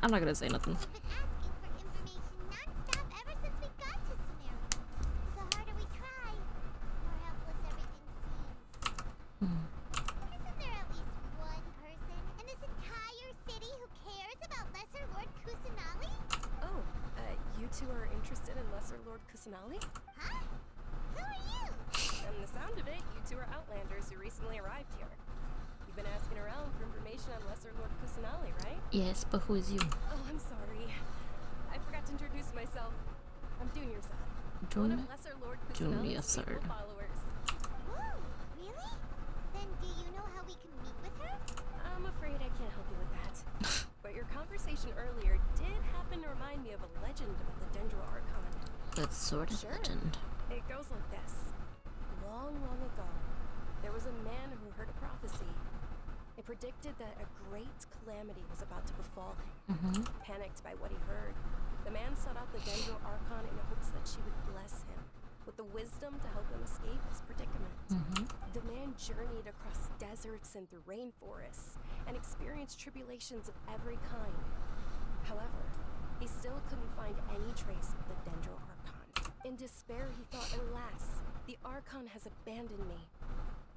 Speaker 2: I'm not gonna say nothing.
Speaker 1: We've been asking for information non-stop ever since we got to Sumeru. The harder we try, the more helpless everything seems. Isn't there at least one person in this entire city who cares about Lesser Lord Kusanali?
Speaker 10: Oh, you two are interested in Lesser Lord Kusanali?
Speaker 1: Huh? Who are you?
Speaker 10: From the sound of it, you two are Outlanders who recently arrived here. You've been asking around for information on Lesser Lord Kusanali, right?
Speaker 2: Yes, but who is you?
Speaker 10: Oh, I'm sorry. I forgot to introduce myself. I'm Junior Side. One of Lesser Lord
Speaker 2: Junior
Speaker 10: Kusanali's
Speaker 2: Side.
Speaker 10: faithful followers.
Speaker 1: Whoa, really? Then do you know how we can meet with her?
Speaker 10: I'm afraid I can't help you with that. But your conversation earlier did happen to remind me of a legend about the Dendro Archon.
Speaker 2: That's sort of legend.
Speaker 10: It goes like this. Long, long ago, there was a man who heard a prophecy. It predicted that a great calamity was about to befall him. Panicked by what he heard, the man sought out the Dendro Archon in hopes that she would bless him with the wisdom to help him escape his predicament. The man journeyed across deserts and through rainforests and experienced tribulations of every kind. However, he still couldn't find any trace of the Dendro Archon. In despair, he thought, alas, the Archon has abandoned me.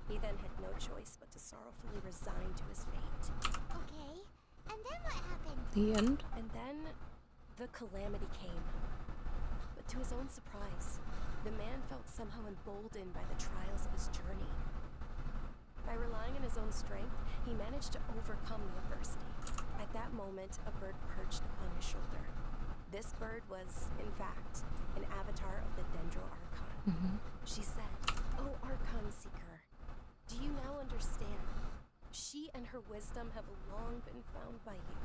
Speaker 10: He then had no choice but to sorrowfully resign to his fate.
Speaker 1: Okay, and then what happened?
Speaker 2: The end.
Speaker 10: And then, the calamity came. But to his own surprise, the man felt somehow emboldened by the trials of his journey. By relying on his own strength, he managed to overcome the adversity. At that moment, a bird perched upon his shoulder. This bird was, in fact, an avatar of the Dendro Archon. She said, "Oh, Archon Seeker, do you now understand? She and her wisdom have long been found by you.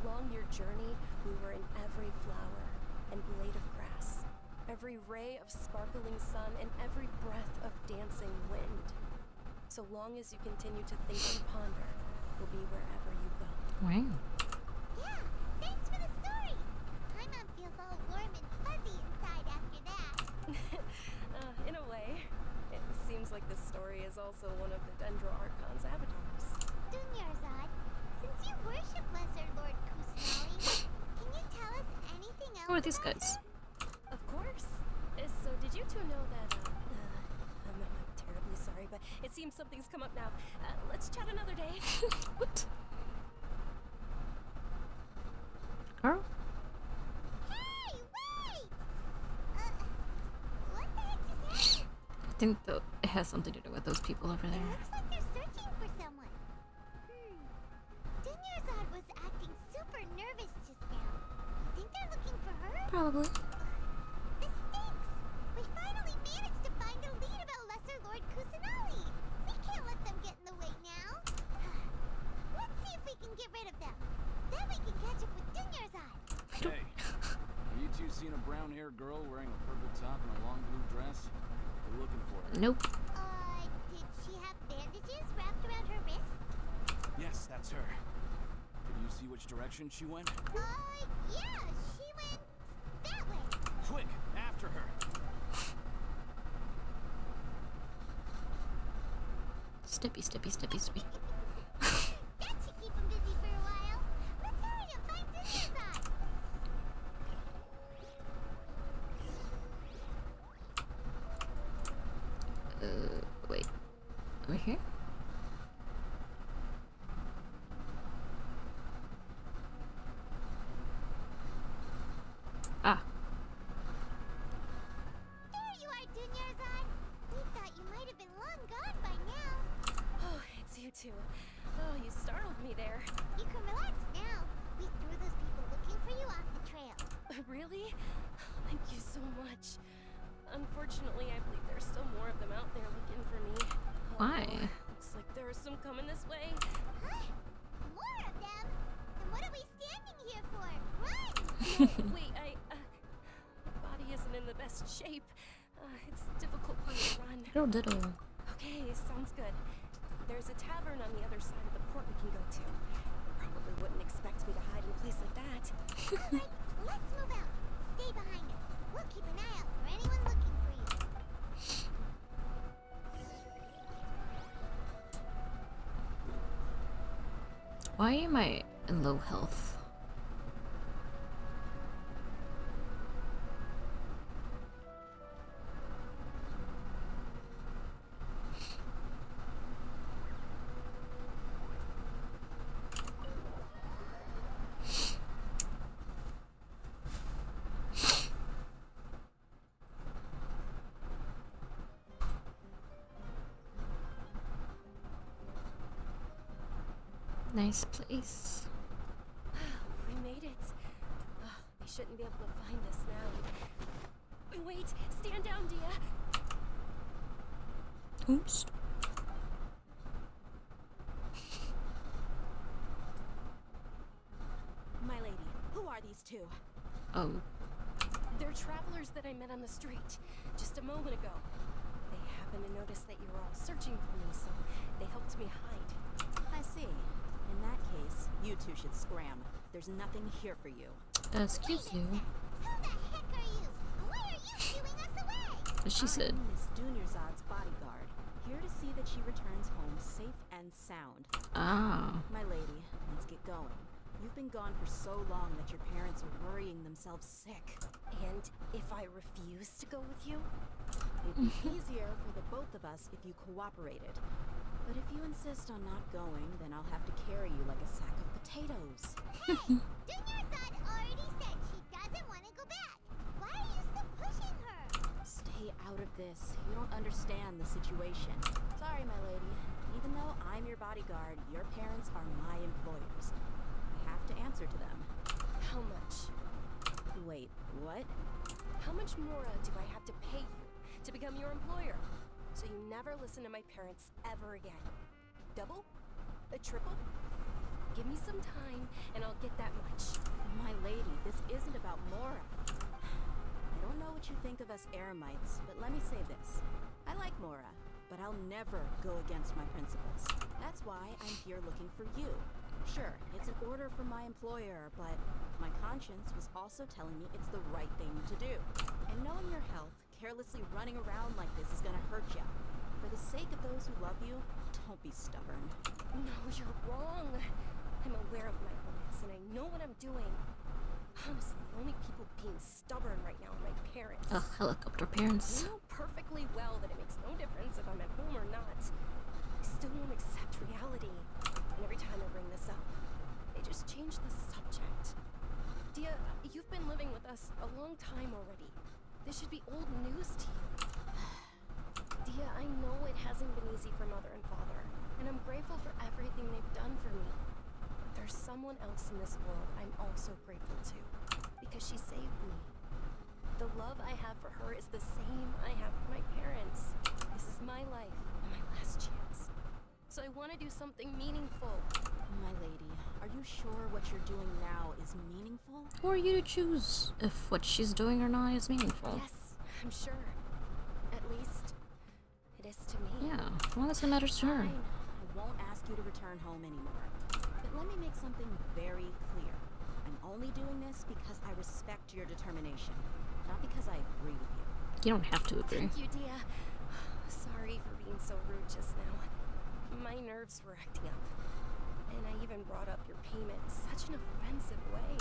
Speaker 10: Along your journey, we were in every flower and blade of grass, every ray of sparkling sun, and every breath of dancing wind. So long as you continue to think and ponder, we'll be wherever you go."
Speaker 2: Wow.
Speaker 1: Yeah, thanks for the story. Paimon feels all warm and fuzzy inside after that.
Speaker 10: In a way, it seems like this story is also one of the Dendro Archon's avatars.
Speaker 1: Dunyarzad, since you worship Lesser Lord Kusanali, can you tell us anything else
Speaker 2: Who are these
Speaker 1: about
Speaker 2: guys?
Speaker 1: her?
Speaker 10: Of course. So did you you two know that, I'm terribly sorry, but it seems something's come up now. Let's chat another day.
Speaker 2: What? Girl?
Speaker 1: Hey, wait! What the heck just happened?
Speaker 2: I think it has something to do with those people over
Speaker 1: It
Speaker 2: there.
Speaker 1: looks like they're searching for someone. Dunyarzad was acting super nervous just now. You think they're looking for her?
Speaker 2: Probably.
Speaker 1: This stinks! We finally managed to find a lead about Lesser Lord Kusanali. We can't let them get in the way now. Let's see if we can get rid of them. Then we can catch up with Dunyarzad.
Speaker 11: Hey, have you two seen a brown-haired girl wearing a purple top and a long blue dress? We're looking for her.
Speaker 2: Nope.
Speaker 1: Did she have bandages wrapped around her wrists?
Speaker 11: Yes, that's her. Did you see which direction she went?
Speaker 1: Yeah, she went that way.
Speaker 11: Quick, after her.
Speaker 2: Steppy, steppy, steppy, steppy.
Speaker 1: That should keep him busy for a while. Let's hurry and find Dunyarzad.
Speaker 2: Wait. Over here? Ah.
Speaker 1: There you are, Dunyarzad. We thought you might have been long gone by now.
Speaker 10: Oh, it's you two. Oh, you startled me there.
Speaker 1: You can relax now. We threw those people looking for you off the trail.
Speaker 10: Really? Thank you so much. Unfortunately, I believe there's still more of them out there looking for me.
Speaker 2: Why?
Speaker 10: Looks like there are some coming this way.
Speaker 1: Huh? More of them? Then what are we standing here for? Run!
Speaker 10: No, wait, my body isn't in the best shape. It's difficult for me to run.
Speaker 2: Diddle diddle.
Speaker 10: Okay, sounds good. There's a tavern on the other side of the port we can go to. Probably wouldn't expect me to hide in a place like that.
Speaker 1: Alright, let's move out. Stay behind us. We'll keep an eye out for anyone looking for you.
Speaker 2: Why am I in low health? Nice place.
Speaker 10: We made it. Oh, they shouldn't be able to find us now. Wait, stand down, Dia.
Speaker 2: Oops.
Speaker 10: My lady, who are these two?
Speaker 2: Oh.
Speaker 10: They're travelers that I met on the street just a moment ago. They happened to notice that you were all searching for me, so they helped me hide.
Speaker 12: I see. In that case, you two should scram. There's nothing here for you.
Speaker 2: Excuse you.
Speaker 1: Who the heck are you? Why are you shooing us away?
Speaker 2: She said.
Speaker 12: I'm Miss Dunyarzad's bodyguard, here to see that she returns home safe and sound.
Speaker 2: Ah.
Speaker 12: My lady, let's get going. You've been gone for so long that your parents are worrying themselves sick.
Speaker 10: And if I refuse to go with you?
Speaker 12: It'd be easier for the both of us if you cooperated. But if you insist on not going, then I'll have to carry you like a sack of potatoes.
Speaker 1: Hey! Dunyarzad already said she doesn't want to go back. Why are you still pushing her?
Speaker 12: Stay out of this. You don't understand the situation. Sorry, my lady. Even though I'm your bodyguard, your parents are my employers. I have to answer to them.
Speaker 10: How much?
Speaker 12: Wait, what?
Speaker 10: How much more do I have to pay you to become your employer? So you never listen to my parents ever again. Double? A triple? Give me some time and I'll get that much.
Speaker 12: My lady, this isn't about Mora. I don't know what you think of us Eremites, but let me say this. I like Mora, but I'll never go against my principles. That's why I'm here looking for you. Sure, it's an order from my employer, but my conscience was also telling me it's the right thing to do. And knowing your health, carelessly running around like this is gonna hurt you. For the sake of those who love you, don't be stubborn.
Speaker 10: No, you're wrong. I'm aware of my limits and I know what I'm doing. Honestly, the only people being stubborn right now are my parents.
Speaker 2: Ugh, helicopter parents.
Speaker 10: They know perfectly well that it makes no difference if I'm at home or not. They still won't accept reality. And every time I bring this up, they just change the subject. Dia, you've been living with us a long time already. This should be old news to you. Dia, I know it hasn't been easy for Mother and Father, and I'm grateful for everything they've done for me. But there's someone else in this world I'm also grateful to, because she saved me. The love I have for her is the same I have for my parents. This is my life, and my last chance. So I want to do something meaningful.
Speaker 12: My lady, are you sure what you're doing now is meaningful?
Speaker 2: Who are you to choose if what she's doing or not is meaningful?
Speaker 10: Yes, I'm sure. At least, it is to me.
Speaker 2: Yeah, well, that's what matters to her.
Speaker 12: Fine. I won't ask you to return home anymore. But let me make something very clear. I'm only doing this because I respect your determination, not because I agree with you.
Speaker 2: You don't have to agree.
Speaker 10: Thank you, Dia. Sorry for being so rude just now. My nerves were acting up. And I even brought up your payment in such an offensive way.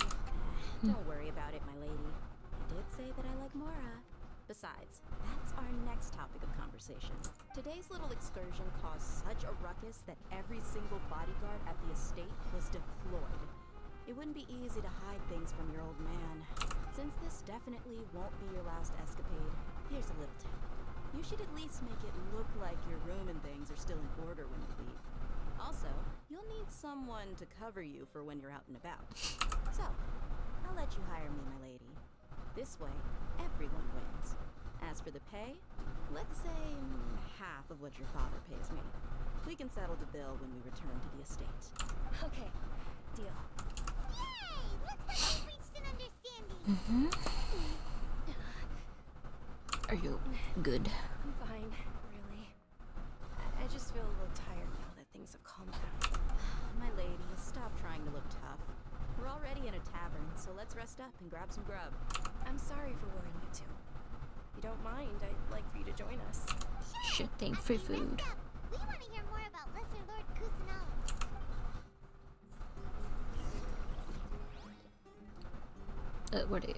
Speaker 12: Don't worry about it, my lady. I did say that I like Mora. Besides, that's our next topic of conversation. Today's little excursion caused such a ruckus that every single bodyguard at the estate was deployed. It wouldn't be easy to hide things from your old man. Since this definitely won't be your last escapade, here's a little tip. You should at least make it look like your room and things are still in order when you leave. Also, you'll need someone to cover you for when you're out and about. So, I'll let you hire me, my lady. This way, everyone wins. As for the pay, let's say half of what your father pays me. We can settle the bill when we return to the estate.
Speaker 10: Okay, deal.
Speaker 1: Yay! Looks like we've reached an understanding.
Speaker 2: Mm-hmm. Are you good?
Speaker 10: I'm fine, really. I just feel a little tired now that things have calmed down.
Speaker 12: My lady, stop trying to look tough. We're already in a tavern, so let's rest up and grab some grub.
Speaker 10: I'm sorry for worrying you two. If you don't mind, I'd like for you to join us.
Speaker 2: Shit, thing, free food.
Speaker 1: We want to hear more about Lesser Lord Kusanali.
Speaker 2: Where they?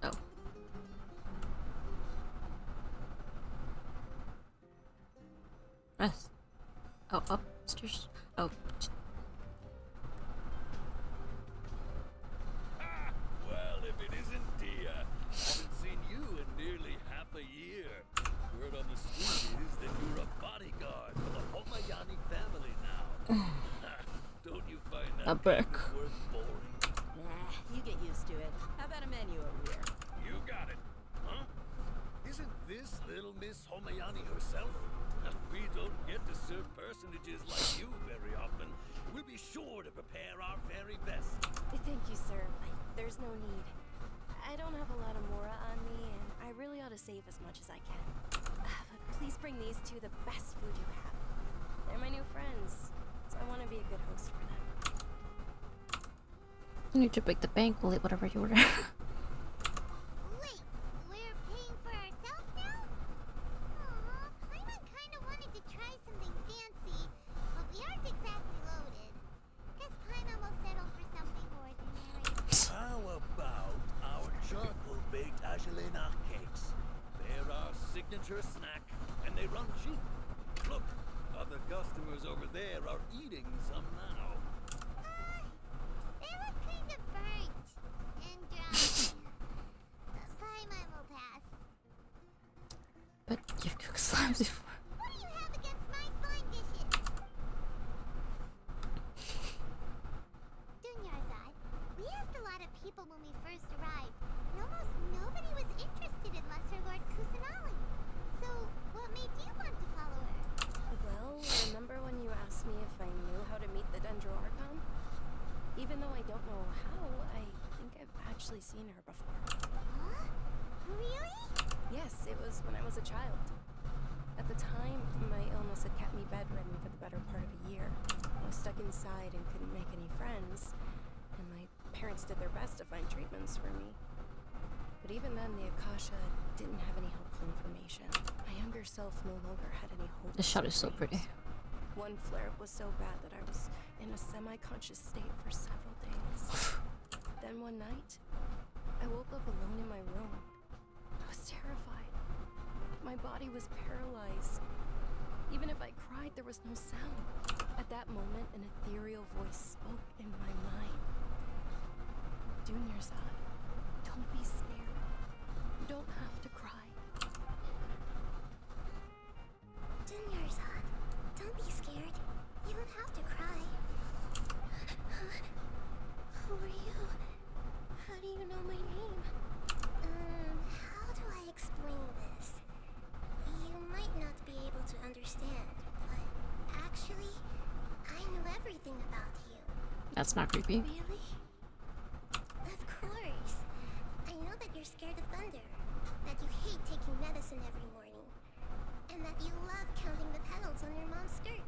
Speaker 2: Oh. Rest. Oh, upstairs. Oh.
Speaker 11: Well, if it isn't Dia, haven't seen you in nearly half a year. Word on the street is that you're a bodyguard for the Homayani family now. Don't you find that
Speaker 2: A brick.
Speaker 11: kind of work boring?
Speaker 12: Nah, you get used to it. How about a menu over here?
Speaker 11: You got it, huh? Isn't this little Miss Homayani herself? We don't get to serve personages like you very often. We'll be sure to prepare our very best.
Speaker 10: Thank you, sir. There's no need. I don't have a lot of Mora on me, and I really ought to save as much as I can. But please bring these two the best food you have. They're my new friends, so I want to be a good host for them.
Speaker 2: You need to break the bank. We'll eat whatever you order.
Speaker 1: Wait, we're paying for ourselves now? Aw, Paimon kinda wanted to try something fancy, but we aren't exactly loaded. Guess Paimon will settle for something ordinary.
Speaker 11: How about our charcoal-baked Agelena cakes? They're our signature snack, and they run cheap. Look, other customers over there are eating some now.
Speaker 1: They look kind of burnt and dry. Paimon will pass.
Speaker 2: But you've cooked slimes before.
Speaker 1: What do you have against my slime dishes? Dunyarzad, we asked a lot of people when we first arrived, and almost nobody was interested in Lesser Lord Kusanali. So, what made you want to follow her?
Speaker 10: Well, remember when you asked me if I knew how to meet the Dendro Archon? Even though I don't know how, I think I've actually seen her before.
Speaker 1: Huh? Really?
Speaker 10: Yes, it was when I was a child. At the time, my illness had kept me bedridden for the better part of a year. I was stuck inside and couldn't make any friends, and my parents did their best to find treatments for me. But even then, the Akasha didn't have any helpful information. My younger self no longer had any hope.
Speaker 2: The shot is so pretty.
Speaker 10: One flare-up was so bad that I was in a semi-conscious state for several days. Then one night, I woke up alone in my room. I was terrified. My body was paralyzed. Even if I cried, there was no sound. At that moment, an ethereal voice spoke in my mind. Dunyarzad, don't be scared. You don't have to cry.
Speaker 1: Dunyarzad, don't be scared. You don't have to cry. Who are you? How do you know my name? How do I explain this? You might not be able to understand, but actually, I know everything about you.
Speaker 2: That's not creepy.
Speaker 1: Really? Of course. I know that you're scared of thunder, that you hate taking medicine every morning, and that you love counting the petals on your mom's skirt.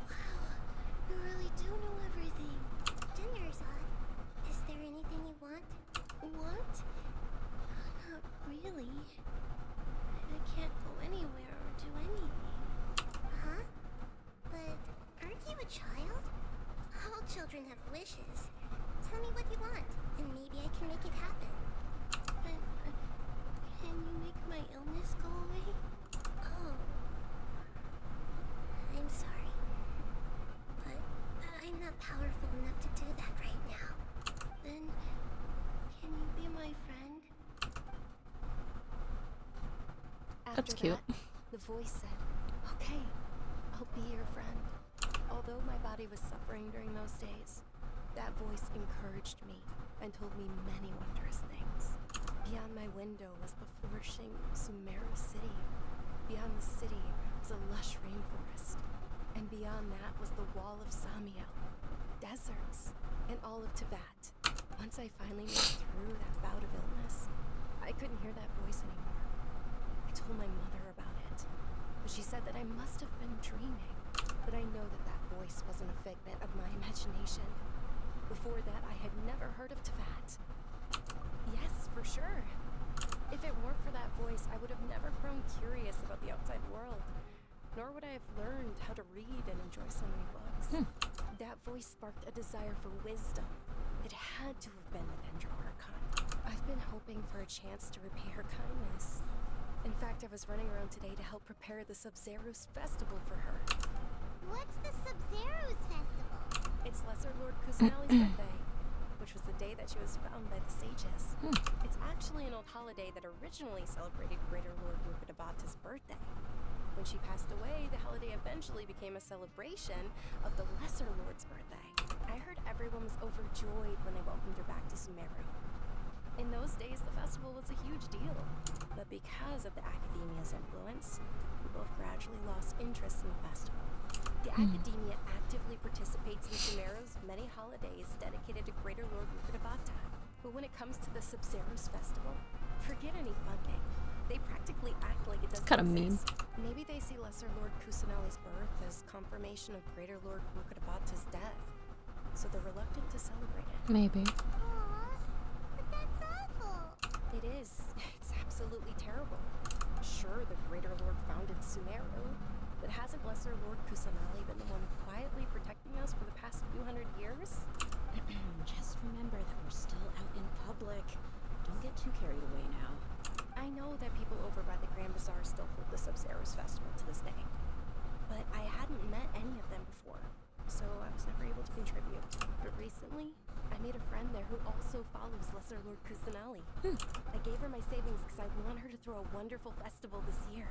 Speaker 1: Wow, you really do know everything. Dunyarzad, is there anything you want? Want? Not really. I can't go anywhere or do anything. Huh? But aren't you a child? All children have wishes. Tell me what you want, and maybe I can make it happen. But, can you make my illness go away? Oh. I'm sorry. But I'm not powerful enough to do that right now. Then, can you be my friend?
Speaker 2: That's
Speaker 10: After
Speaker 2: cute.
Speaker 10: that, the voice said, "Okay, I'll be your friend." Although my body was suffering during those days, that voice encouraged me and told me many wondrous things. Beyond my window was the flourishing Sumeru city. Beyond the city was a lush rainforest. And beyond that was the wall of Samiel, deserts, and all of Teyvat. Once I finally made it through that bout of illness, I couldn't hear that voice anymore. I told my mother about it, but she said that I must have been dreaming. But I know that that voice wasn't a figment of my imagination. Before that, I had never heard of Teyvat. Yes, for sure. If it weren't for that voice, I would have never grown curious about the outside world. Nor would I have learned how to read and enjoy so many books. That voice sparked a desire for wisdom. It had to have been the Dendro Archon. I've been hoping for a chance to repay her kindness. In fact, I was running around today to help prepare the Sub-Zerus festival for her.
Speaker 1: What's the Sub-Zerus festival?
Speaker 10: It's Lesser Lord Kusanali's birthday, which was the day that she was found by the sages. It's actually an old holiday that originally celebrated Greater Lord Rukkhadevata's birthday. When she passed away, the holiday eventually became a celebration of the Lesser Lord's birthday. I heard everyone was overjoyed when they welcomed her back to Sumeru. In those days, the festival was a huge deal. But because of the Academia's influence, people have gradually lost interest in the festival. The Academia actively participates in Sumeru's many holidays dedicated to Greater Lord Rukkhadevata. But when it comes to the Sub-Zerus festival, forget any funding. They practically act like it doesn't
Speaker 2: Kinda mean.
Speaker 10: exist. Maybe they see Lesser Lord Kusanali's birth as confirmation of Greater Lord Rukkhadevata's death, so they're reluctant to celebrate it.
Speaker 2: Maybe.
Speaker 1: Aww, but that's awful.
Speaker 10: It is. It's absolutely terrible. Sure, the Greater Lord founded Sumeru, but hasn't Lesser Lord Kusanali been the one quietly protecting us for the past few hundred years?
Speaker 12: Just remember that we're still out in public. Don't get too carried away now.
Speaker 10: I know that people over by the Grand Bazaar still hold the Sub-Zerus festival to this day, but I hadn't met any of them before, so I was never able to contribute. But recently, I made a friend there who also follows Lesser Lord Kusanali. I gave her my savings because I want her to throw a wonderful festival this year.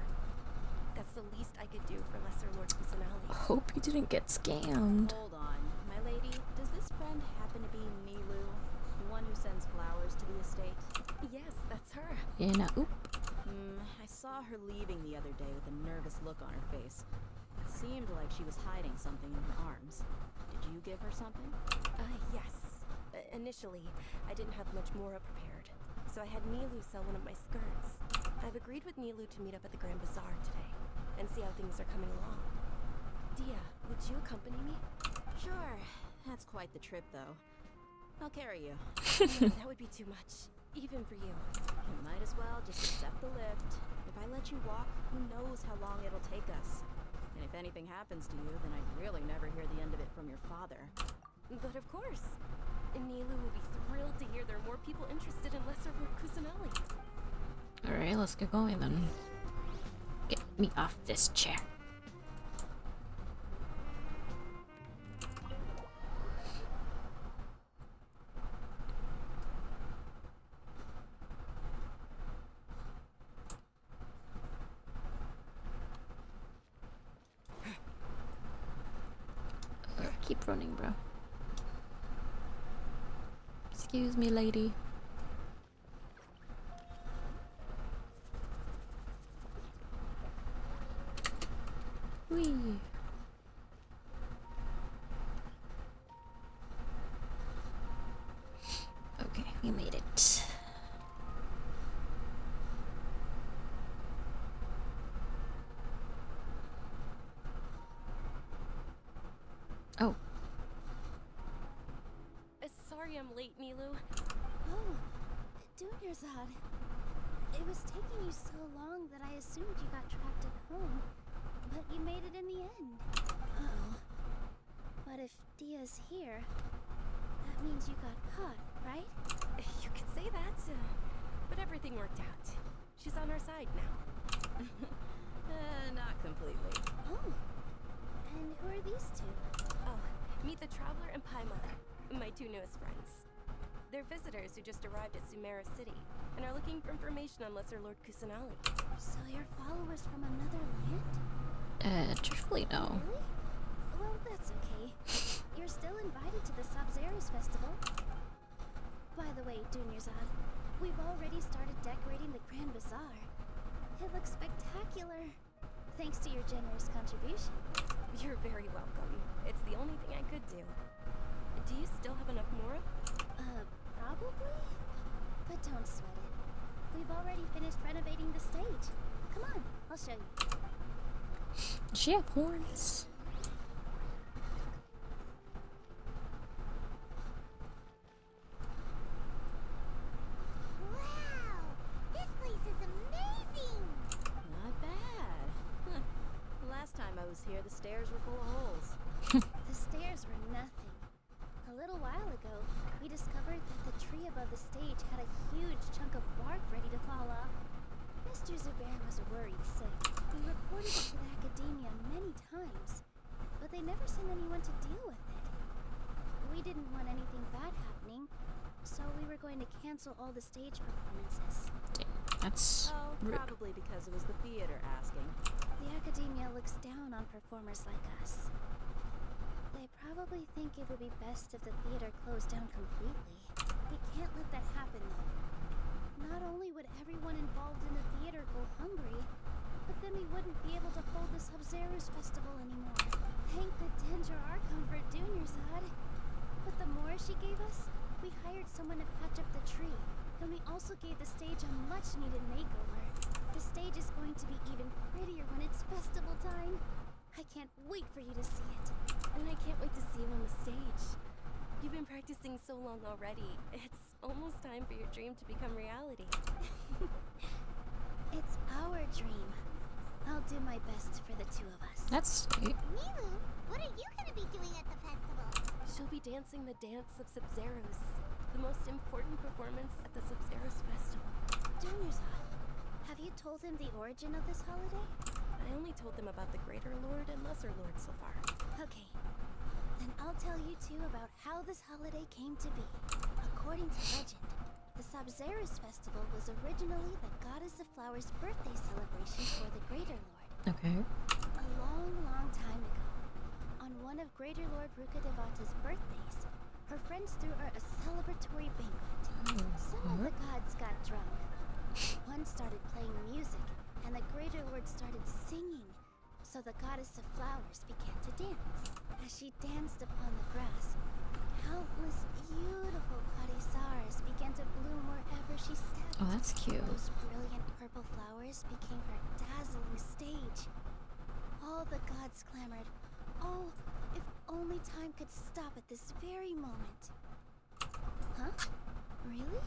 Speaker 10: That's the least I could do for Lesser Lord Kusanali.
Speaker 2: Hope you didn't get scammed.
Speaker 12: Hold on, my lady. Does this friend happen to be Nilu, the one who sends flowers to the estate?
Speaker 10: Yes, that's her.
Speaker 2: Yeah, no. Oop.
Speaker 12: I saw her leaving the other day with a nervous look on her face. It seemed like she was hiding something in her arms. Did you give her something?
Speaker 10: Yes. Initially, I didn't have much Mora prepared, so I had Nilu sell one of my skirts. I've agreed with Nilu to meet up at the Grand Bazaar today, and see how things are coming along. Dia, would you accompany me?
Speaker 12: Sure. That's quite the trip, though. I'll carry you.
Speaker 10: No, that would be too much, even for you.
Speaker 12: You might as well just accept the lift. If I let you walk, who knows how long it'll take us. And if anything happens to you, then I'd really never hear the end of it from your father.
Speaker 10: But of course. And Nilu will be thrilled to hear there are more people interested in Lesser Lord Kusanali.
Speaker 2: Alright, let's get going then. Get me off this chair. Keep running, bro. Excuse me, lady. Whee. Okay, we made it. Oh.
Speaker 10: Sorry I'm late, Nilu.
Speaker 1: Oh, Dunyarzad. It was taking you so long that I assumed you got trapped at home. But you made it in the end. Uh-oh. But if Dia's here, that means you got caught, right?
Speaker 10: You could say that, but everything worked out. She's on our side now. Not completely.
Speaker 1: Oh. And who are these two?
Speaker 10: Oh, meet the Traveler and Paimon, my two newest friends. They're visitors who just arrived at Sumeru City and are looking for information on Lesser Lord Kusanali.
Speaker 1: So you're followers from another land?
Speaker 2: Truthfully, no.
Speaker 1: Really? Well, that's okay. You're still invited to the Sabzeruz festival. By the way, Dunyarzad, we've already started decorating the Grand Bazaar. It looks spectacular. Thanks to your generous contribution.
Speaker 10: You're very welcome. It's the only thing I could do. Do you still have enough Mora?
Speaker 1: Probably? But don't sweat it. We've already finished renovating the stage. Come on, I'll show you.
Speaker 2: Does she have horns?
Speaker 1: Wow! This place is amazing!
Speaker 12: Not bad. Huh. Last time I was here, the stairs were full of holes.
Speaker 1: The stairs were nothing. A little while ago, we discovered that the tree above the stage had a huge chunk of bark ready to fall off. Mr. Zubair was worried sick. We reported it to the academia many times, but they never sent anyone to deal with it. We didn't want anything bad happening, so we were going to cancel all the stage performances.
Speaker 2: That's rude.
Speaker 12: Probably because it was the theater asking.
Speaker 1: The academia looks down on performers like us. They probably think it would be best if the theater closed down completely. We can't let that happen, though. Not only would everyone involved in the theater go hungry, but then we wouldn't be able to hold the Sabzeruz festival anymore. Thank the Danger Archon for Dunyarzad. With the Mora she gave us, we hired someone to patch up the tree, and we also gave the stage a much-needed makeover. The stage is going to be even prettier when it's festival time. I can't wait for you to see it.
Speaker 10: And I can't wait to see you on the stage. You've been practicing so long already. It's almost time for your dream to become reality.
Speaker 1: It's our dream. I'll do my best for the two of us.
Speaker 2: That's sweet.
Speaker 1: Nilu, what are you gonna be doing at the festival?
Speaker 10: She'll be dancing the dance of Sabzeruz, the most important performance at the Sabzeruz festival.
Speaker 1: Dunyarzad, have you told him the origin of this holiday?
Speaker 10: I only told them about the Greater Lord and Lesser Lord so far.
Speaker 1: Okay. Then I'll tell you two about how this holiday came to be. According to legend, the Sabzeruz festival was originally the Goddess of Flowers' birthday celebration for the Greater Lord.
Speaker 2: Okay.
Speaker 1: A long, long time ago, on one of Greater Lord Rukkhadevata's birthdays, her friends threw her a celebratory banquet. Some of the gods got drunk. One started playing music, and the Greater Lord started singing, so the Goddess of Flowers began to dance. As she danced upon the grass, countless beautiful Parisars began to bloom wherever she stepped.
Speaker 2: Oh, that's cute.
Speaker 1: Those brilliant purple flowers became her dazzling stage. All the gods clamored, "Oh, if only time could stop at this very moment." Huh? Really?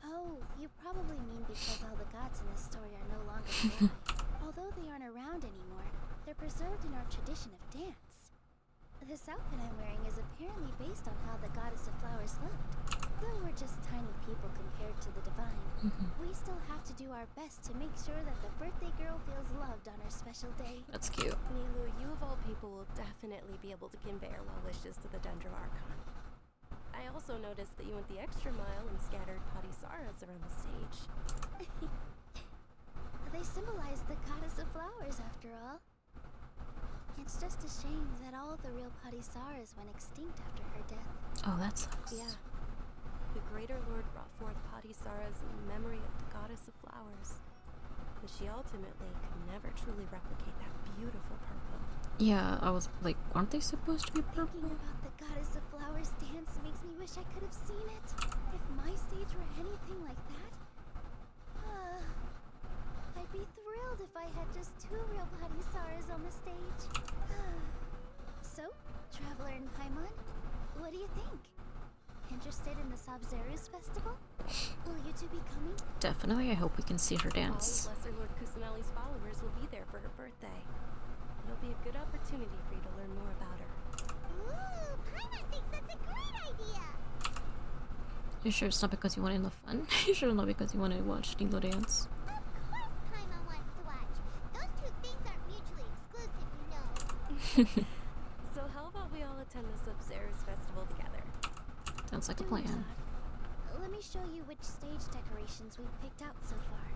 Speaker 1: Oh, you probably mean because all the gods in this story are no longer alive. Although they aren't around anymore, they're preserved in our tradition of dance. This outfit I'm wearing is apparently based on how the goddess of flowers looked. Though we're just tiny people compared to the divine, we still have to do our best to make sure that the birthday girl feels loved on her special day.
Speaker 2: That's cute.
Speaker 10: Nilu, you of all people will definitely be able to convey our well wishes to the Dendro Archon. I also noticed that you went the extra mile and scattered Padisaras around the stage.
Speaker 1: They symbolize the goddess of flowers, after all. It's just a shame that all the real Padisaras went extinct after her death.
Speaker 2: Oh, that sucks.
Speaker 10: Yeah. The Greater Lord brought forth Padisaras in memory of the goddess of flowers. But she ultimately could never truly replicate that beautiful purple.
Speaker 2: Yeah, I was like, aren't they supposed to be purple?
Speaker 1: Thinking about the goddess of flowers dance makes me wish I could have seen it. If my stage were anything like that, I'd be thrilled if I had just 2 real Padisaras on the stage. So, Traveler and Paimon, what do you think? Interested in the Sabzeruz festival? Will you two be coming?
Speaker 2: Definitely, I hope we can see her dance.
Speaker 10: All of Lesser Lord Kusanali's followers will be there for her birthday. It'll be a good opportunity for you to learn more about her.
Speaker 1: Ooh, Paimon thinks that's a great idea!
Speaker 2: You sure it's not because you wanted the fun? You sure it's not because you want to watch Nilo dance?
Speaker 1: Of course Paimon wants to watch. Those two things aren't mutually exclusive, you know.
Speaker 10: So how about we all attend the Sabzeruz festival together?
Speaker 2: Sounds like a plan.
Speaker 1: Let me show you which stage decorations we've picked out so far.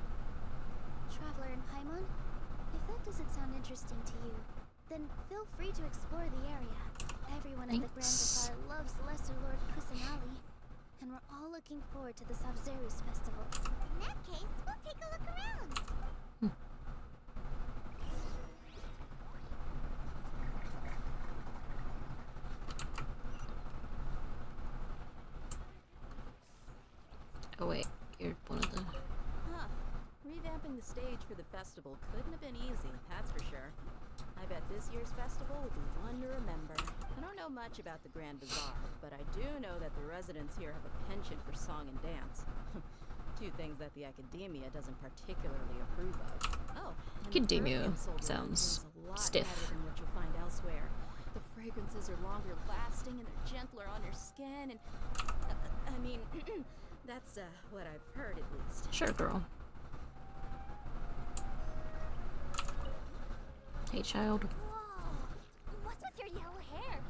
Speaker 1: Traveler and Paimon, if that doesn't sound interesting to you, then feel free to explore the area. Everyone at the Grand Bazaar loves Lesser Lord Kusanali, and we're all looking forward to the Sabzeruz festival. In that case, we'll take a look around.
Speaker 2: Oh wait, you're one of the...
Speaker 12: Huh. Revamping the stage for the festival couldn't have been easy, that's for sure. I bet this year's festival will be one to remember. I don't know much about the Grand Bazaar, but I do know that the residents here have a penchant for song and dance. 2 things that the academia doesn't particularly approve of. Oh, and the
Speaker 2: Academia
Speaker 12: perfume sold around
Speaker 2: sounds
Speaker 12: here is a lot
Speaker 2: stiff.
Speaker 12: better than what you'll find elsewhere. The fragrances are longer lasting and they're gentler on your skin and... I mean, that's what I've heard at least.
Speaker 2: Sure, girl. Hey, child.
Speaker 1: Whoa! What's with your yellow hair?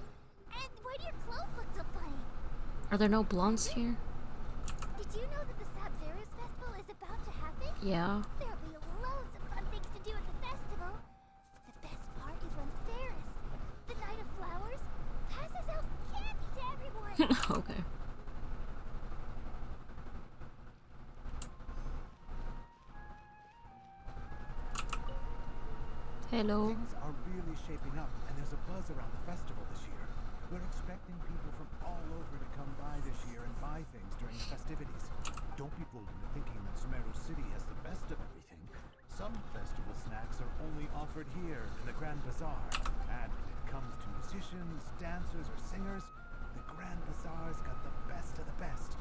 Speaker 1: And why do your clothes look so funny?
Speaker 2: Are there no blondes here?
Speaker 1: Did you know that the Sabzeruz festival is about to happen?
Speaker 2: Yeah.
Speaker 1: There'll be loads of fun things to do at the festival. The best part is when Ferris, the Knight of Flowers, passes out candy to everyone.
Speaker 2: Okay. Hello.
Speaker 6: Things are really shaping up, and there's a buzz around the festival this year. We're expecting people from all over to come by this year and buy things during the festivities. Don't be fooled into thinking that Sumeru City has the best of everything. Some festival snacks are only offered here in the Grand Bazaar. And when it comes to musicians, dancers, or singers, the Grand Bazaar's got the best of the best.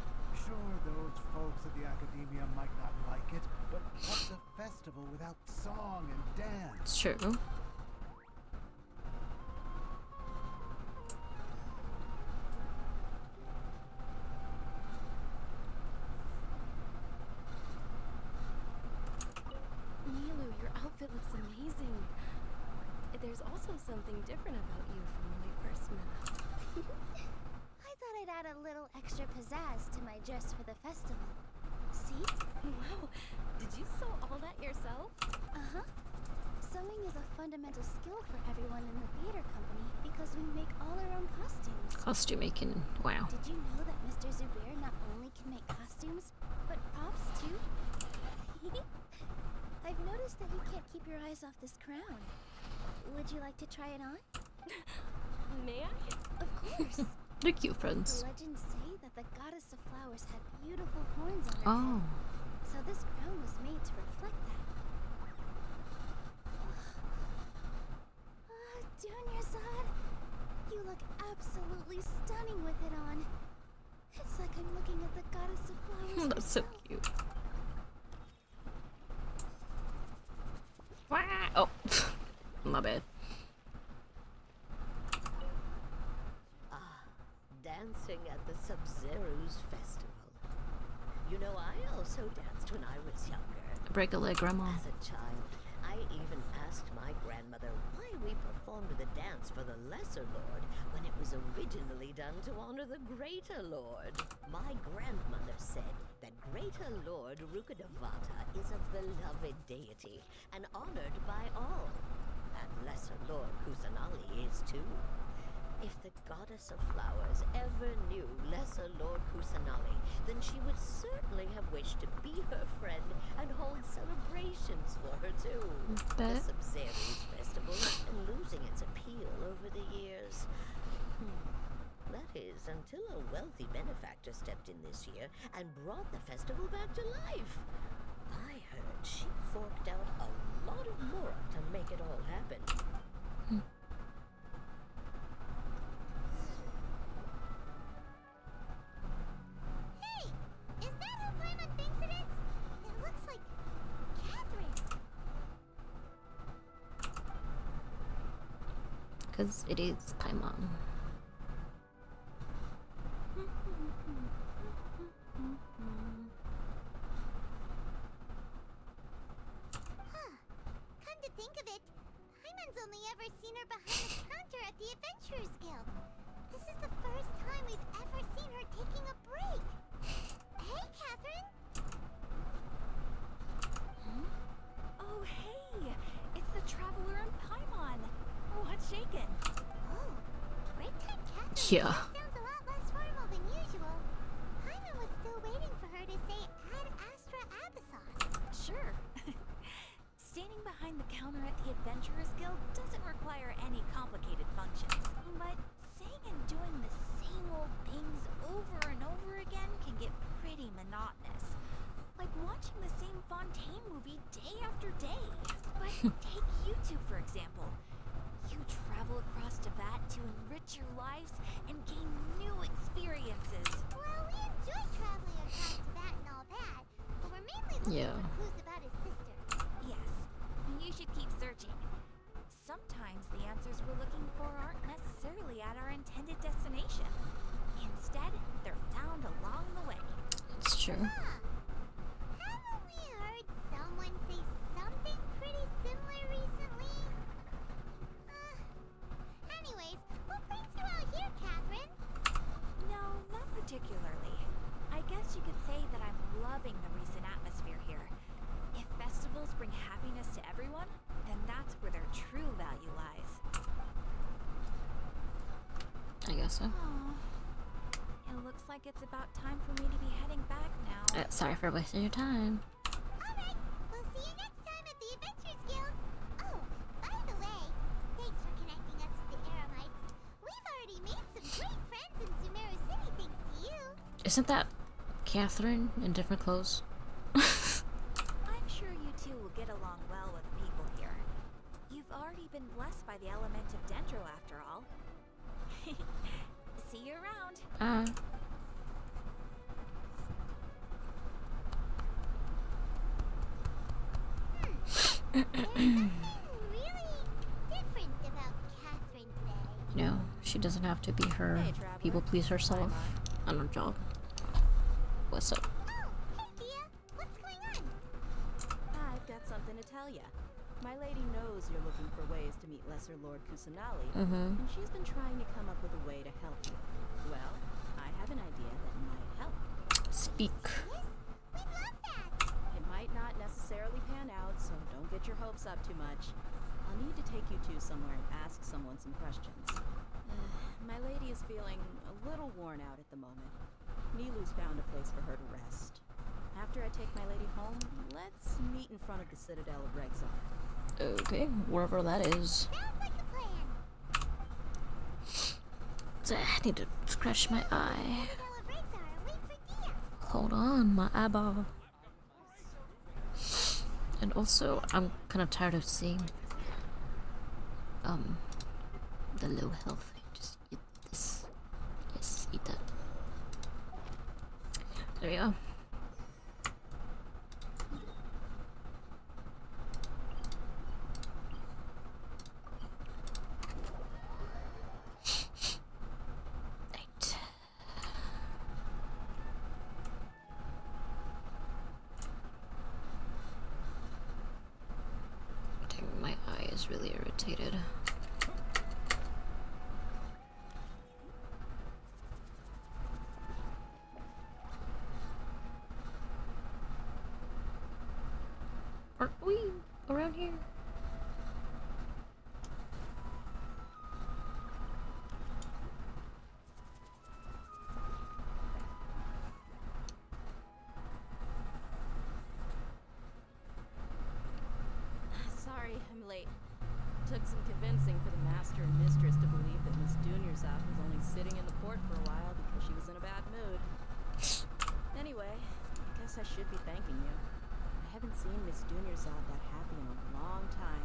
Speaker 6: Sure, those folks at the academia might not like it, but what's a festival without song and dance?
Speaker 2: It's true.
Speaker 10: Nilu, your outfit looks amazing. There's also something different about you from when we first met.
Speaker 1: I thought I'd add a little extra pizzazz to my dress for the festival. See?
Speaker 10: Wow, did you sew all that yourself?
Speaker 1: Uh-huh. Sewing is a fundamental skill for everyone in the theater company because we make all our own costumes.
Speaker 2: Costume making. Wow.
Speaker 1: Did you know that Mr. Zubair not only can make costumes, but props too? I've noticed that you can't keep your eyes off this crown. Would you like to try it on?
Speaker 10: May I?
Speaker 1: Of course.
Speaker 2: They're cute friends.
Speaker 1: The legends say that the goddess of flowers had beautiful horns on her
Speaker 2: Oh.
Speaker 1: head. So this crown was made to reflect that. Dunyazad, you look absolutely stunning with it on. It's like I'm looking at the goddess of flowers.
Speaker 2: That's so
Speaker 1: herself.
Speaker 2: cute. Oh, my bad.
Speaker 13: The Sub-Zero's festival. You know, I also danced when I was younger.
Speaker 2: Break a leg, Grandma.
Speaker 13: As a child, I even asked my grandmother why we performed the dance for the Lesser Lord when it was originally done to honor the Greater Lord. My grandmother said that Greater Lord Rukkhadevata is a beloved deity and honored by all. And Lesser Lord Kusanali is too. If the goddess of flowers ever knew Lesser Lord Kusanali, then she would certainly have wished to be her friend and hold celebrations for her too. The Sub-Zero's festival has been losing its appeal over the years. That is, until a wealthy benefactor stepped in this year and brought the festival back to life. I heard she forked out a lot of mora to make it all happen.
Speaker 1: Is that who Paimon thinks it is? It looks like Catherine.
Speaker 2: Because it is Paimon.
Speaker 1: Come to think of it, Paimon's only ever seen her behind the counter at the Adventurers Guild. This is the first time we've ever seen her taking a break. Hey, Catherine!
Speaker 4: Oh, hey! It's the Traveler and Paimon! What's shaken?
Speaker 1: Oh, break time Catherine
Speaker 2: Yeah.
Speaker 1: sounds a lot less formal than usual. Paimon was still waiting for her to say Ad Astra Abyssos.
Speaker 4: Sure. Standing behind the counter at the Adventurers Guild doesn't require any complicated functions. But saying and doing the same old things over and over again can get pretty monotonous. Like watching the same Fontaine movie day after day. But take you two, for example. You travel across Tibet to enrich your lives and gain new experiences.
Speaker 1: Well, we enjoy traveling across Tibet and all that, but we're mainly looking for clues about his sister.
Speaker 4: Yes, you should keep searching. Sometimes the answers we're looking for aren't necessarily at our intended destination. Instead, they're found along the way.
Speaker 2: It's true.
Speaker 1: Haven't we heard someone say something pretty similar recently? Anyways, what brings you out here, Catherine?
Speaker 4: No, not particularly. I guess you could say that I'm loving the recent atmosphere here. If festivals bring happiness to everyone, then that's where their true value lies.
Speaker 2: I guess so.
Speaker 4: It looks like it's about time for me to be heading back now.
Speaker 2: Sorry for wasting your time.
Speaker 1: Alright, we'll see you next time at the Adventurers Guild. Oh, by the way, thanks for connecting us with the Eremites. We've already made some great friends in Sumeru City thanks to you.
Speaker 2: Isn't that Catherine in different clothes?
Speaker 4: I'm sure you two will get along well with the people here. You've already been blessed by the element of Dendro after all. See you around.
Speaker 1: There's something really different about Catherine today.
Speaker 2: You know, she doesn't have to be her people please herself on her job. What's up?
Speaker 1: Oh, hey Thea, what's going on?
Speaker 12: I've got something to tell ya. My lady knows you're looking for ways to meet Lesser Lord Kusanali, and she's been trying to come up with a way to help you. Well, I have an idea that might help.
Speaker 2: Speak.
Speaker 1: Yes, we love that.
Speaker 12: It might not necessarily pan out, so don't get your hopes up too much. I'll need to take you two somewhere and ask someone some questions. My lady is feeling a little worn out at the moment. Nilu's found a place for her to rest. After I take my lady home, let's meet in front of the Citadel of Rexar.
Speaker 2: Okay, wherever that is.
Speaker 1: Sounds like a plan.
Speaker 2: I need to scratch my eye.
Speaker 1: Citadel of Rexar, wait for Thea.
Speaker 2: Hold on, my eyeball. And also, I'm kind of tired of seeing the low health. Just eat this. Yes, eat that. There you go. Right. My eye is really irritated. Aren't we around here?
Speaker 12: Sorry, I'm late. Took some convincing for the master and mistress to believe that Miss Dunyarzad was only sitting in the port for a while because she was in a bad mood. Anyway, I guess I should be thanking you. I haven't seen Miss Dunyarzad that happy in a long time.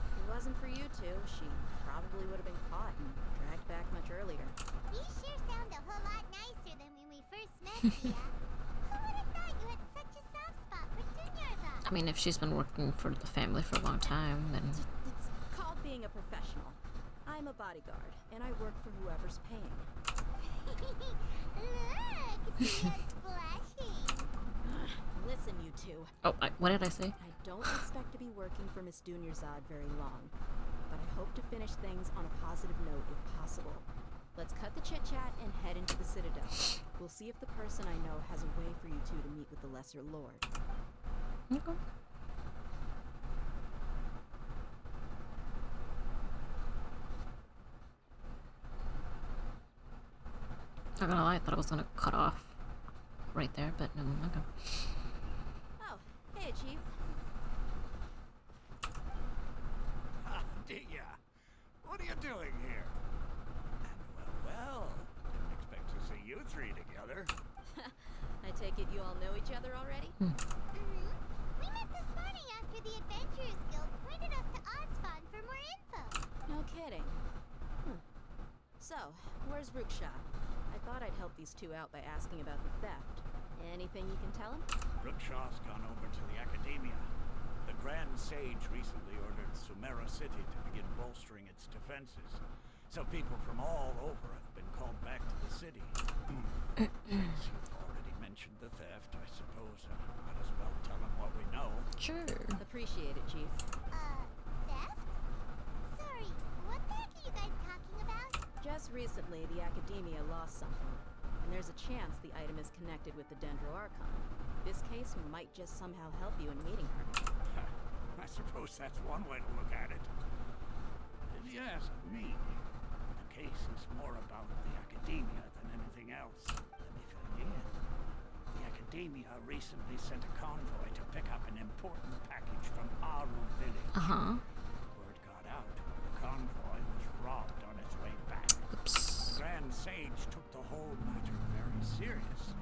Speaker 12: If it wasn't for you two, she probably would have been caught and dragged back much earlier.
Speaker 1: You sure sound a whole lot nicer than when we first met, Tia. Who would have thought you had such a soft spot for Dunyarzad?
Speaker 2: I mean, if she's been working for the family for a long time, then...
Speaker 12: It's called being a professional. I'm a bodyguard, and I work for whoever's paying.
Speaker 1: Look, Tia's blushing.
Speaker 12: Listen, you two.
Speaker 2: Oh, what did I say?
Speaker 12: I don't expect to be working for Miss Dunyarzad very long, but I hope to finish things on a positive note if possible. Let's cut the chit-chat and head into the Citadel. We'll see if the person I know has a way for you two to meet with the Lesser Lord.
Speaker 2: Okay. Not gonna lie, I thought I was gonna cut off right there, but okay.
Speaker 12: Oh, hey, Chief.
Speaker 9: Dia, what are you doing here? Well, didn't expect to see you three together.
Speaker 12: I take it you all know each other already?
Speaker 1: We met this morning after the Adventurers Guild pointed us to Osfon for more info.
Speaker 12: No kidding. So, where's Ruksha? I thought I'd help these two out by asking about the theft. Anything you can tell him?
Speaker 9: Rookshaw's gone over to the Academia. The Grand Sage recently ordered Sumera City to begin bolstering its defenses. So people from all over have been called back to the city. Since you've already mentioned the theft, I suppose I might as well tell them what we know.
Speaker 2: Sure.
Speaker 12: Appreciate it, Chief.
Speaker 1: Theft? Sorry, what the heck are you guys talking about?
Speaker 12: Just recently, the Academia lost something, and there's a chance the item is connected with the Dendro Archon. This case might just somehow help you in meeting her.
Speaker 9: I suppose that's one way to look at it. If you ask me, the case is more about the Academia than anything else. Let me fill you in. The Academia recently sent a convoy to pick up an important package from Aru village. Word got out. The convoy was robbed on its way back.
Speaker 2: Oops.
Speaker 9: The Grand Sage took the whole matter very seriously.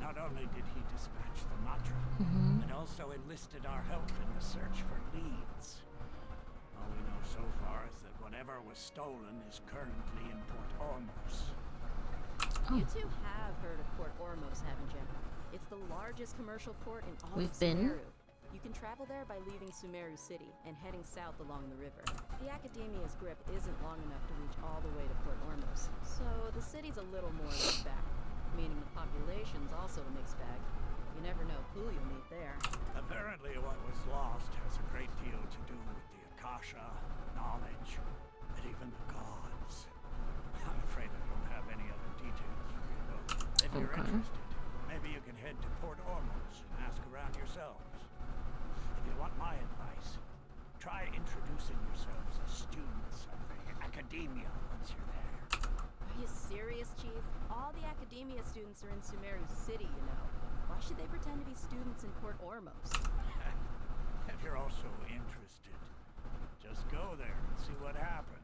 Speaker 9: Not only did he dispatch the Matra, but also enlisted our help in the search for leads. All we know so far is that whatever was stolen is currently in Port Ormos.
Speaker 12: You two have heard of Port Ormos, haven't you? It's the largest commercial port in all
Speaker 2: We've
Speaker 12: of
Speaker 2: been.
Speaker 12: Sumeru. You can travel there by leaving Sumeru City and heading south along the river. The Academia's grip isn't long enough to reach all the way to Port Ormos, so the city's a little more laid back, meaning the population's also a mixed bag. You never know who you'll meet there.
Speaker 9: Apparently what was lost has a great deal to do with the Akasha, knowledge, and even the gods. I'm afraid I don't have any other details for you, though. If you're interested, maybe you can head to Port Ormos and ask around yourselves. If you want my advice, try introducing yourselves as students of the Academia once you're there.
Speaker 12: Are you serious, Chief? All the Academia students are in Sumeru City, you know. Why should they pretend to be students in Port Ormos?
Speaker 9: If you're also interested, just go there and see what happens.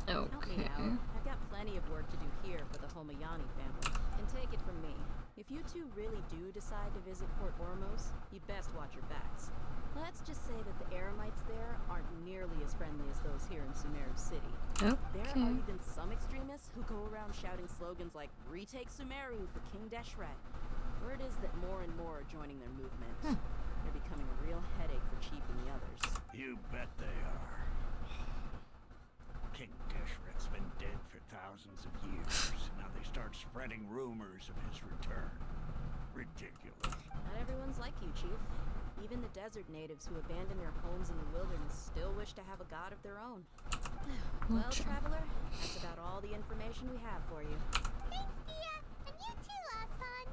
Speaker 12: Help me out. I've got plenty of work to do here for the Homayani family. And take it from me, if you two really do decide to visit Port Ormos, you'd best watch your backs. Let's just say that the Eremites there aren't nearly as friendly as those here in Sumeru City. There are even some extremists who go around shouting slogans like, "Retake Sumeru for King Deshret." Word is that more and more are joining their movement. They're becoming a real headache for Chief and the others.
Speaker 9: You bet they are. King Deshret's been dead for thousands of years. Now they start spreading rumors of his return. Ridiculous.
Speaker 12: Not everyone's like you, Chief. Even the desert natives who abandon their homes in the wilderness wish to have a god of their own. Well, traveler, that's about all the information we have for you.
Speaker 1: Thanks, Dia! And you too, Asfan!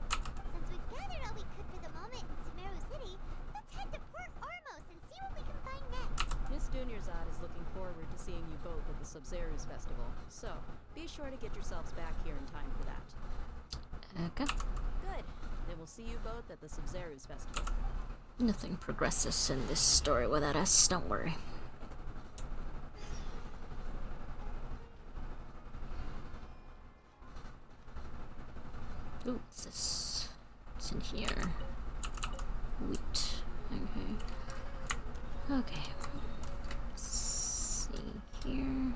Speaker 1: Since we've gathered all we could for the moment in Sumeru City, let's head to Port Ormos and see what we can find next.
Speaker 12: Miss Dunyarzad is looking forward to seeing you both at the Sub-Zeru's festival, so be sure to get yourselves back here in time for that.
Speaker 2: Okay.
Speaker 12: Good. Then we'll see you both at the Sub-Zeru's festival.
Speaker 2: Nothing progresses in this story without us, don't worry. Ooh, what's this? It's in here. Wheat. Okay. Okay. Let's see here.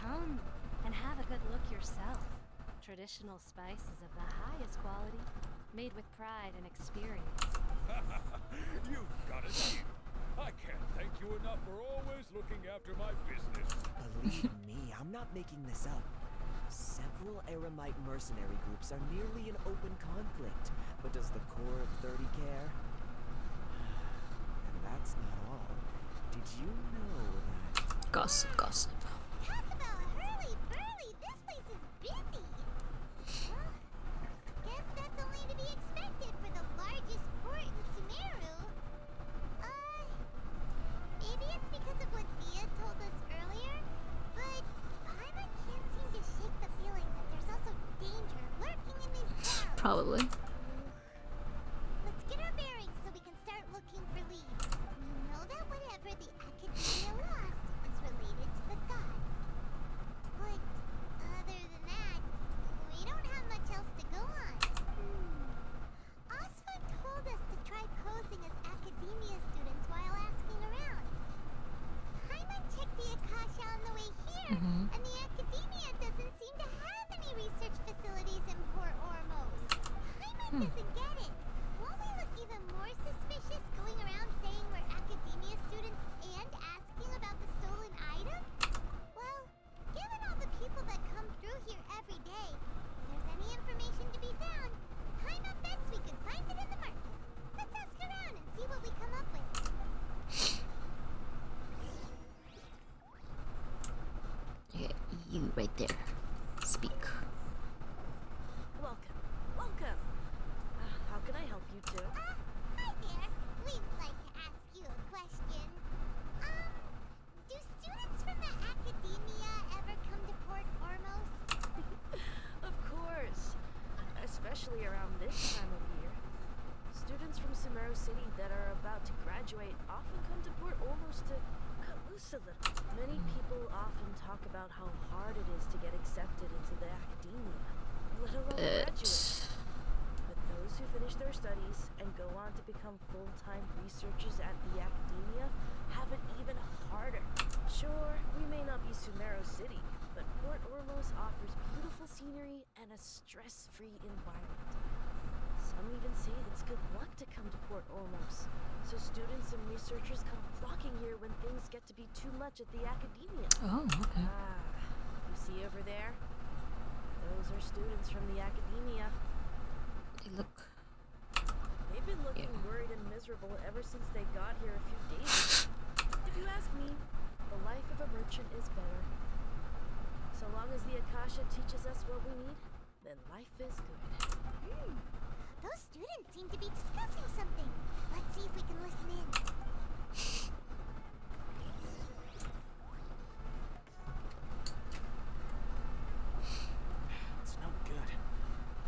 Speaker 4: Come and have a good look yourself. Traditional spices of the highest quality, made with pride and experience.
Speaker 11: You've got a deal. I can't thank you enough for always looking after my business.
Speaker 3: Believe me, I'm not making this up. Several Eremite mercenary groups are nearly in open conflict, but does the core of 30 care? And that's not all. Did you know that...
Speaker 2: Gossip, gossip.
Speaker 1: Talk about hurly-burly! This place is busy! Well, guess that's only to be expected for the largest port in Sumeru. Maybe it's because of what Thea told us earlier, but Paimon can't seem to shake the feeling that there's also danger lurking in these clouds.
Speaker 2: Probably.
Speaker 1: Let's get our bearings so we can start looking for leads. We know that whatever the Academia lost is related to the gods. But other than that, we don't have much else to go on. Asfa told us to try posing as Academia students while asking around. Paimon checked the Akasha on the way here, and the Academia doesn't seem to have any research facilities in Port Ormos. Paimon doesn't get it. Won't we look even more suspicious going around saying we're Academia students and asking about the stolen item? Well, given all the people that come through here every day, if there's any information to be found, Paimon bets we could find it in the market. Let's ask around and see what we come up with.
Speaker 2: Yeah, you right there. Speak.
Speaker 10: Welcome. Welcome. How can I help you two?
Speaker 1: Hi there. We'd like to ask you a question. Do students from the Academia ever come to Port Ormos?
Speaker 10: Of course. Especially around this time of year. Students from Sumeru City that are about to graduate often come to Port Ormos to cut loose a little. Many people often talk about how hard it is to get accepted into the Academia, let alone graduate. But those who finish their studies and go on to become full-time researchers at the Academia have it even harder. Sure, we may not be Sumeru City, but Port Ormos offers beautiful scenery and a stress-free environment. Some even say it's good luck to come to Port Ormos, so students and researchers come flocking here when things get to be too much at the Academia.
Speaker 2: Oh, okay.
Speaker 10: You see over there? Those are students from the Academia.
Speaker 2: They look...
Speaker 10: They've been looking worried and miserable ever since they got here a few days ago. If you ask me, the life of a merchant is better. So long as the Akasha teaches us what we need, then life is good.
Speaker 1: Those students seem to be discussing something. Let's see if we can listen in.
Speaker 3: It's no good.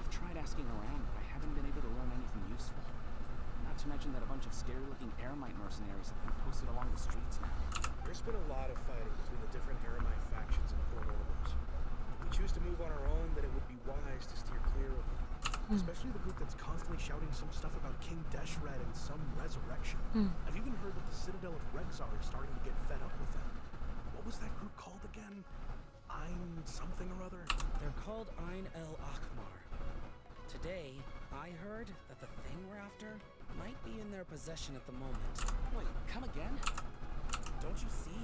Speaker 3: I've tried asking around, but I haven't been able to learn anything useful. Not to mention that a bunch of scary-looking Eremite mercenaries have been posted along the streets now.
Speaker 5: There's been a lot of fighting between the different Eremite factions in Port Ormos. If we choose to move on our own, then it would be wise to steer clear of them. Especially the group that's constantly shouting some stuff about King Deshred and some resurrection. I've even heard that the Citadel of Rexar is starting to get fed up with them. What was that group
Speaker 11: something or other?
Speaker 14: They're called Ain El Akmar. Today, I heard that the thing we're after might be in their possession at the moment.
Speaker 5: Wait, come again?
Speaker 14: Don't you see?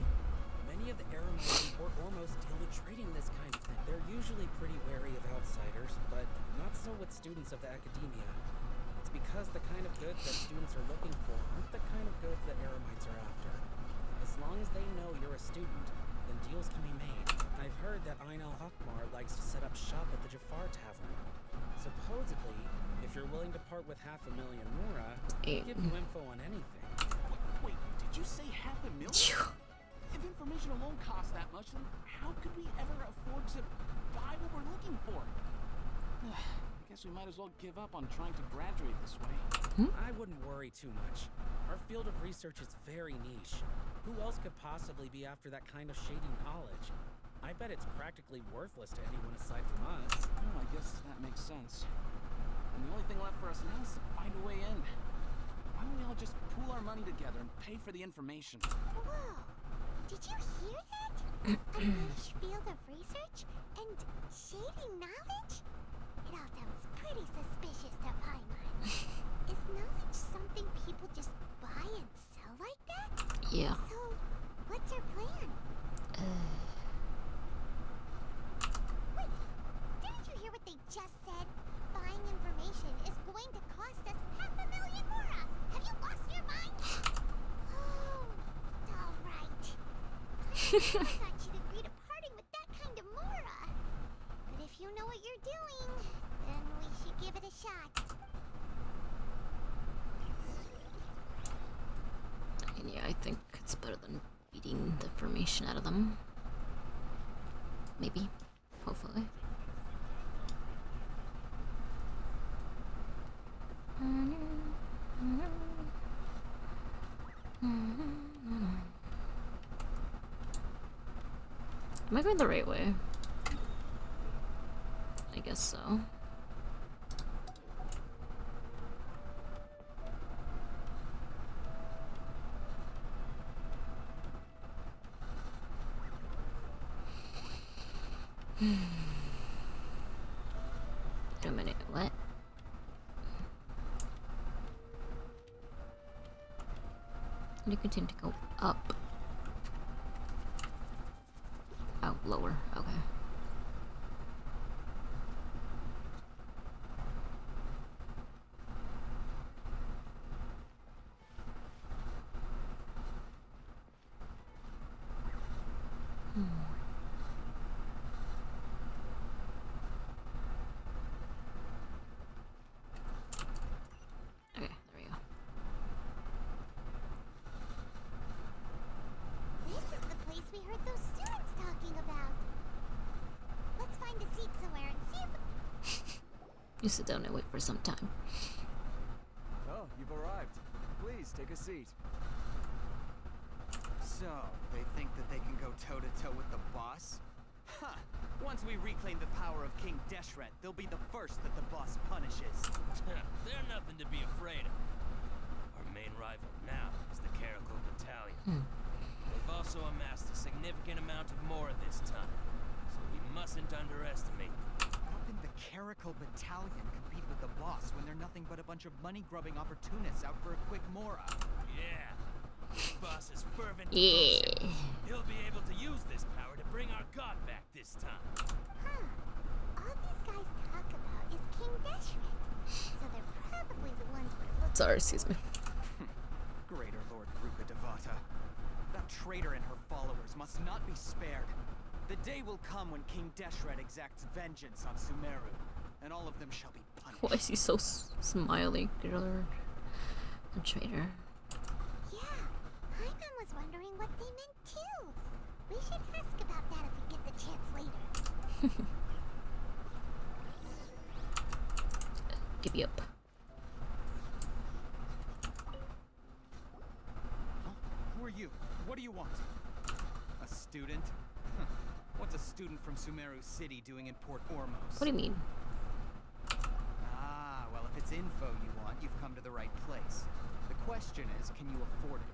Speaker 14: Many of the Eremites in Port Ormos deal with trading this kind of thing. They're usually pretty wary of outsiders, but not so with students of the academia. It's because the kind of goods that students are looking for aren't the kind of goods that Eremites are after. As long as they know you're a student, then deals can be made. I've heard that Ain El Akmar likes to set up shop at the Jafar Tavern. Supposedly, if you're willing to part with 500,000 Mora, he'll give you info on anything.
Speaker 5: Wait, did you say 500,000? If information alone costs that much, then how could we ever afford to buy what we're looking for? I guess we might as well give up on trying to graduate this way.
Speaker 14: I wouldn't worry too much. Our field of research is very niche. Who else could possibly be after that kind of shady knowledge? I bet it's practically worthless to anyone aside from us.
Speaker 5: Well, I guess that makes sense. And the only thing left for us now is to find a way in. Why don't we all just pool our money together and pay for the information?
Speaker 1: Whoa! Did you hear that? A niche field of research and shady knowledge? It all sounds pretty suspicious to Paimon. Is knowledge something people just buy and sell like that?
Speaker 2: Yeah.
Speaker 1: So, what's our plan? Wait, didn't you hear what they just said? Buying information is going to cost us 500,000 Mora! Have you lost your mind? Oh, alright. I thought you'd agree to parting with that kind of Mora. But if you know what you're doing, then we should give it a shot.
Speaker 2: And yeah, I think it's better than beating the information out of them. Maybe. Hopefully. Am I going the right way? I guess so. Wait a minute, what? You continue to go up. Oh, lower, okay. Okay, there we go.
Speaker 1: This is the place we heard those students talking about. Let's find a seat somewhere and see if...
Speaker 2: You sit down and wait for some time.
Speaker 15: Oh, you've arrived. Please, take a seat.
Speaker 8: So, they think that they can go toe-to-toe with the boss? Huh! Once we reclaim the power of King Deshret, they'll be the first that the boss punishes.
Speaker 11: They're nothing to be afraid of. Our main rival now is the Caracal Battalion. They've also amassed a significant amount of Mora this time, so we mustn't underestimate them.
Speaker 8: How can the Caracal Battalion compete with the boss when they're nothing but a bunch of money-grubbing opportunists out for a quick Mora?
Speaker 11: Yeah. This boss is fervent.
Speaker 2: Yeah.
Speaker 11: He'll be able to use this power to bring our god back this time.
Speaker 1: Huh. All these guys talk about is King Deshret. So they're probably the ones we're looking
Speaker 2: Sorry, excuse me.
Speaker 8: Greater Lord Ruka Devata. That traitor and her followers must not be spared. The day will come when King Deshret exacts vengeance on Sumeru, and all of them shall be punished.
Speaker 2: Why is he so smiley, girl? A traitor.
Speaker 1: Yeah, Paimon was wondering what they meant too. We should ask about that if we get the chance later.
Speaker 2: Give me up.
Speaker 8: Huh? Who are you? What do you want? A student? What's a student from Sumeru City doing in Port Ormos?
Speaker 2: What do you mean?
Speaker 8: Ah, well, if it's info you want, you've come to the right place. The question is, can you afford it?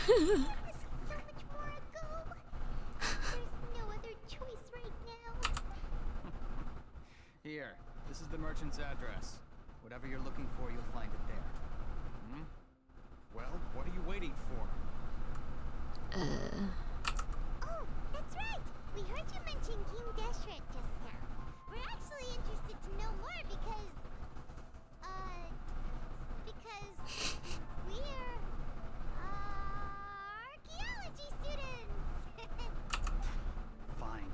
Speaker 1: So much
Speaker 8: Here, this is the merchant's address. Whatever you're looking for, you'll find it there. Hmm?
Speaker 6: Well, what are you waiting for?
Speaker 1: Oh, that's right! We heard you mention King Deshret just now. We're actually interested to know more because we're, archaeology students!
Speaker 8: Fine.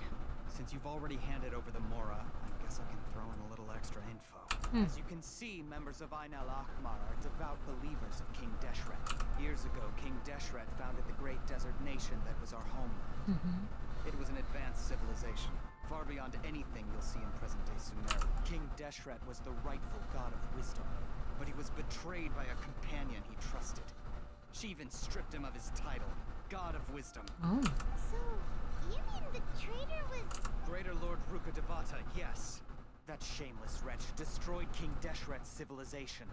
Speaker 8: Since you've already handed over the Mora, I guess I can throw in a little extra info. As you can see, members of Ain al-Ahmar are devout believers of King Deshret. Years ago, King Deshret founded the great desert nation that was our homeland. It was an advanced civilization, far beyond anything you'll see in present-day Sumeria. King Deshret was the rightful god of wisdom, but he was betrayed by a companion he trusted. She even stripped him of his title, God of Wisdom.
Speaker 1: So, you mean the traitor was...
Speaker 8: Greater Lord Ruka Devata, yes. That shameless wretch destroyed King Deshret's civilization,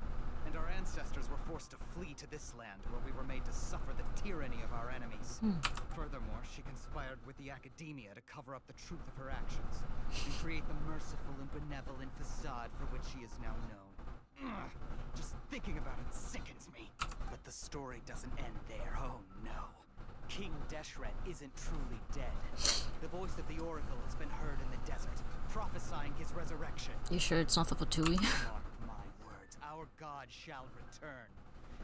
Speaker 8: and our ancestors were forced to flee to this land where we were made to suffer the tyranny of our enemies. Furthermore, she conspired with the academia to cover up the truth of her actions and create the merciful and benevolent facade for which she is now known. Just thinking about it sickens me. But the story doesn't end there, oh no. King Deshret isn't truly dead. The voice of the Oracle has been heard in the desert, prophesying his resurrection.
Speaker 2: You sure it's not the Fatui?
Speaker 8: Mark my words, our God shall return.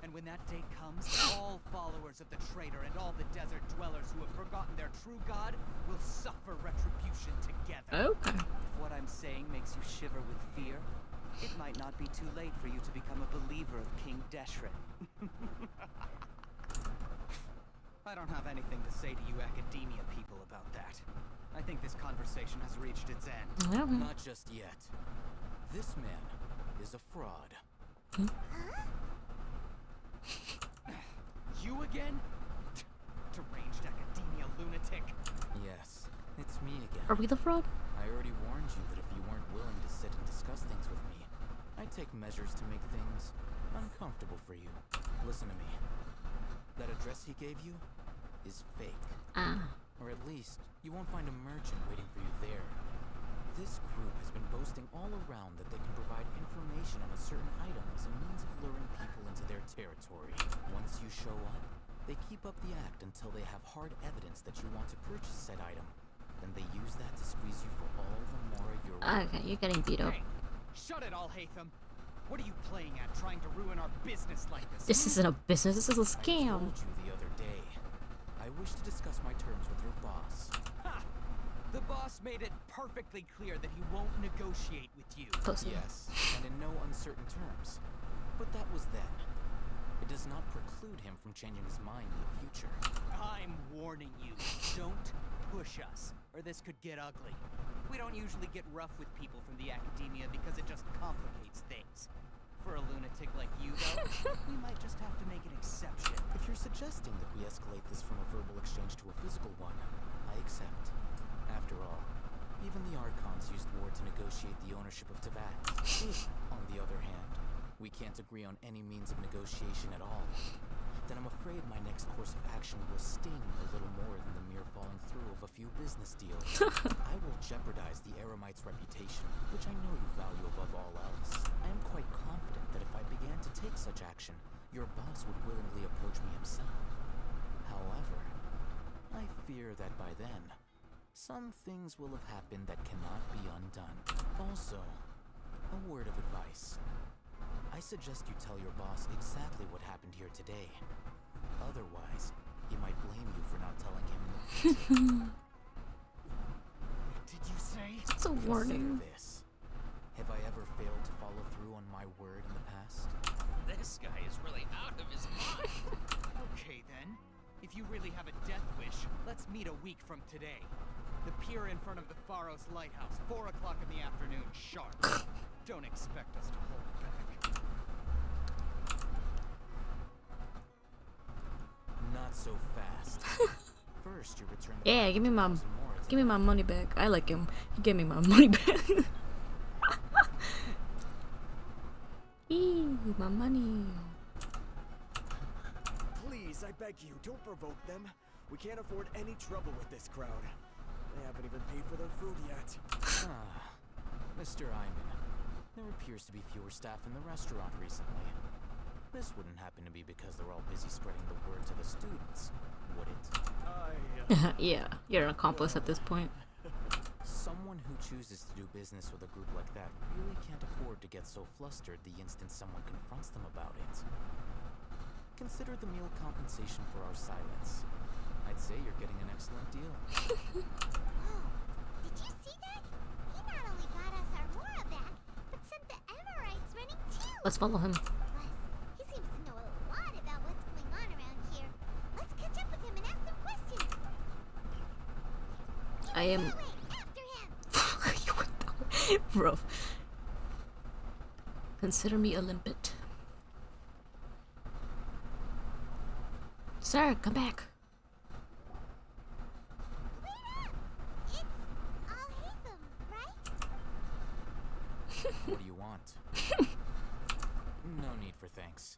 Speaker 8: And when that day comes, all followers of the traitor and all the desert dwellers who have forgotten their true God will suffer retribution together.
Speaker 2: Okay.
Speaker 8: If what I'm saying makes you shiver with fear, it might not be too late for you to become a believer of King Deshret. I don't have anything to say to you academia people about that. I think this conversation has reached its end.
Speaker 3: Not just yet. This man is a fraud.
Speaker 8: You again? Deranged academia lunatic.
Speaker 3: Yes, it's me again.
Speaker 2: Are we the fraud?
Speaker 3: I already warned you that if you weren't willing to sit and discuss things with me, I'd take measures to make things uncomfortable for you. Listen to me. That address he gave you is fake. Or at least, you won't find a merchant waiting for you there. This group has been boasting all around that they can provide information on a certain item as a means of luring people into their territory. Once you show up, they keep up the act until they have hard evidence that you want to purchase said item. Then they use that to squeeze you for all the more you're worth.
Speaker 2: Okay, you're getting beat up.
Speaker 8: Hey, shut it all, Hatham. What are you playing at, trying to ruin our business like this?
Speaker 2: This isn't a business, this is a
Speaker 3: I
Speaker 2: scam.
Speaker 3: told you the other day. I wish to discuss my terms with your boss.
Speaker 8: Ha! The boss made it perfectly clear that he won't negotiate with you.
Speaker 2: Pussy.
Speaker 3: Yes, and in no uncertain terms. But that was then. It does not preclude him from changing his mind in the future.
Speaker 8: I'm warning you, don't push us, or this could get ugly. We don't usually get rough with people from the academia because it just complicates things. For a lunatic like you, though, we might just have to make an exception.
Speaker 3: If you're suggesting that we escalate this from a verbal exchange to a physical one, I accept. After all, even the Archons used war to negotiate the ownership of Teyvat. If, on the other hand, we can't agree on any means of negotiation at all, then I'm afraid my next course of action will sting a little more than the mere falling through of a few business deals. I will jeopardize the Eremite's reputation, which I know you value above all else. I am quite confident that if I began to take such action, your boss would willingly approach me himself. However, I fear that by then, some things will have happened that cannot be undone. Also, a word of advice. I suggest you tell your boss exactly what happened here today. Otherwise, he might blame you for not telling him in the future.
Speaker 8: Did you say?
Speaker 2: It's a warning.
Speaker 3: Consider this. Have I ever failed to follow through on my word in the past?
Speaker 5: This guy is really out of his mind.
Speaker 8: Okay then. If you really have a death wish, let's meet a week from today. The pier in front of the Pharos Lighthouse, 4 o'clock in the afternoon, sharp. Don't expect us to hold back.
Speaker 3: Not so fast. First, you return the
Speaker 2: Yeah, give me my
Speaker 3: 5,000 more to
Speaker 2: give me my money back. I like him. He gave me my money back. Eee, my money.
Speaker 15: Please, I beg you, don't provoke them. We can't afford any trouble with this crowd. They haven't even paid for their food yet.
Speaker 3: Mr. Iman, there appears to be fewer staff in the restaurant recently. This wouldn't happen to be because they're all busy spreading the word to the students, would it?
Speaker 2: Yeah, you're an accomplice at this point.
Speaker 3: Someone who chooses to do business with a group like that really can't afford to get so flustered the instant someone confronts them about it. Consider the meal compensation for our silence. I'd say you're getting an excellent deal.
Speaker 1: Did you see that? He not only got us our Mora back, but sent the Emirites running too.
Speaker 2: Let's follow him.
Speaker 1: Plus, he seems to know a lot about what's going on around here. Let's catch up with him and ask some questions.
Speaker 2: I am. Bro. Consider me a limpet. Sir, come back.
Speaker 3: What do you want? No need for thanks.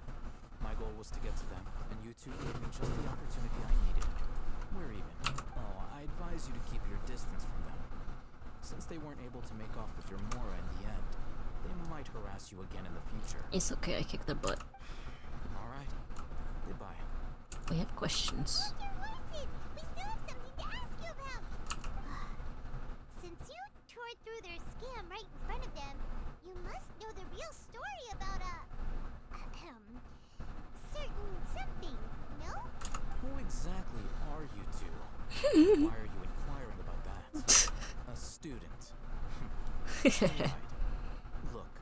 Speaker 3: My goal was to get to them, and you two gave me just the opportunity I needed. We're even. Oh, I advise you to keep your distance from them. Since they weren't able to make off with your Mora in the end, they might harass you again in the future.
Speaker 2: It's okay, I kicked their butt.
Speaker 3: Alright. Goodbye.
Speaker 2: We have questions.
Speaker 1: We still have something to ask you about. Since you tore through their scam right in front of them, you must know the real story about certain something, no?
Speaker 3: Who exactly are you two? Why are you inquiring about that? A student. Right. Look,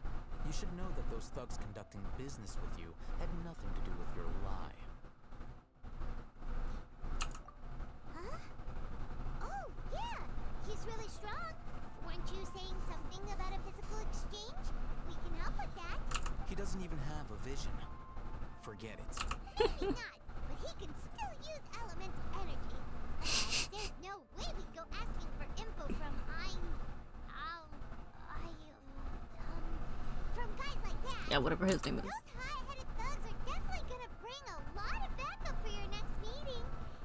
Speaker 3: you should know that those thugs conducting business with you had nothing to do with your lie.
Speaker 1: Huh? Oh, yeah. He's really strong. Weren't you saying something about a physical exchange? We can help with that.
Speaker 3: He doesn't even have a vision. Forget it.
Speaker 1: Maybe not, but he can still use elemental energy. There's no way we'd go asking for info from from guys like that.
Speaker 2: Yeah, whatever his name is.
Speaker 1: Those high-headed thugs are definitely gonna bring a lot of backup for your next meeting.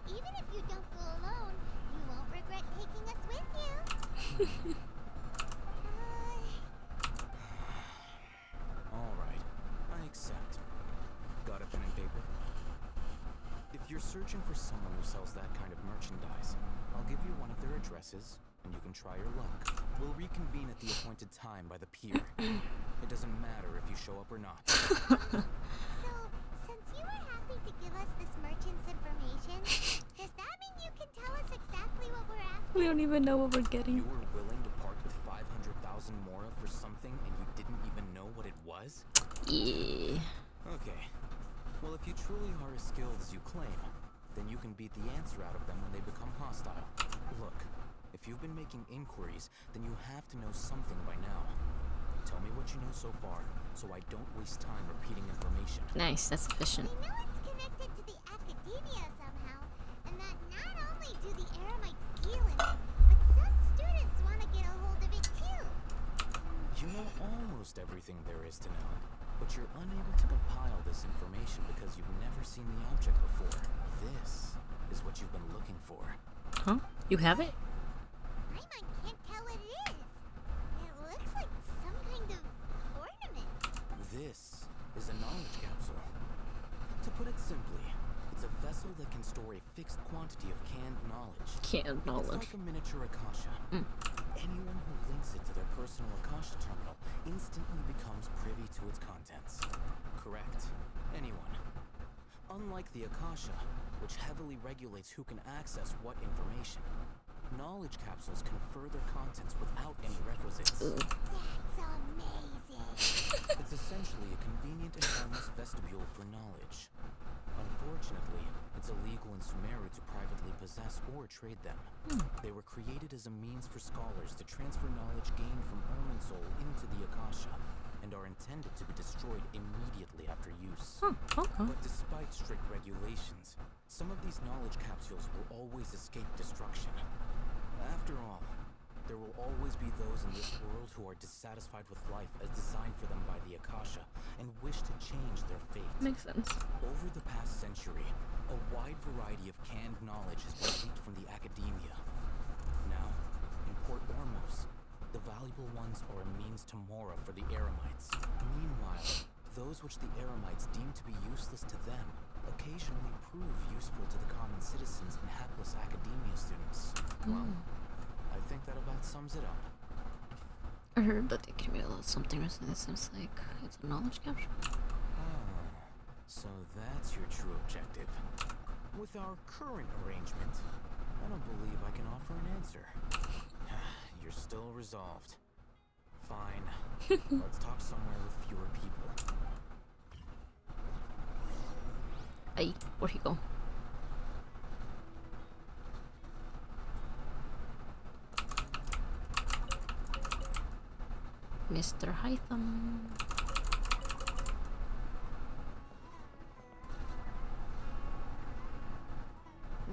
Speaker 1: Even if you don't go alone, you won't regret taking us with you.
Speaker 3: Alright, I accept. Got a pen and paper? If you're searching for someone who sells that kind of merchandise, I'll give you one of their addresses, and you can try your luck. We'll reconvene at the appointed time by the pier. It doesn't matter if you show up or not.
Speaker 1: So, since you were happy to give us this merchant's information, does that mean you can tell us exactly what we're after?
Speaker 2: We don't even know what we're getting.
Speaker 3: You were willing to part with 500,000 Mora for something and you didn't even know what it was?
Speaker 2: Yeah.
Speaker 3: Okay. Well, if you truly are as skilled as you claim, then you can beat the answer out of them when they become hostile. Look, if you've been making inquiries, then you have to know something by now. Tell me what you know so far, so I don't waste time repeating information.
Speaker 2: Nice, that's sufficient.
Speaker 1: We know it's connected to the academia somehow, and that not only do the Eremites deal in it, but some students want to get a hold of it too.
Speaker 3: You know almost everything there is to know, but you're unable to compile this information because you've never seen the object before. This is what you've been looking for.
Speaker 2: Huh? You have it?
Speaker 1: My mind can't tell what it is. It looks like some kind of ornament.
Speaker 3: This is a knowledge capsule. To put it simply, it's a vessel that can store a fixed quantity of canned knowledge.
Speaker 2: Canned knowledge.
Speaker 3: It's like a miniature Akasha. Anyone who links it to their personal Akasha terminal instantly becomes privy to its contents. Correct. Anyone. Unlike the Akasha, which heavily regulates who can access what information, knowledge capsules confer their contents without any requisites.
Speaker 1: That's amazing.
Speaker 3: It's essentially a convenient and harmless vestibule for knowledge. Unfortunately, it's illegal in Sumeru to privately possess or trade them. They were created as a means for scholars to transfer knowledge gained from Irminsul into the Akasha, and are intended to be destroyed immediately after use.
Speaker 2: Okay.
Speaker 3: But despite strict regulations, some of these knowledge capsules will always escape destruction. After all, there will always be those in this world who are dissatisfied with life as designed for them by the Akasha and wish to change their fate.
Speaker 2: Makes sense.
Speaker 3: Over the past century, a wide variety of canned knowledge has been leaked from the academia. Now, in Port Ormos, The valuable ones are a means to Mora for the Eremites. Meanwhile, those which the Eremites deem to be useless to them occasionally prove useful to the common citizens and hapless academia students. Well, I think that about sums it up.
Speaker 2: I heard that they can realize something recently. It seems like it's a knowledge capture.
Speaker 3: So that's your true objective. With our current arrangement, I don't believe I can offer an answer. You're still resolved. Fine. Let's talk somewhere with fewer people.
Speaker 2: Hey, where'd he go? Mr. Hytham.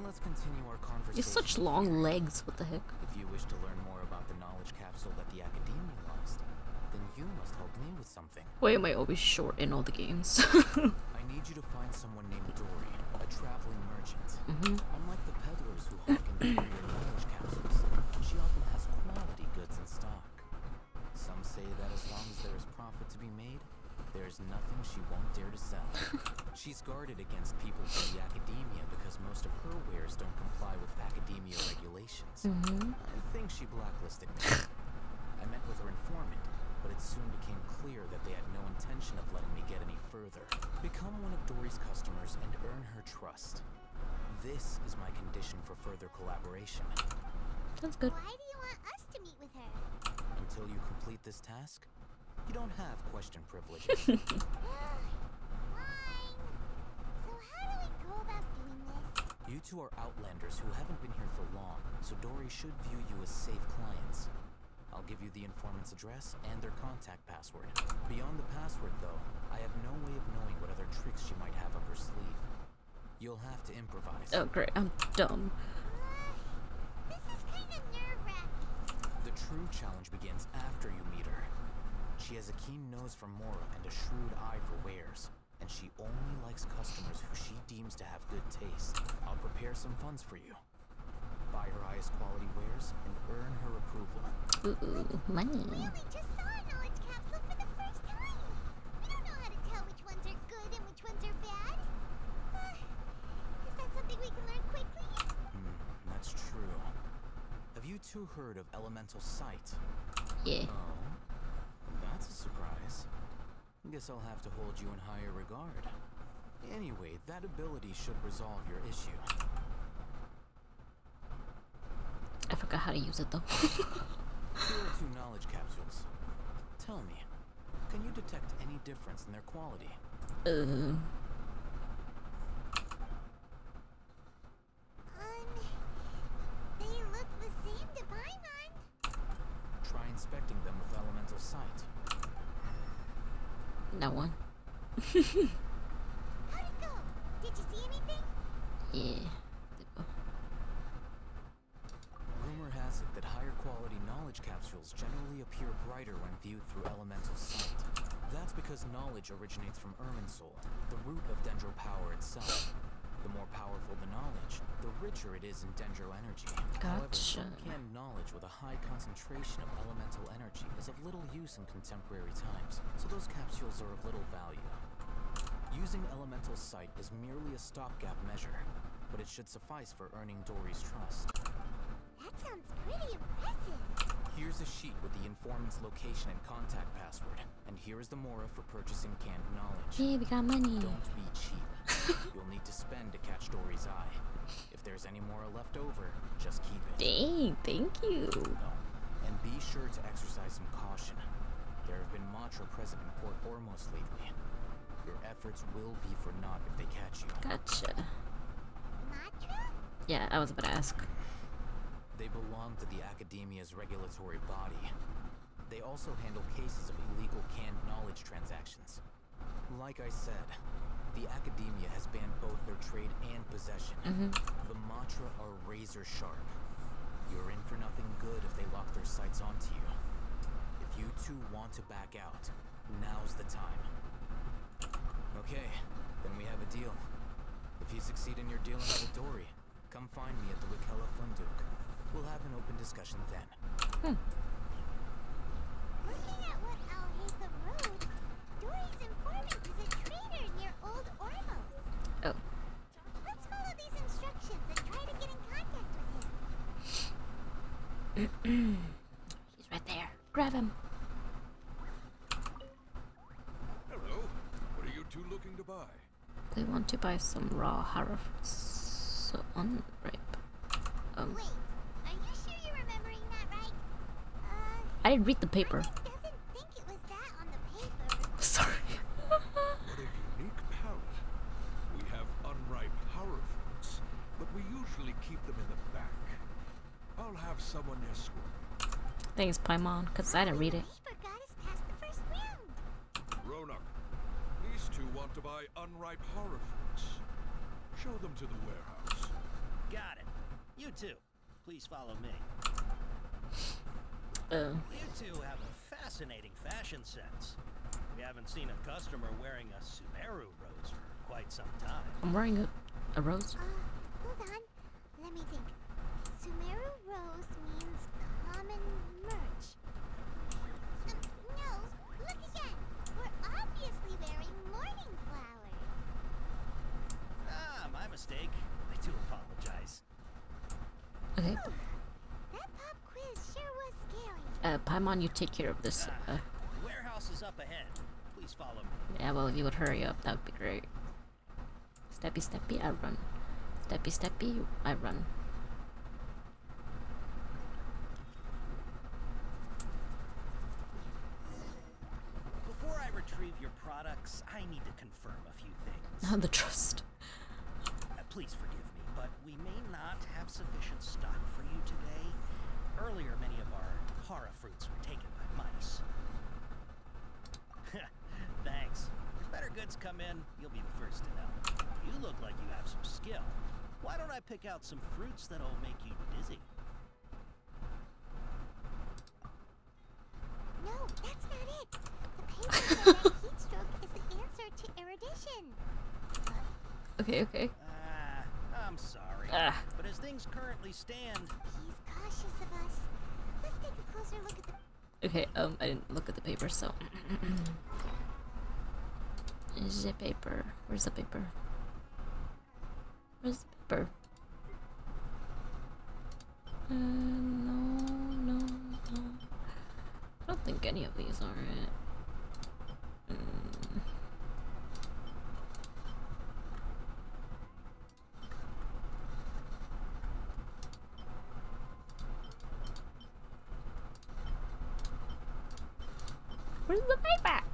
Speaker 3: Let's continue our conversation.
Speaker 2: He's such long legs, what the heck?
Speaker 3: If you wish to learn more about the knowledge capsule that the Academia lost, then you must help me with something.
Speaker 2: Why am I always short in all the games?
Speaker 3: I need you to find someone named Dory, a traveling merchant. Unlike the peddlers who hawk and carry your knowledge capsules, she often has quality goods in stock. Some say that as long as there is profit to be made, there is nothing she won't dare to sell. She's guarded against people from the Academia because most of her wares don't comply with Academia regulations. I think she blacklisted me. I met with her informant, but it soon became clear that they had no intention of letting me get any further. Become one of Dory's customers and earn her trust. This is my condition for further collaboration.
Speaker 2: Sounds good.
Speaker 1: Why do you want us to meet with her?
Speaker 3: Until you complete this task, you don't have question privileges.
Speaker 1: Fine. So how do we go about doing this?
Speaker 3: You two are outlanders who haven't been here for long, so Dory should view you as safe clients. I'll give you the informant's address and their contact password. Beyond the password, though, I have no way of knowing what other tricks she might have up her sleeve. You'll have to improvise.
Speaker 2: Oh great, I'm dumb.
Speaker 1: This is kind of nerve-wracking.
Speaker 3: The true challenge begins after you meet her. She has a keen nose for Mora and a shrewd eye for wares, and she only likes customers who she deems to have good taste. I'll prepare some funds for you. Buy her highest quality wares and earn her approval.
Speaker 2: Ooh, money.
Speaker 1: We only just saw a knowledge capsule for the first time. We don't know how to tell which ones are good and which ones are bad. Is that something we can learn quickly?
Speaker 3: That's true. Have you two heard of elemental sight?
Speaker 2: Yeah.
Speaker 3: Oh, that's a surprise. Guess I'll have to hold you in higher regard. Anyway, that ability should resolve your issue.
Speaker 2: I forgot how to use it though.
Speaker 3: Here are two knowledge capsules. Tell me, can you detect any difference in their quality?
Speaker 1: They look the same to Paimon.
Speaker 3: Try inspecting them with elemental sight.
Speaker 2: That one.
Speaker 1: How'd it go? Did you see anything?
Speaker 2: Yeah.
Speaker 3: Rumor has it that higher quality knowledge capsules generally appear brighter when viewed through elemental sight. That's because knowledge originates from Irminsul, the root of Dendro power itself. The more powerful the knowledge, the richer it is in Dendro energy. However, some canned knowledge with a high concentration of elemental energy is of little use in contemporary times, so those capsules are of little value. Using elemental sight is merely a stopgap measure, but it should suffice for earning Dory's trust.
Speaker 1: That sounds pretty impressive.
Speaker 3: Here's a sheet with the informant's location and contact password, and here is the Mora for purchasing canned knowledge.
Speaker 2: Yeah, we got money.
Speaker 3: Don't be cheap. You'll need to spend to catch Dory's eye. If there's any Mora left over, just keep it.
Speaker 2: Dang, thank you.
Speaker 3: And be sure to exercise some caution. There have been Matra present in Port Ormos lately. Your efforts will be for naught if they catch you.
Speaker 2: Gotcha.
Speaker 1: Matra?
Speaker 2: Yeah, I was about to ask.
Speaker 3: They belong to the Academia's regulatory body. They also handle cases of illegal canned knowledge transactions. Like I said, the Academia has banned both their trade and possession. The Matra are razor sharp. You're in for nothing good if they lock their sights onto you. If you two want to back out, now's the time. Okay, then we have a deal. If you succeed in your dealings with Dory, come find me at the Wikella Funduk. We'll have an open discussion then.
Speaker 2: He's right there. Grab him.
Speaker 11: Hello. What are you two looking to buy?
Speaker 2: They want to buy some raw hara fruits. So unripe.
Speaker 1: Wait, are you sure you're remembering that right?
Speaker 2: I didn't read the paper.
Speaker 1: Doesn't think it was that on the paper.
Speaker 2: Sorry.
Speaker 11: What a unique palate. We have unripe hara fruits, but we usually keep them in the back. I'll have someone escort you.
Speaker 2: Thanks, Paimon, because I didn't read it.
Speaker 1: Paper got us past the first round.
Speaker 11: Ronak, these two want to buy unripe hara fruits. Show them to the warehouse.
Speaker 16: Got it. You two, please follow me. You two have a fascinating fashion sense. We haven't seen a customer wearing a Sumeru rose for quite some time.
Speaker 2: I'm wearing a rose.
Speaker 1: Hold on. Let me think. Sumeru rose means common merch. No, look again. We're obviously wearing morning flowers.
Speaker 16: Ah, my mistake. I do apologize.
Speaker 2: Okay.
Speaker 1: That pop quiz sure was scary.
Speaker 2: Paimon, you take care of this.
Speaker 16: Warehouse is up ahead. Please follow me.
Speaker 2: Yeah, well, if you would hurry up, that would be great. Steppy, steppy, I run. Steppy, steppy, I run.
Speaker 16: Before I retrieve your products, I need to confirm a few things.
Speaker 2: The trust.
Speaker 16: Please forgive me, but we may not have sufficient stock for you today. Earlier, many of our hara fruits were taken by mice. Thanks. If better goods come in, you'll be the first to know. You look like you have some skill. Why don't I pick out some fruits that'll make you dizzy?
Speaker 1: No, that's not it. The paper said that heat stroke is the answer to erudition.
Speaker 2: Okay.
Speaker 16: I'm sorry. But as things currently stand...
Speaker 1: He's cautious of us. Let's take a closer look at the...
Speaker 2: Okay, I didn't look at the paper, so... Is the paper? Where's the paper? Where's the paper? No. I don't think any of these are it. Where's the paper?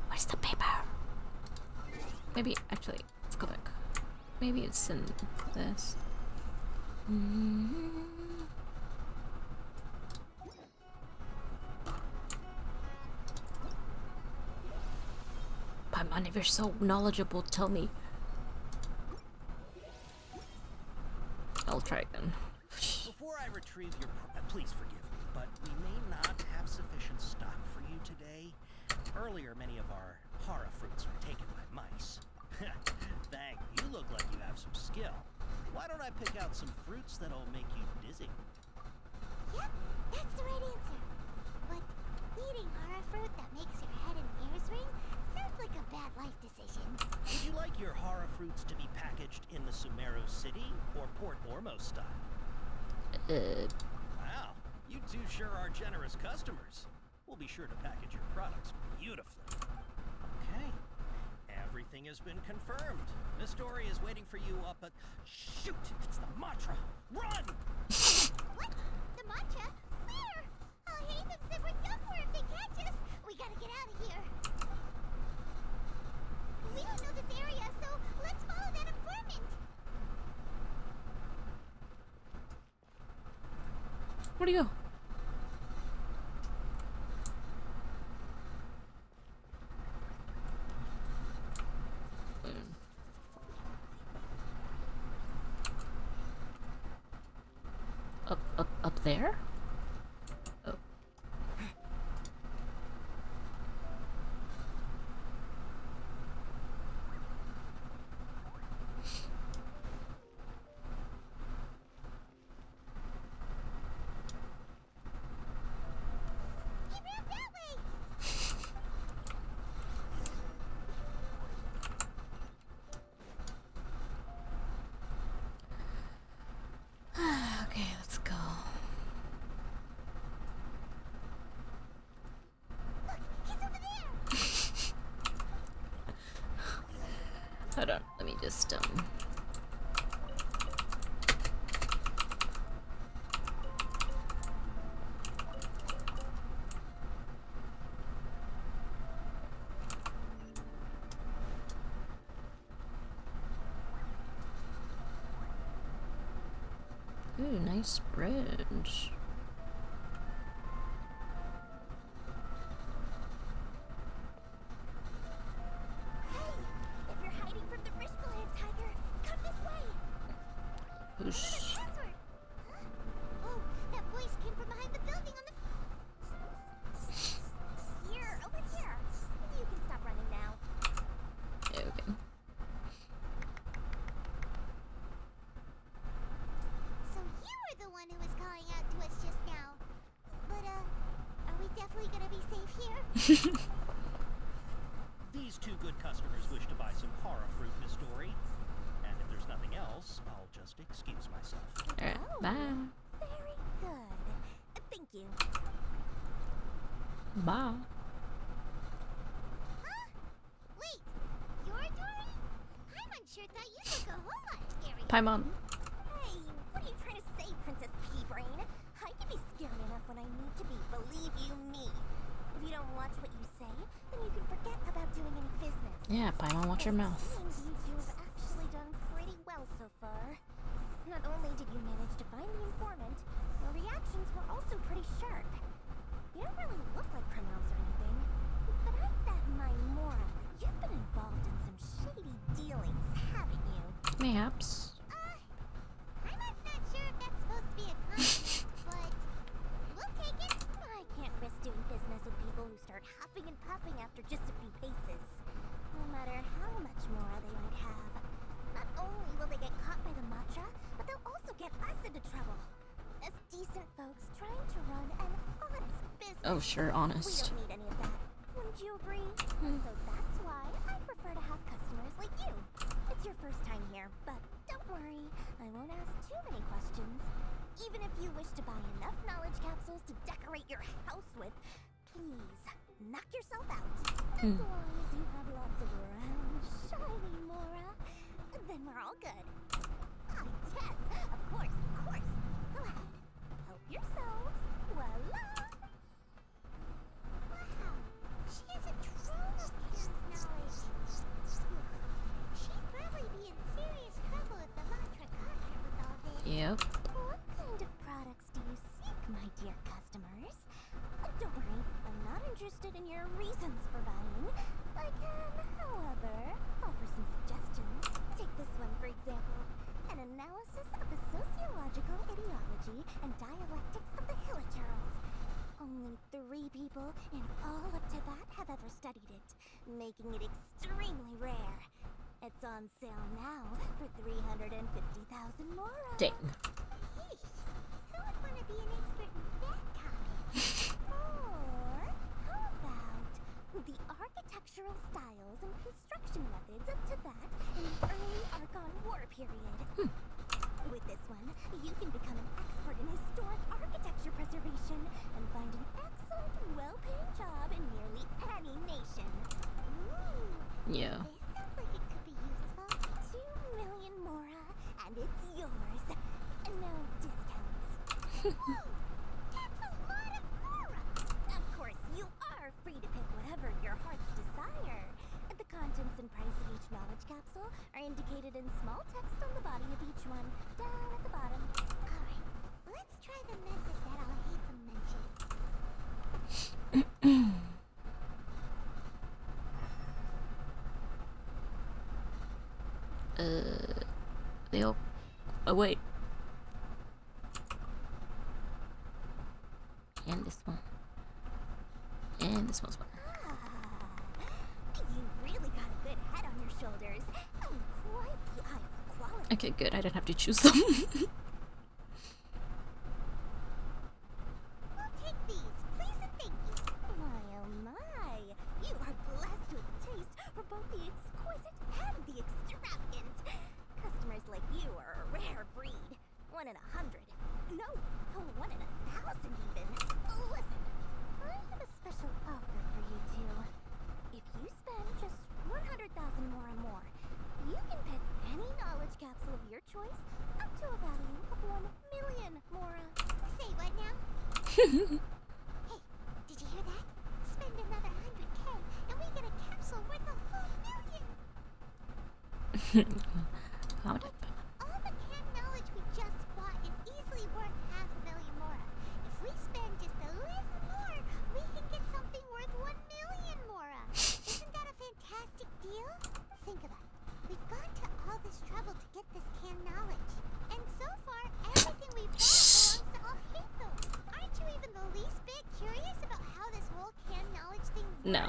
Speaker 2: Where's the paper? Maybe, actually, let's go back. Maybe it's in this. Paimon, if you're so knowledgeable, tell me. I'll try again.
Speaker 16: Before I retrieve your... please forgive me, but we may not have sufficient stock for you today. Earlier, many of our hara fruits were taken by mice. Thank you. You look like you have some skill. Why don't I pick out some fruits that'll make you dizzy?
Speaker 1: Yep, that's the right answer. But eating hara fruit that makes your head and ears ring sounds like a bad life decision.
Speaker 16: Would you like your hara fruits to be packaged in the Sumeru City or Port Ormos style? Wow, you two sure are generous customers. We'll be sure to package your products beautifully. Okay, everything has been confirmed. Miss Dory is waiting for you up at... Shoot, it's the Matra! Run!
Speaker 1: What? The matcha? Where? I'll hate them if we're done for if they catch us. We gotta get out of here. We don't know this area, so let's follow that informant.
Speaker 2: Where'd he go? Up there? Oh.
Speaker 1: He ran that way.
Speaker 2: Hold on, let me just Ooh, nice bridge.
Speaker 1: If you're hiding from the Rishbaland tiger, come this way!
Speaker 2: Whoosh.
Speaker 1: Password! Oh, that voice came from behind the building on the... Here, over here! You can stop running now.
Speaker 2: Okay.
Speaker 1: So you were the one who was calling out to us just now. But, are we definitely gonna be safe here?
Speaker 16: These two good customers wish to buy some horror fruit, Miss Dory. And if there's nothing else, I'll just excuse myself.
Speaker 2: Alright, bye.
Speaker 1: Very good. Thank you.
Speaker 2: Bye.
Speaker 1: Huh? Wait, you're Dory? Paimon sure thought you look a whole lot scary.
Speaker 2: Paimon.
Speaker 1: Hey, what are you trying to say, Princess Pea-Brain? I can be scary enough when I need to be, believe you me. If you don't watch what you say, then you can forget about doing any business.
Speaker 2: Yeah, Paimon, watch your mouth.
Speaker 1: It seems you two have actually done pretty well so far. Not only did you manage to find the informant, your reactions were also pretty sharp. You don't really look like criminals or anything, but I bet my Mora that you've been involved in some shady dealings, haven't you?
Speaker 2: Mayhaps.
Speaker 1: I'm not sure if that's supposed to be a compliment, but we'll take it. I can't risk doing business with people who start huffing and puffing after just a few paces. No matter how much more they might have. Not only will they get caught by the matcha, but they'll also get us into trouble. As decent folks trying to run an honest business.
Speaker 2: Oh, sure, honest.
Speaker 1: We don't need any of that. Wouldn't you agree? So that's why I prefer to have customers like you. It's your first time here, but don't worry. I won't ask too many questions. Even if you wish to buy enough knowledge capsules to decorate your house with, please, knock yourself out. As long as you have lots of round, shiny Mora, then we're all good. Ah, yes, of course, of course. Go ahead. Help yourselves. Voila! Wow, she has a trove of knowledge. She'd probably be in serious trouble if the mantra caught her with all this.
Speaker 2: Yep.
Speaker 1: What kind of products do you seek, my dear customers? Don't worry, I'm not interested in your reasons for buying. I can, however, offer some suggestions. Take this one, for example. An analysis of the sociological ideology and dialectics of the Hilichurls. Only 3 people in all of Tibet have ever studied it, making it extremely rare. It's on sale now for 350,000 Mora.
Speaker 2: Dang.
Speaker 1: Yeesh. Who would want to be an expert in that topic? Or how about the architectural styles and construction methods of Tibet in the early Archon War period? With this one, you can become an expert in historic architecture preservation and find an excellent, well-paying job in nearly any nation. Ooh.
Speaker 2: Yeah.
Speaker 1: This sounds like it could be useful. 2 million Mora, and it's yours. No discounts. Whoa! That's a lot of Mora! Of course, you are free to pick whatever your hearts desire. The contents and price of each knowledge capsule are indicated in small text on the body of each one, down at the bottom. Alright, let's try the method that Al-Haitham mentioned.
Speaker 2: They'll... Oh, wait. And this one. And this one's one.
Speaker 1: You really got a good head on your shoulders. And quite the eye for quality.
Speaker 2: Okay, good. I didn't have to choose them.
Speaker 1: We'll take these, please and thank you. My oh my, you are blessed with a taste for both the exquisite and the extravagant. Customers like you are a rare breed. 1 in 100. No, 1 in 1,000 even. Listen, I have a special offer for you two. If you spend just 100,000 more and more, you Did you hear that? Spend another 100K and we get a capsule worth a whole million!
Speaker 2: How did
Speaker 1: All the canned knowledge we just bought is easily worth $500,000 more. If we spend just a little more, we can get something worth 1 million more. Isn't that a fantastic deal? Think about it. We've gone to all this trouble to get this canned knowledge. And so far, everything we've bought belongs to Alhaitham. Aren't you even the least bit curious about how this whole canned knowledge thing works?
Speaker 2: No.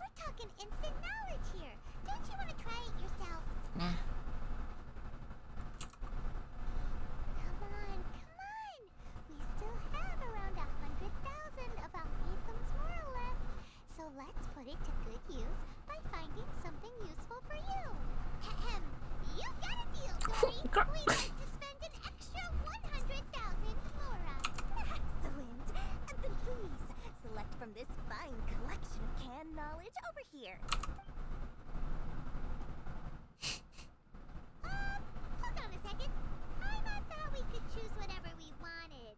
Speaker 1: We're talking instant knowledge here. Don't you want to try it yourself?
Speaker 2: Nah.
Speaker 1: Come on. We still have around 100,000 of Alhaitham's moral left. So let's put it to good use by finding something useful for you. Ahem. You've got a deal, Dory. We'd like to spend an extra 100,000 Mora. Excellent. Then please, select from this fine collection of canned knowledge over here. Hold on a second. I thought we could choose whatever we wanted.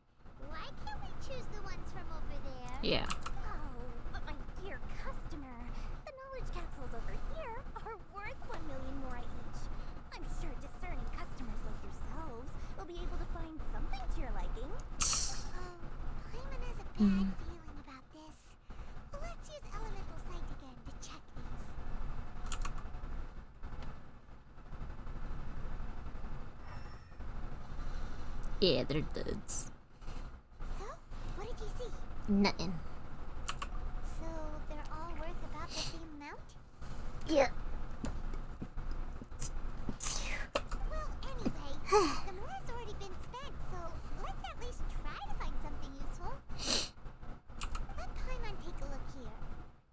Speaker 1: Why can't we choose the ones from over there?
Speaker 2: Yeah.
Speaker 1: Oh, but my dear customer, the knowledge capsules over here are worth 1 million more each. I'm sure discerning customers like yourselves will be able to find something to your liking. Oh, Paimon has a bad feeling about this. Let's use Elemental Sight again to check these.
Speaker 2: Yeah, they're dudes.
Speaker 1: So, what did you see?
Speaker 2: Nothing.
Speaker 1: So, they're all worth about the same amount?
Speaker 2: Yeah.
Speaker 1: Well, anyway, the more has already been spent, so let's at least try to find something useful. Let Paimon take a look here.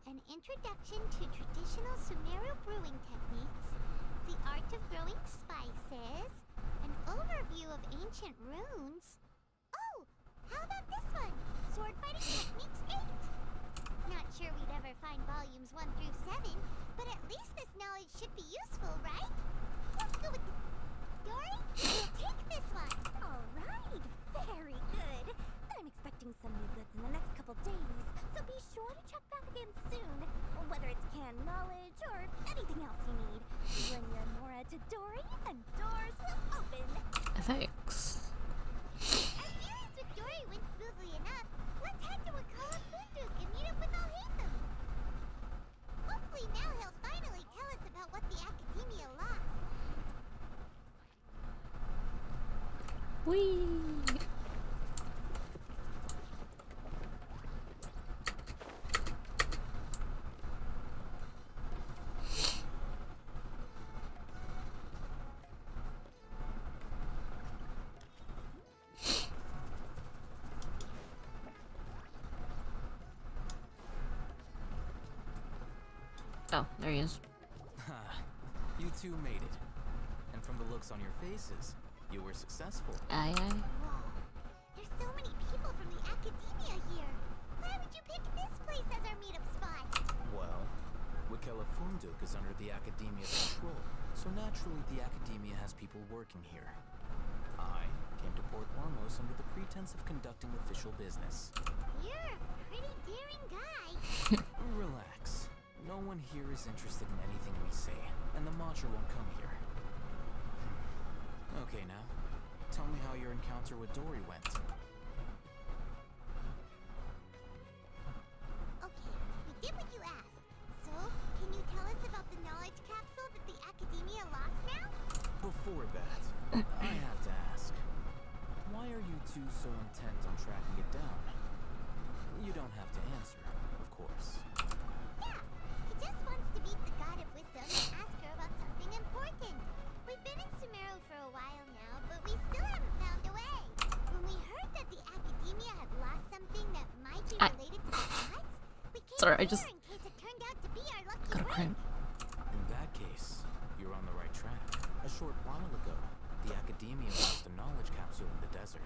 Speaker 1: An introduction to traditional Sumerian brewing techniques, the art of growing spices, an overview of ancient runes. Oh, how about this one? Sword fighting techniques 8. Not sure we'd ever find volumes 1 through 7, but at least this knowledge should be useful, right? Let's go with the... Dory, we'll take this one. All right, very good. I'm expecting some new goods in the next couple days, so be sure to check back again soon. Whether it's canned knowledge or anything else you need, bring your Mora to Dory and doors will open.
Speaker 2: Thanks.
Speaker 1: As dealings with Dory went smoothly enough, let's head to Wakala Funduk and meet up with Alhaitham. Hopefully now he'll finally tell us about what the Academia lost.
Speaker 2: Whee! Oh, there he is.
Speaker 3: You two made it. And from the looks on your faces, you were successful.
Speaker 2: Aye.
Speaker 1: Whoa, there's so many people from the Academia here. Why would you pick this place as our meetup spot?
Speaker 3: Well, Wakala Funduk is under the Academia's control, so naturally the Academia has people working here. I came to Port Ormos under the pretense of conducting official business.
Speaker 1: You're a pretty daring guy.
Speaker 3: Relax. No one here is interested in anything we say, and the Watcher won't come here. Okay, now, tell me how your encounter with Dory went.
Speaker 1: Okay, we did what you asked. So, can you tell us about the knowledge capsule that the Academia lost now?
Speaker 3: Before that, I have to ask, why are you two so intent on tracking it down? You don't have to answer, of course.
Speaker 1: Yeah, he just wants to meet the God of Wisdom and ask her about something important. We've been in Sumeru for a while now, but we still haven't found a way. When we heard that the Academia had lost something that might be related to the gods, we came here in case it turned out to be our lucky break.
Speaker 3: In that case, you're on the right track. A short while ago, the Academia lost a knowledge capsule in the desert.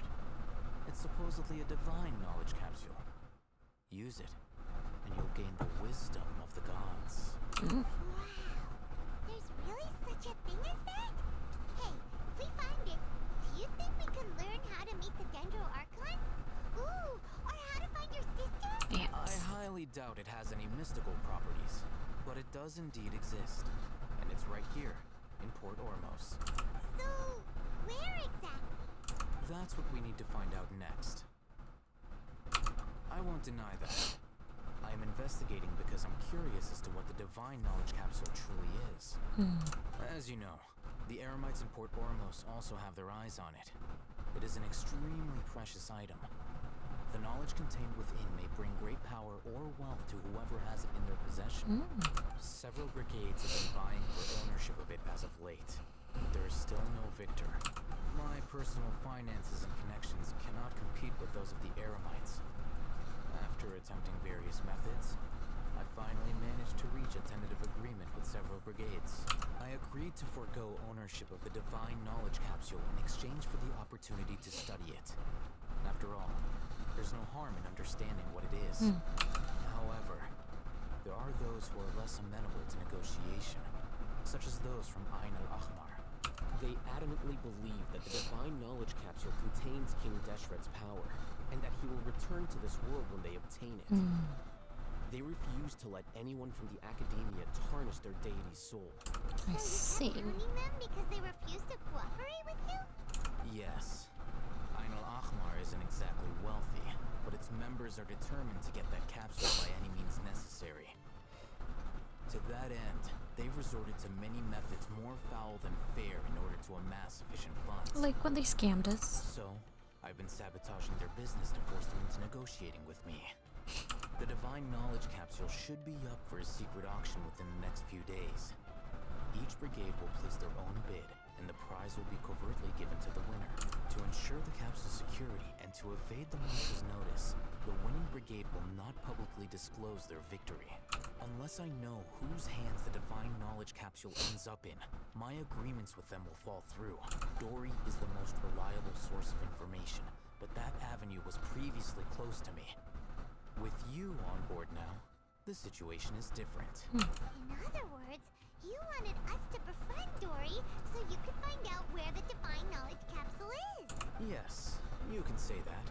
Speaker 3: It's supposedly a divine knowledge capsule. Use it, and you'll gain the wisdom of the gods.
Speaker 1: Wow, there's really such a thing as that? Hey, if we find it, do you think we can learn how to meet the Dendro Archon? Ooh, or
Speaker 3: it has any mystical properties, but it does indeed exist. And it's right here, in Port Ormos.
Speaker 1: So, where exactly?
Speaker 3: That's what we need to find out next. I won't deny that. I am investigating because I'm curious as to what the Divine Knowledge Capsule truly is. As you know, the Eremites in Port Ormos also have their eyes on it. It is an extremely precious item. The knowledge contained within may bring great power or wealth to whoever has it in their possession. Several brigades have been vying for ownership of it as of late. There is still no victor. My personal finances and connections cannot compete with those of the Eremites. After attempting various methods, I finally managed to reach a tentative agreement with several brigades. I agreed to forego ownership of the Divine Knowledge Capsule in exchange for the opportunity to study it. After all, there's no harm in understanding what it is. However, there are those who are less amenable to negotiation, such as those from Ain al-Ahmar.
Speaker 17: They adamantly believe that the Divine Knowledge Capsule contains King Deshret's power, and that he will return to this world when they obtain it. They refuse to let anyone from the Academia tarnish their deity's soul.
Speaker 2: I see.
Speaker 1: Owning them because they refuse to cooperate with you?
Speaker 3: Yes. Ain al-Ahmar isn't exactly wealthy, but its members are determined to get that capsule by any means necessary. To that end, they've resorted to many methods more foul than fair in order to amass sufficient funds.
Speaker 2: Like when they scammed us.
Speaker 3: So, I've been sabotaging their business to force them into negotiating with me. The Divine Knowledge Capsule should be up for a secret auction within the next few days. Each brigade will place their own bid, and the prize will be covertly given to the winner. To ensure the capsule's security and to evade the marshal's notice, the winning brigade will not publicly disclose their victory. Unless I know whose hands the Divine Knowledge Capsule ends up in, my agreements with them will fall through. Dory is the most reliable source of information, but that avenue was previously closed to me. With you on board now, the situation is different.
Speaker 1: In other words, you wanted us to befriend Dory so you could find out where the Divine Knowledge Capsule is.
Speaker 3: Yes, you can say that.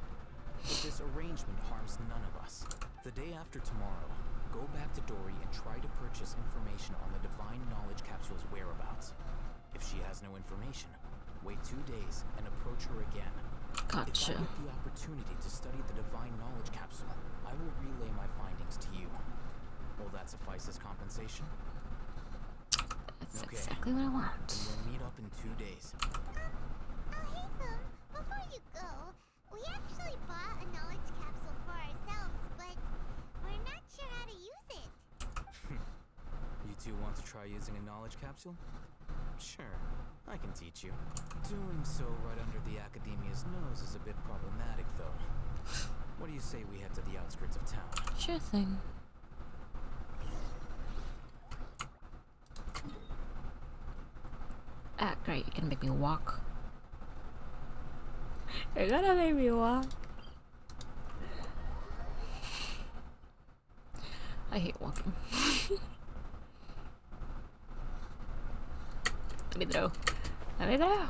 Speaker 3: But this arrangement harms none of us. The day after tomorrow, go back to Dory and try to purchase information on the Divine Knowledge Capsule's whereabouts. If she has no information, wait 2 days and approach her again.
Speaker 2: Gotcha.
Speaker 3: If I get the opportunity to study the Divine Knowledge Capsule, I will relay my findings to you. Will that suffice as compensation?
Speaker 2: That's exactly what I want.
Speaker 3: Then we'll meet up in 2 days.
Speaker 1: Hey, before you go, we actually bought a knowledge capsule for ourselves, but we're not sure how to use it.
Speaker 3: You two want to try using a knowledge capsule? Sure, I can teach you. Doing so right under the Academia's nose is a bit problematic, though. What do you say we head to the outskirts of town?
Speaker 2: Sure thing. Ah, great, you're gonna make me walk. You're gonna make me walk. I hate walking. Let me throw. Let me throw.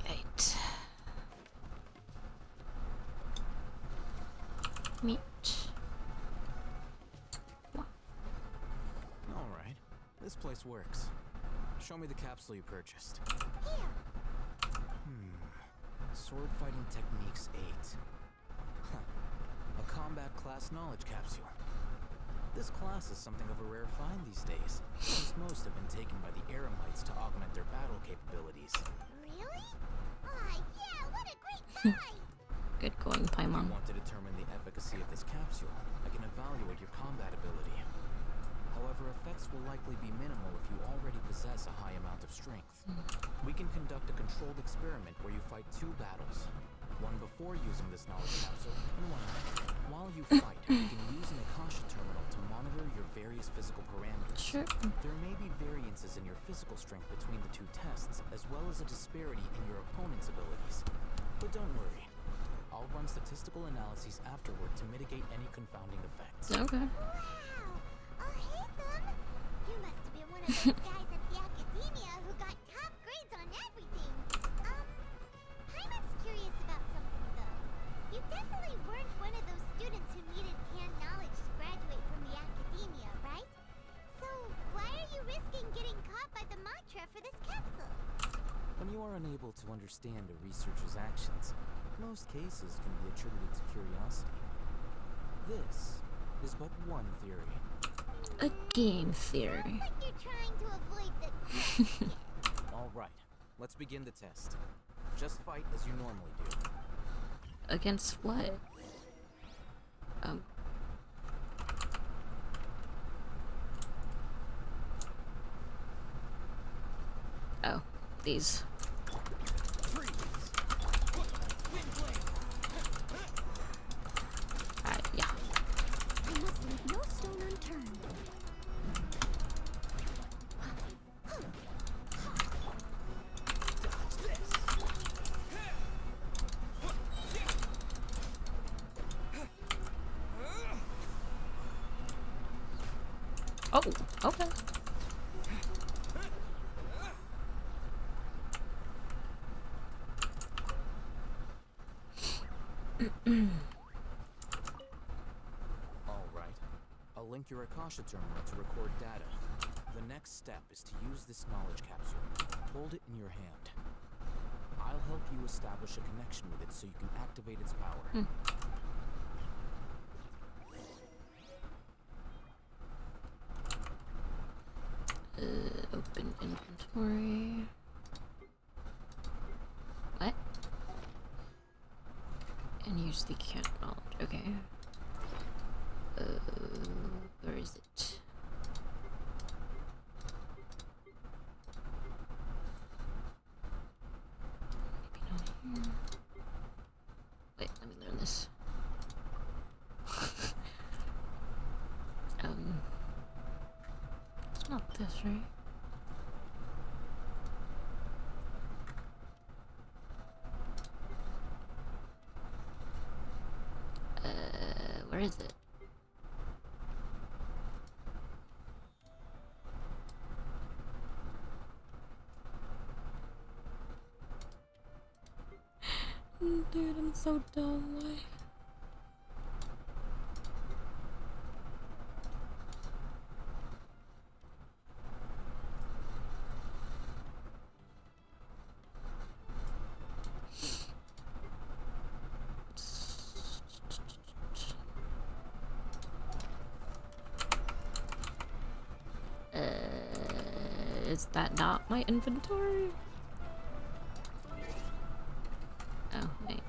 Speaker 2: Right. Meat.
Speaker 3: All right, this place works. Show me the capsule you purchased. Sword Fighting Techniques 8. A combat class knowledge capsule. This class is something of a rare find these days, since most have been taken by the Eremites to augment their battle capabilities.
Speaker 1: Really? Aw, yeah, what a great find!
Speaker 2: Good going,
Speaker 3: If
Speaker 2: Paimon.
Speaker 3: you want to determine the efficacy of this capsule, I can evaluate your combat ability. However, effects will likely be minimal if you already possess a high amount of strength. We can conduct a controlled experiment where you fight 2 battles.
Speaker 17: One before using this knowledge capsule, and one after. While you fight, you can use an Akasha terminal to monitor your various physical parameters.
Speaker 2: Sure.
Speaker 17: There may be variances in your physical strength between the two tests, as well as a disparity in your opponent's abilities. But don't worry. I'll run statistical analyses afterward to mitigate any confounding effects.
Speaker 2: Okay.
Speaker 1: Wow! Oh, hey, them! You must have been one of those guys at the academia who got top grades on everything. Paimon's curious about something, though. You definitely weren't one of those students who needed hand knowledge to graduate from the academia, right? So, why are you risking getting caught by the mantra for this capsule?
Speaker 17: When you are unable to understand a researcher's actions, most cases can be attributed to curiosity. This is but one theory.
Speaker 2: A game theory.
Speaker 1: Like you're trying to avoid the question.
Speaker 17: All right, let's begin the test. Just fight as you normally do.
Speaker 2: Against what? Oh, these. Yeah.
Speaker 1: I must leave no stone unturned.
Speaker 2: Oh, okay.
Speaker 17: All right. I'll link your Akasha terminal to record data. The next step is to use this knowledge capsule. Hold it in your hand. I'll help you establish a connection with it so you can activate its power.
Speaker 2: Open inventory. What? And use the cat knowledge. Okay. Where is it? Maybe not here. Wait, let me learn this. It's not this, right? Where is it? Dude, I'm so dumb. Why? Is that not my inventory? Oh, wait.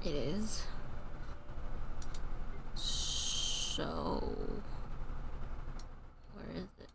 Speaker 2: It is. So... where is it?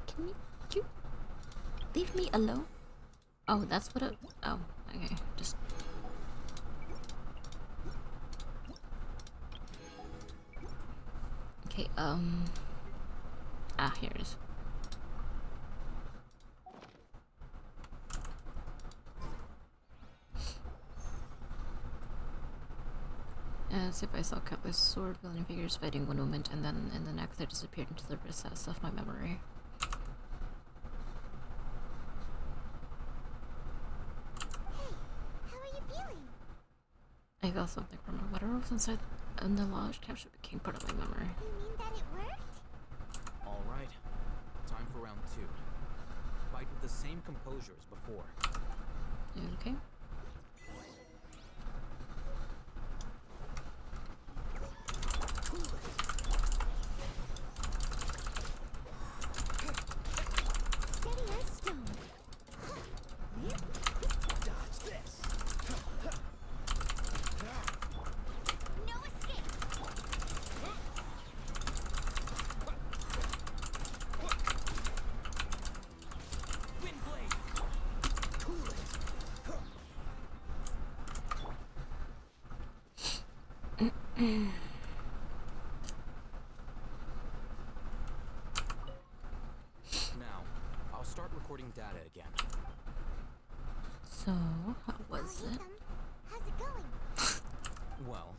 Speaker 2: Can you leave me alone? Oh, that's what it... oh, okay, just... okay, ah, here it is. As if I saw countless sword-wielding figures fighting one moment, and then in the next I disappeared into the recess of my memory. I feel something from it. Whatever was inside in the knowledge capsule became part of my memory.
Speaker 1: You mean that it worked?
Speaker 17: All right. Time for round 2. Fight with the same composure as before.
Speaker 2: Okay.
Speaker 1: Steady as stone.
Speaker 16: Dodge this.
Speaker 1: No escape.
Speaker 16: Wind blade. Cool it.
Speaker 17: Now, I'll start recording data again.
Speaker 2: So, how was it?
Speaker 1: How's it going?
Speaker 17: Well,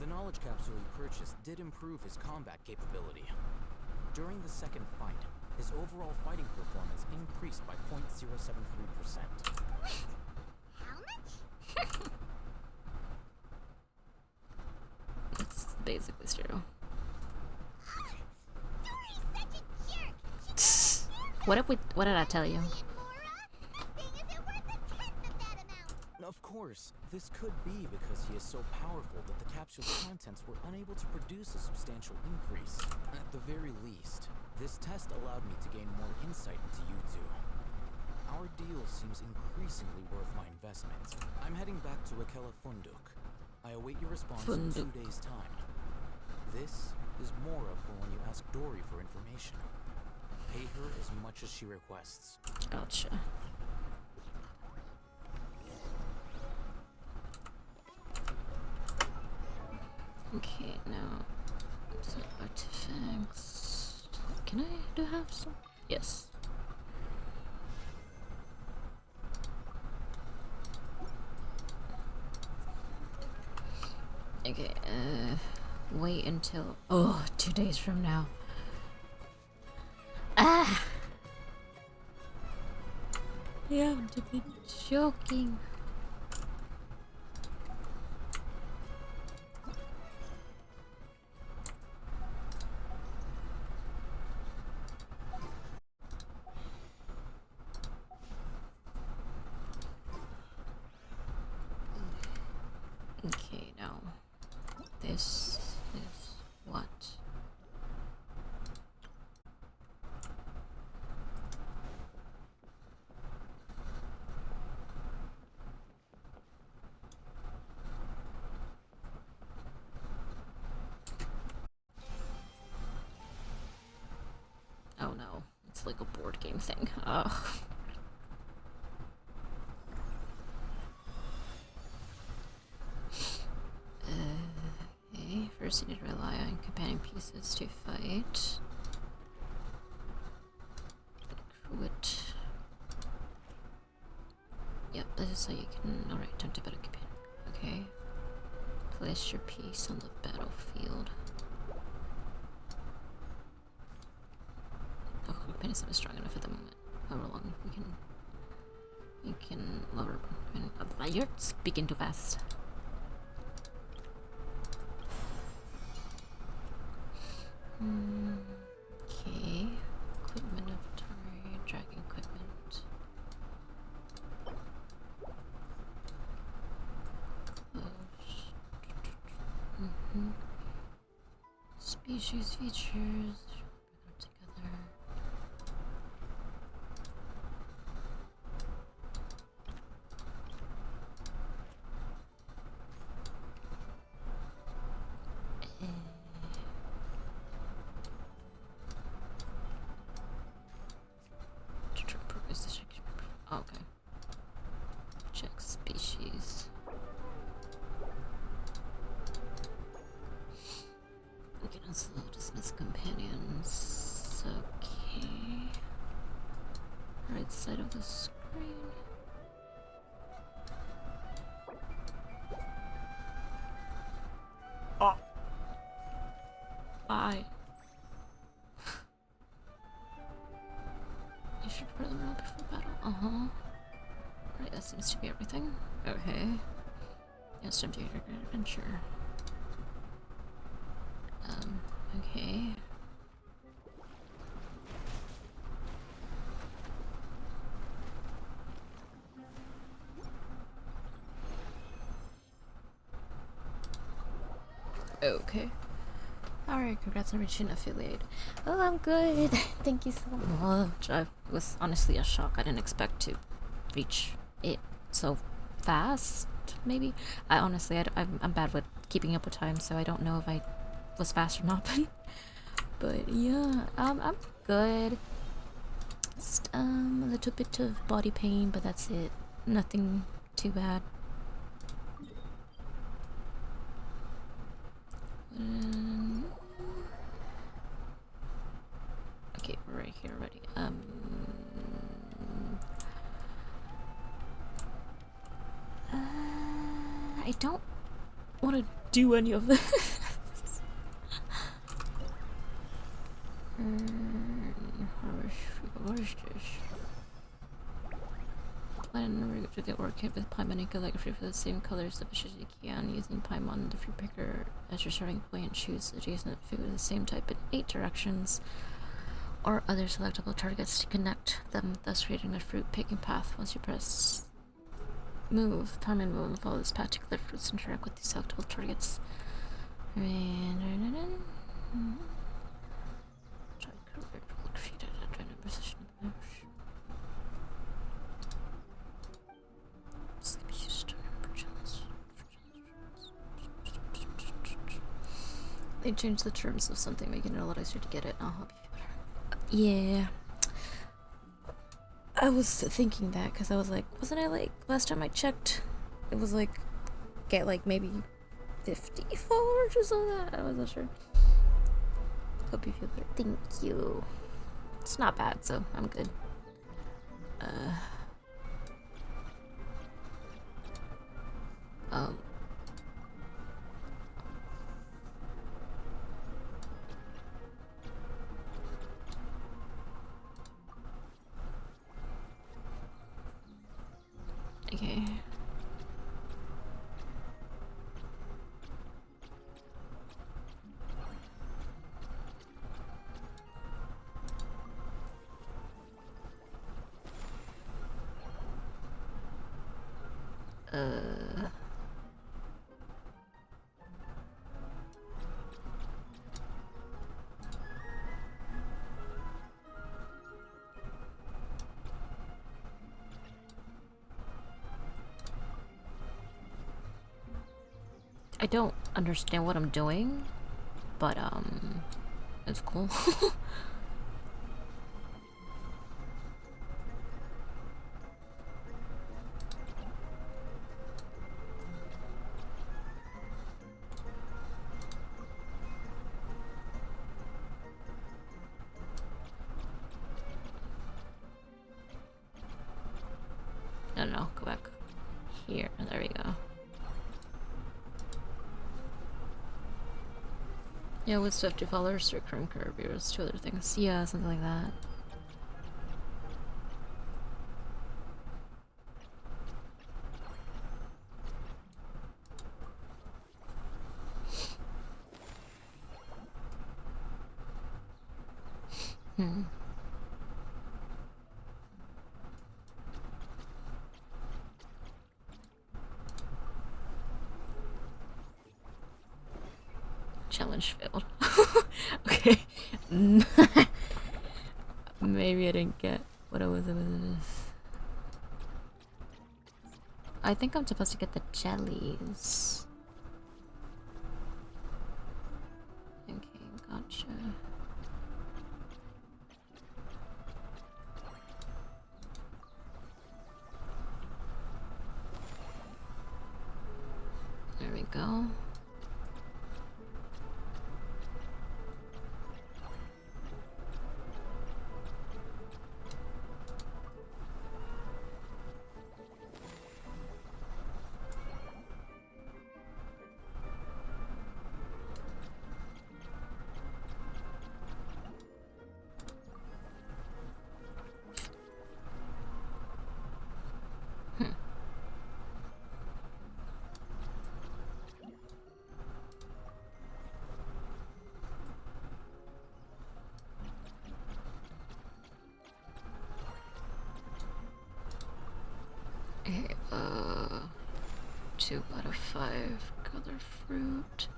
Speaker 17: the knowledge capsule he purchased did improve his combat capability. During the second fight, his overall fighting performance increased by 0.073%.
Speaker 1: How much?
Speaker 2: It's basically true.
Speaker 1: Dory's such a jerk.
Speaker 2: What did I tell you?
Speaker 1: This thing isn't worth a tenth of that amount.
Speaker 17: Of course, this could be because he is so powerful that the capsule's contents were unable to produce a substantial increase. At the very least, this test allowed me to gain more insight into you two. Our deal seems increasingly worth my investment. I'm heading back to Akela Funduk. I await your response in 2 days' time. This is Mora for when you ask Dory for information. Pay her as much as she requests.
Speaker 2: Gotcha. Okay, now some artifacts. Can I have some? Yes. Okay, wait until 2 days from now. Ah! You have to be joking. Okay, now this is what? Oh no, it's like a board game thing. Oh. Okay, first you need to rely on companion pieces to fight. Accrue it. Yep, this is how you can. Alright, time to battle companion. Okay. Place your piece on the battlefield. Oh, companions not strong enough at the moment. However long we can lower. You're speaking too fast. Okay. Equipment inventory, dragon equipment. Species features. Bring them together. Okay. Check species. We can also dismiss companions. Okay. Right side of the screen. Oh. Bye. You should prepare them before battle. Right, that seems to be everything. Okay. Yes, I'm doing a great adventure. Okay. Okay. Alright, congrats on reaching affiliate. Oh, I'm good. Thank you so much. I was honestly a shock. I didn't expect to reach it so fast, maybe. I'm bad with keeping up with time, so I don't know if I was fast or not. But yeah, I'm good. Just, a little bit of body pain, but that's it. Nothing too bad. Okay, we're right here already. I don't want to do any of this. What is this? Plan to get work with Paimon calligraphy for the same colors of as you can, using Paimon the fruit picker as your starting point, and choose adjacent food of the same type in 8 directions or other selectable targets to connect them, thus creating a fruit picking path. Once you press move, Paimon will follow this path to collect fruits and interact with these selectable targets. They changed the terms of something, making it a lot easier to get it. I'll help you better. Yeah. I was thinking that because I was like, wasn't I like, last time I checked, it was like, get like maybe 50 followers or something? I wasn't sure. Hope you feel better. Thank you. It's not bad, so I'm good. Okay. I don't understand what I'm doing, but it's cool. No, go back here. There we go. Yeah, with 50 followers, recurring careers, 2 other things. Yeah, something like that. Challenge failed. Okay. Maybe I didn't get what it was. I think I'm supposed to get the jellies. Okay, gotcha. There we go. 2 out of 5. Color fruit.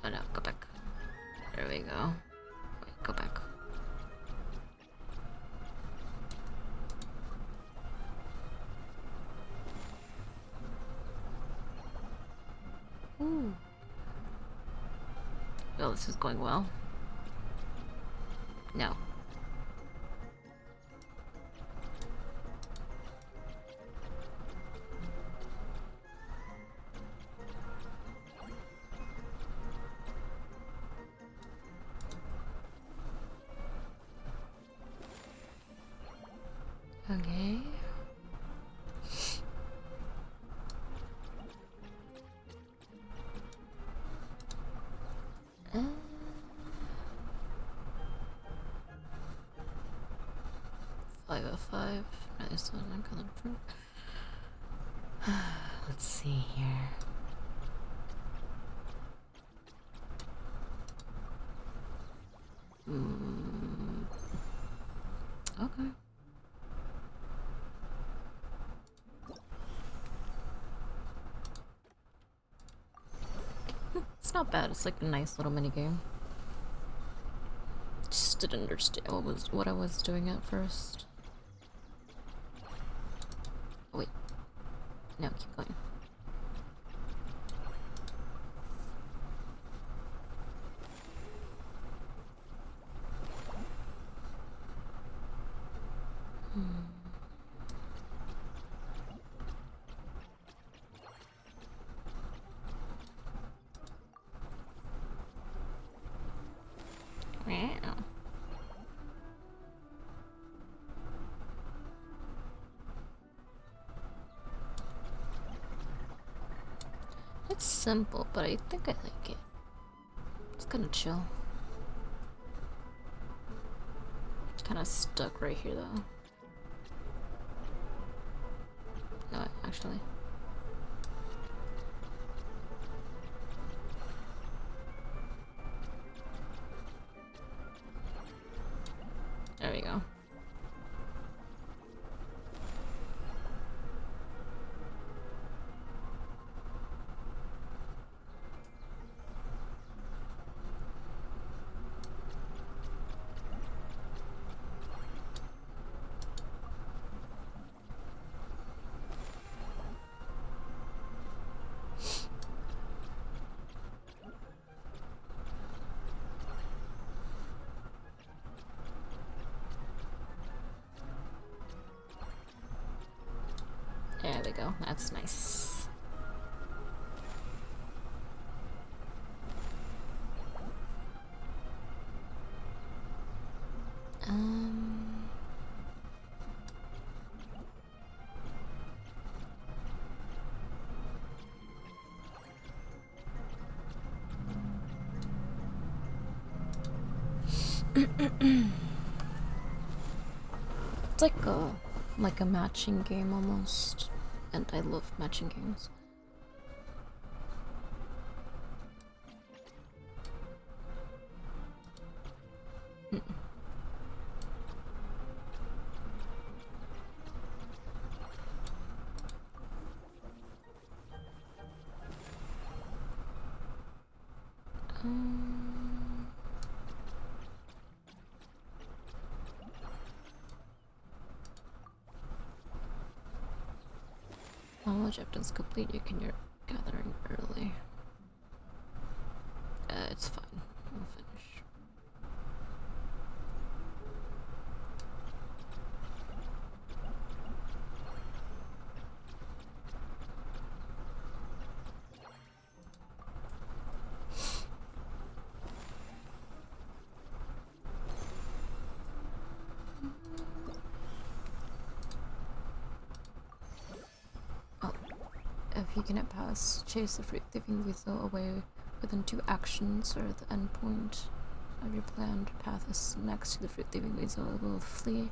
Speaker 2: Oh no, go back. There we go. Wait, go back. Ooh. Oh, this is going well. No. Okay. Uh, 5 of 5. Nice one, color fruit. Let's see here. Okay. It's not bad. It's like a nice little mini game. Just didn't understand what I was doing at first. Oh, wait. No, keep going. Wow. It's simple, but I think I like it. It's kind of chill. Kind of stuck right here though. No, actually. There we go. There we go. That's nice. It's like a matching game almost, and I love matching games. Knowledge evidence complete, you can gathering early. It's fine. We'll finish. If you cannot pass, chase the fruit thieving weasel away within 2 actions, or the endpoint of your planned path is next to the fruit thieving weasel. It will flee.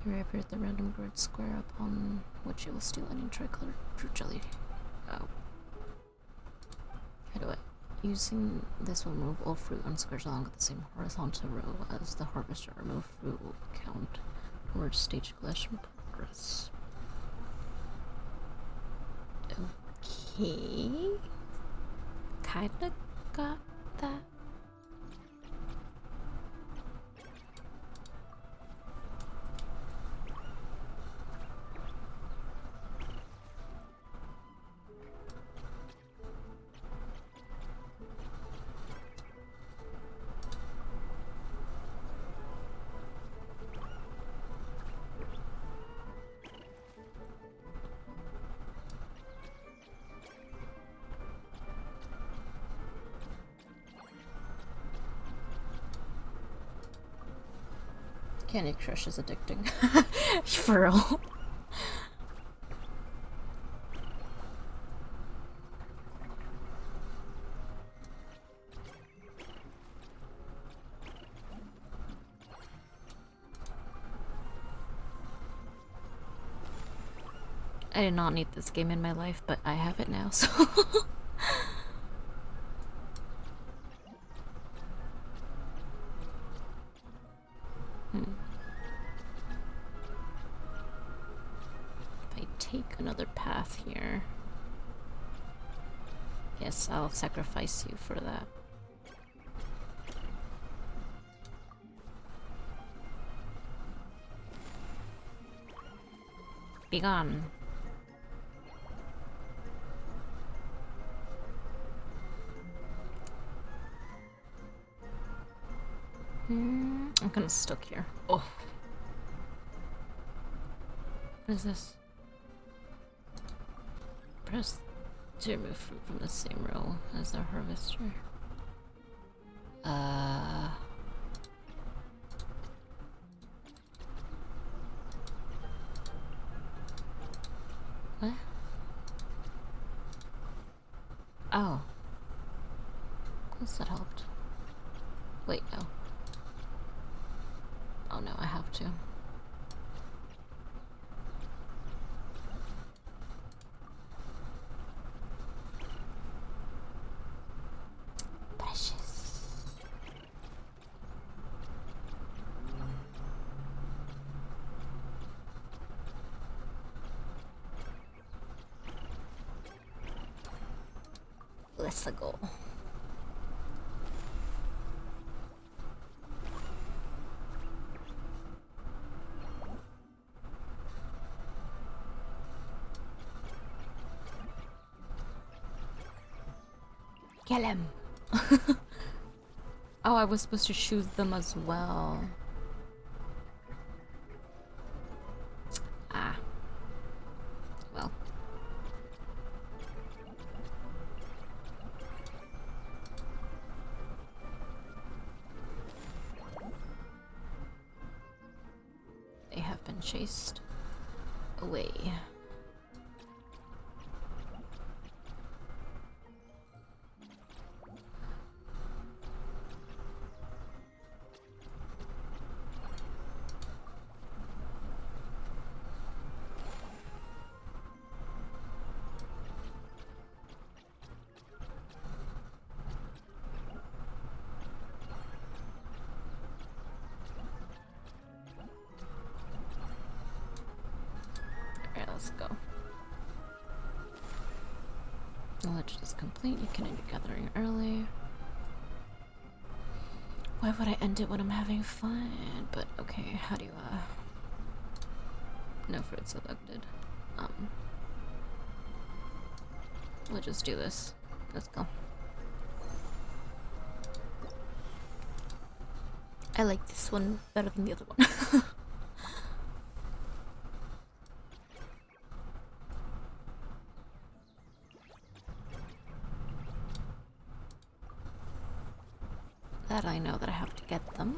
Speaker 2: You reappear at the random grid square upon which you will steal any tricolored fruit jelly. Oh. How do I? Using this will remove all fruit on squares along the same horizontal row as the harvester. Remove fruit will count Word stage clash in progress. Okay. Kinda got that. Candy Crush is addicting. For real. I did not need this game in my life, but I have it now, so... If I take another path here... Yes, I'll sacrifice you for that. Be gone. I'm kinda stuck here. Oh. What is this? Press to remove fruit from the same row as the harvester. What? Oh. Of course that helped. Wait, no. Oh no, I have to. Precious. Let's go. Kill him. Oh, I was supposed to shoot them as well. Ah. Well. They have been chased away. Let's go. Knowledge is complete. You can end your gathering early. Why would I end it when I'm having fun? But okay, how do you no fruit selected. We'll just do this. Let's go. I like this one better than the other one. That I know that I have to get them.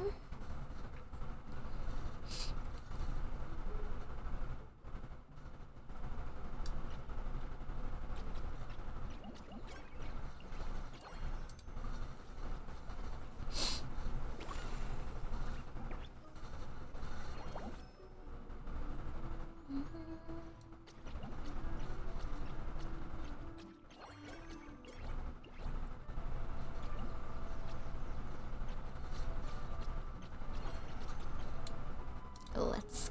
Speaker 2: Let's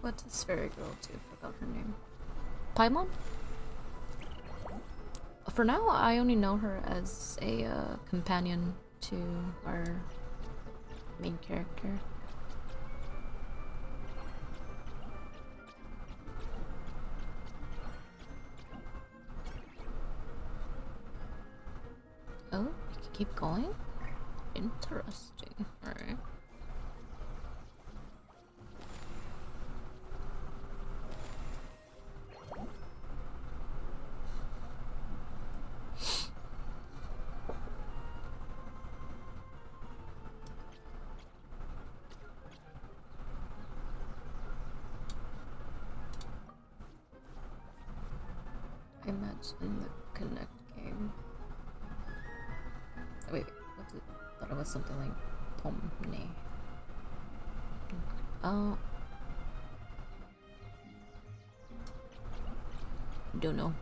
Speaker 2: What's this fairy girl do? Forgot her name. Paimon? For now, I only know her as a companion to our main character. Oh, we can keep going? Interesting. Alright. I imagine the Connect game. Oh, wait, what's it? I thought it was something like Pomni. Don't know.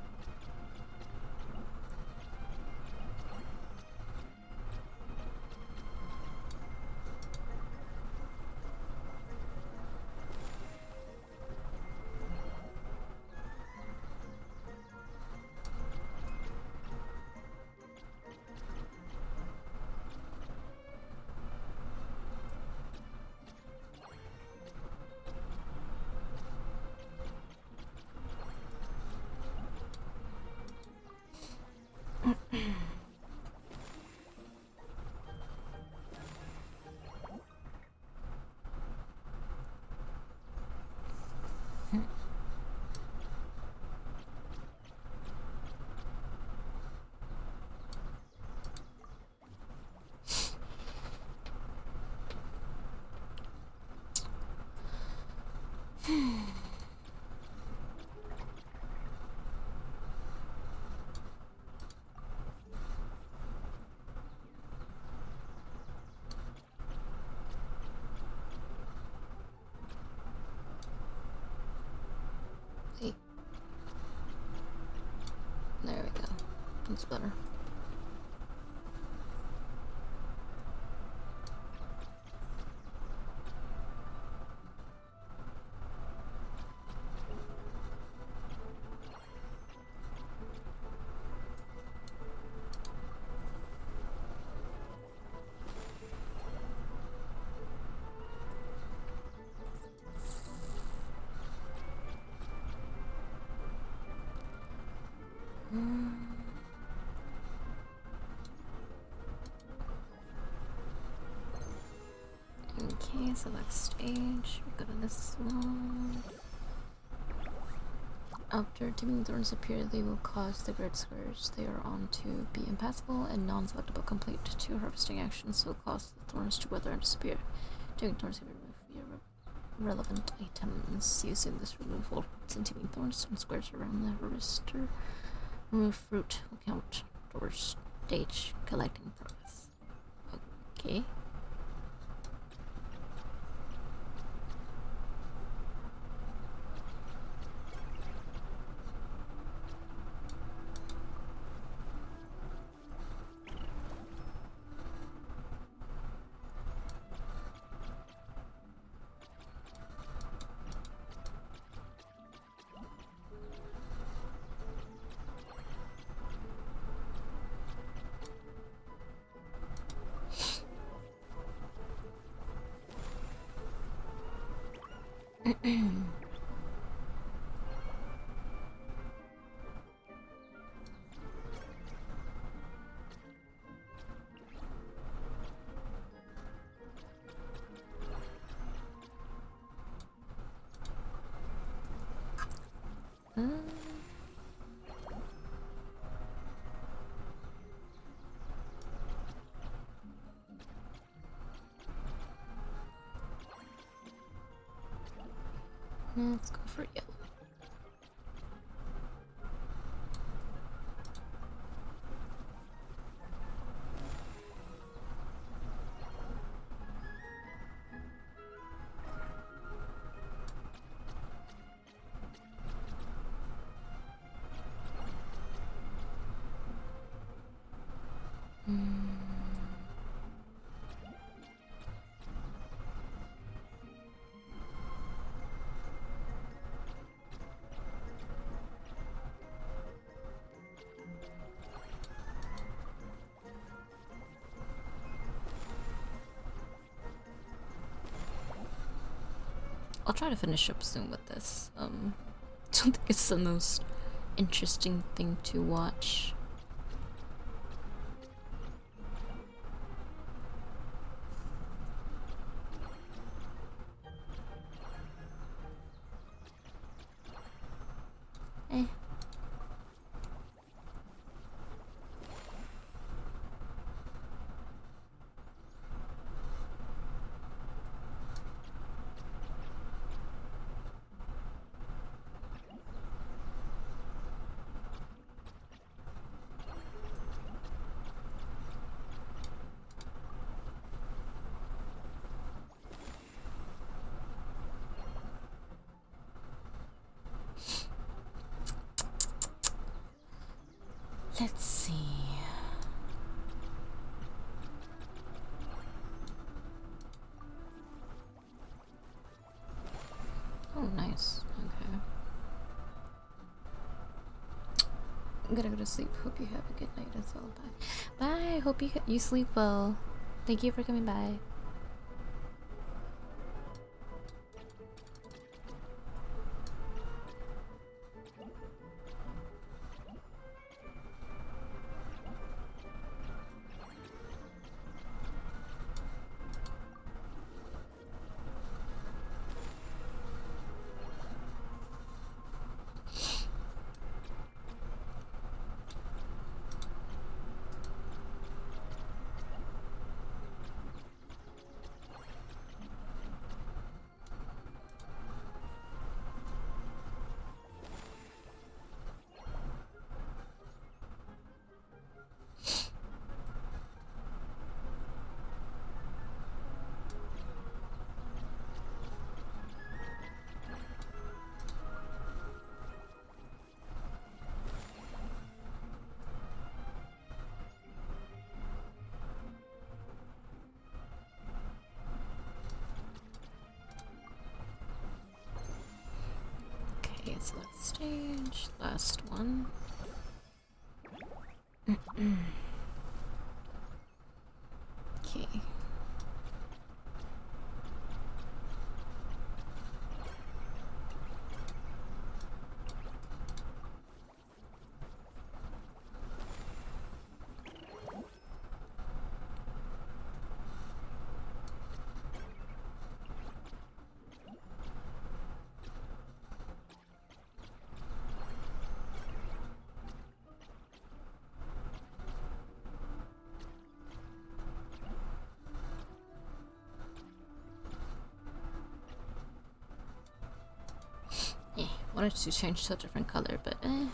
Speaker 2: Hey. There we go. That's better. Okay, select stage. We go to this one. After dimming thorns appear, they will cause the grid squares they are on to be impassable and non-selectable. Complete 2 harvesting actions will cause the thorns to wither and disappear. Dimming thorns can be removed via relevant items. Using this removal, dimming thorns and squares around the harvester. Remove fruit will count towards stage collecting progress. Okay. Let's go for yellow. I'll try to finish up soon with this. I don't think it's the most interesting thing to watch. Eh. Let's see. Oh, nice. Okay. I'm gonna go to sleep. Hope you have a good night as well. Bye. Bye. Hope you sleep well. Thank you for coming by. Okay, so last stage, last one. Okay. Yeah, wanted to change to a different color, but eh.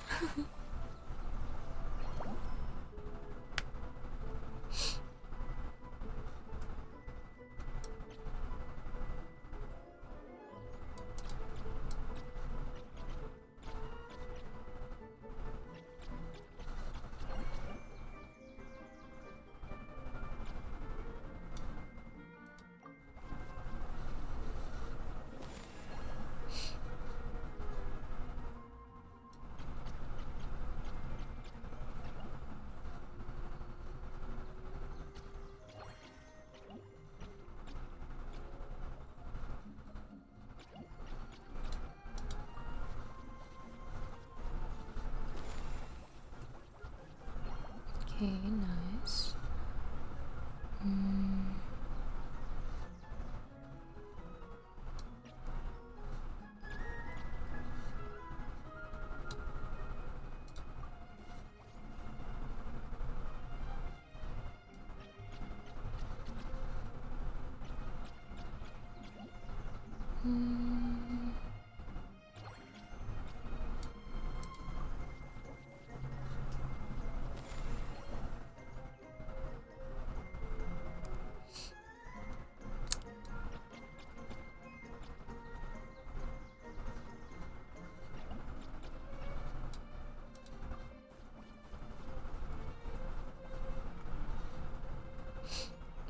Speaker 2: Okay, nice.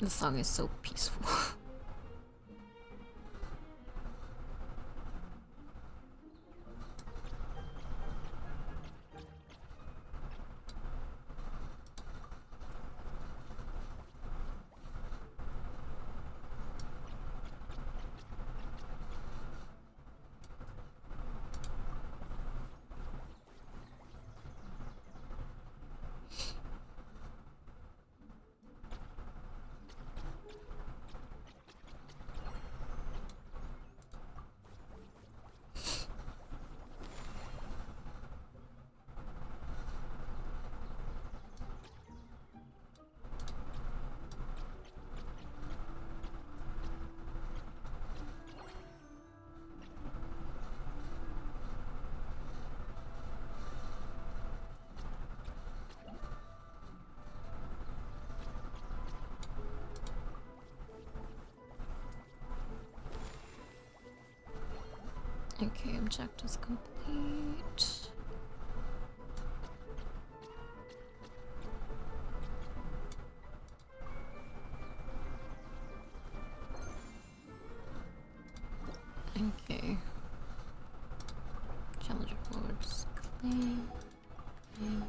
Speaker 2: The song is so peaceful. Okay, objective is complete. Okay. Challenge rewards. Claim. Claim.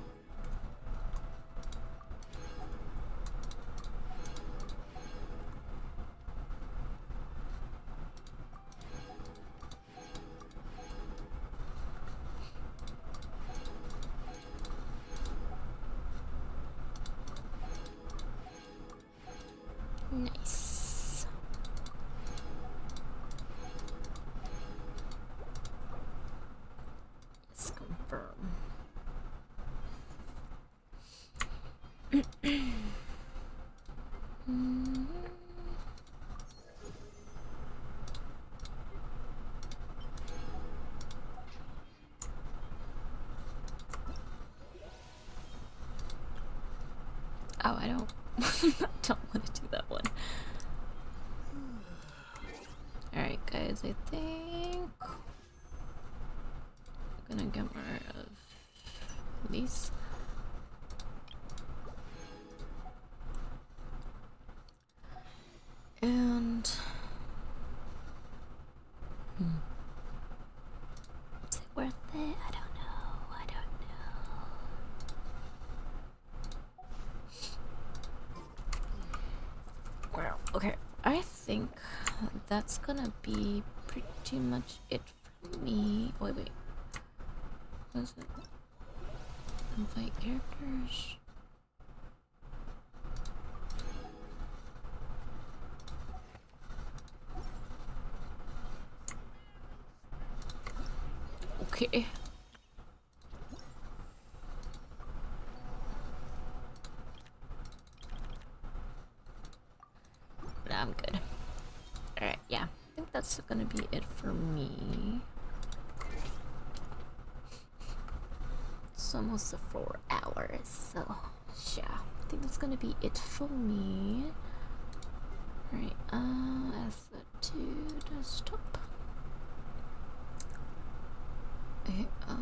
Speaker 2: Nice. Let's confirm. Oh, I don't don't want to do that one. Alright guys, I think I'm gonna get more of these. And is it worth it? I don't know. I don't know. Well, okay. I think that's gonna be pretty much it for me. Wait. What is it? Invite characters. Okay. Nah, I'm good. Alright, yeah. I think that's gonna be it for me. It's almost 4 hours, so yeah. I think that's gonna be it for me. Alright, asset to desktop. Okay, okay.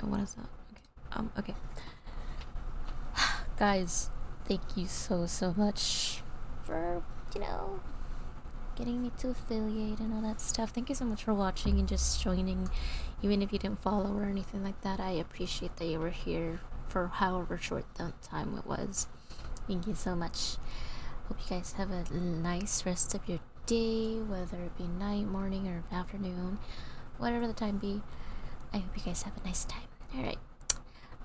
Speaker 2: What is that? Okay. Okay. Guys, thank you so much for, getting me to affiliate and all that stuff. Thank you so much for watching and just joining, even if you didn't follow or anything like that. I appreciate that you were here for however short that time it was. Thank you so much. Hope you guys have a nice rest of your day, whether it be night, morning, or afternoon, whatever the time be. I hope you guys have a nice time. Alright,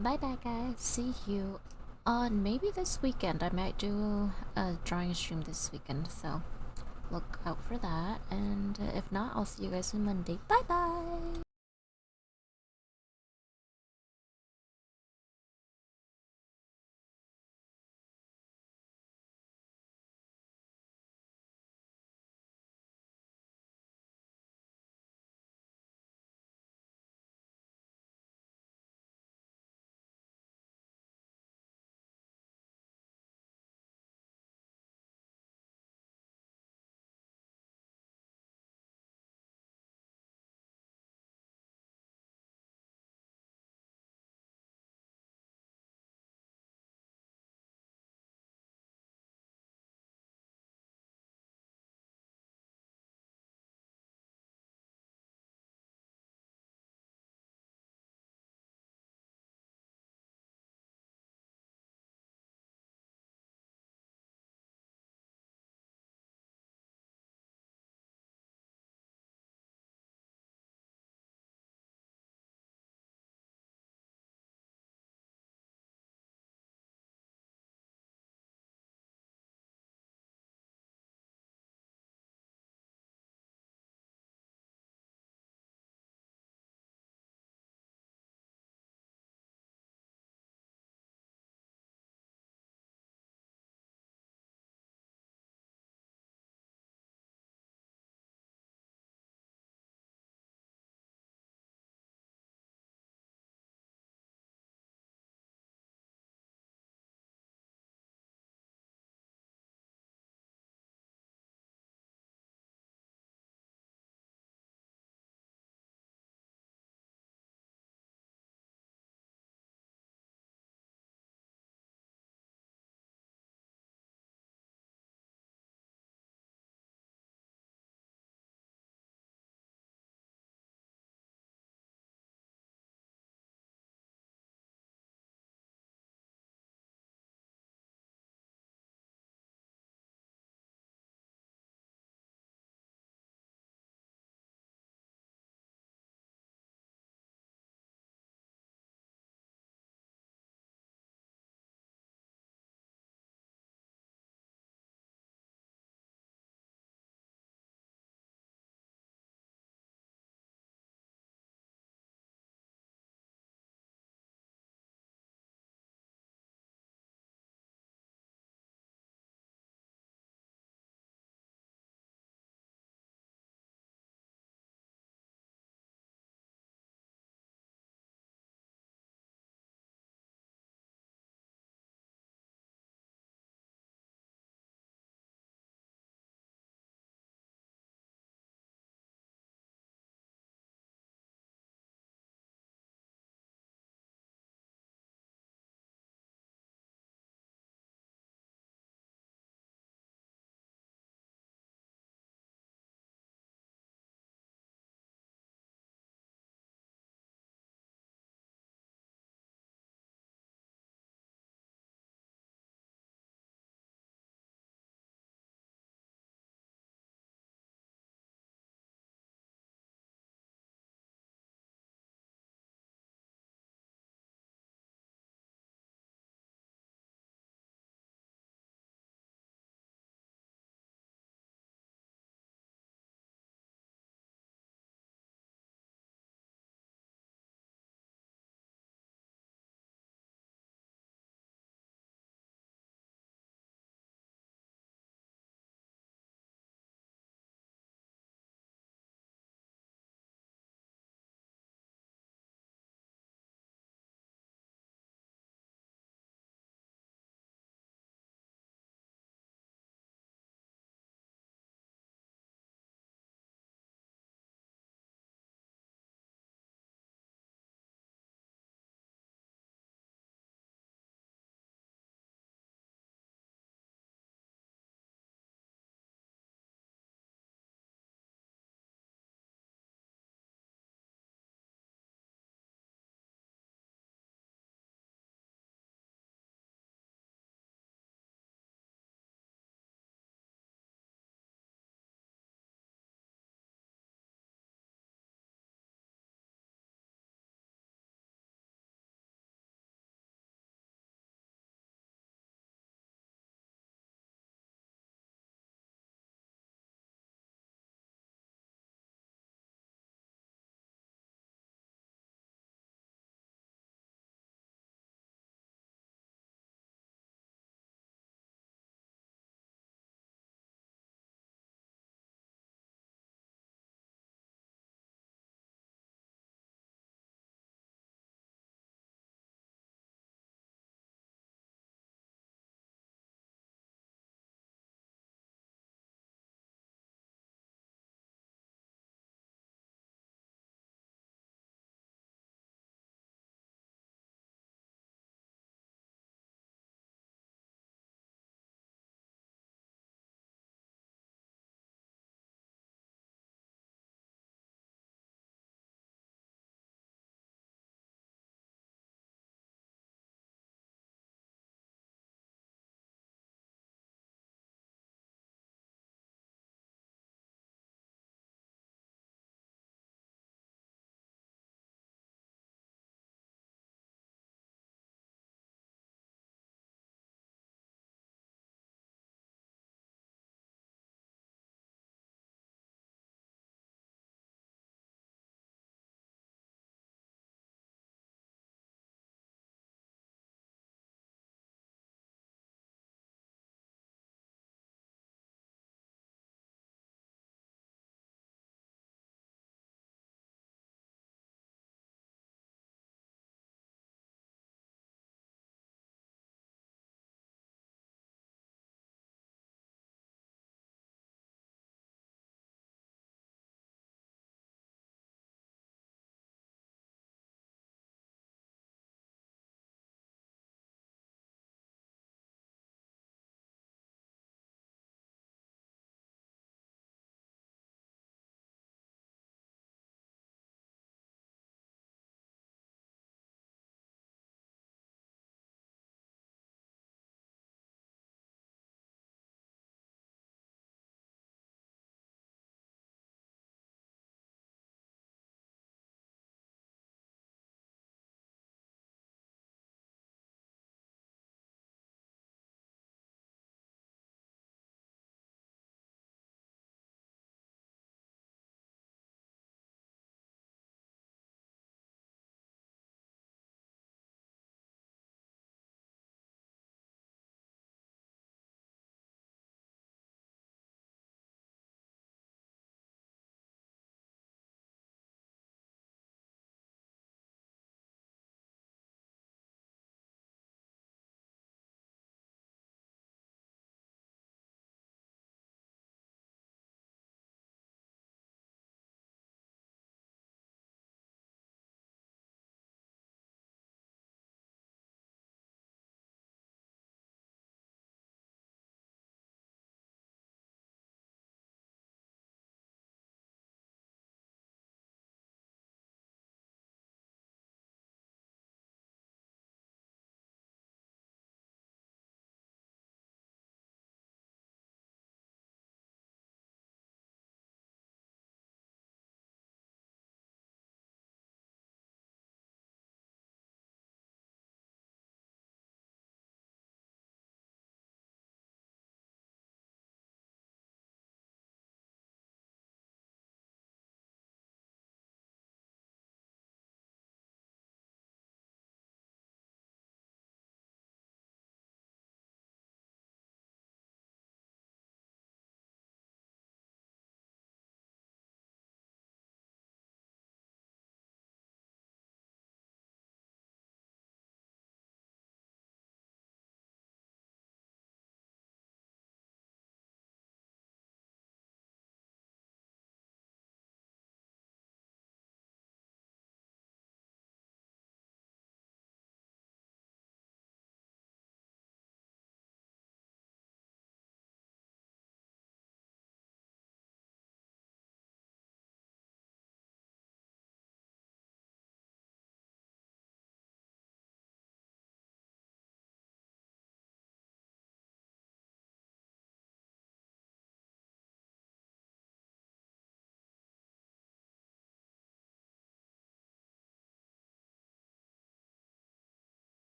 Speaker 2: bye guys, see you on maybe this weekend. I might do a drawing stream this weekend, so look out for that, and if not, I'll see you guys on Monday. Bye.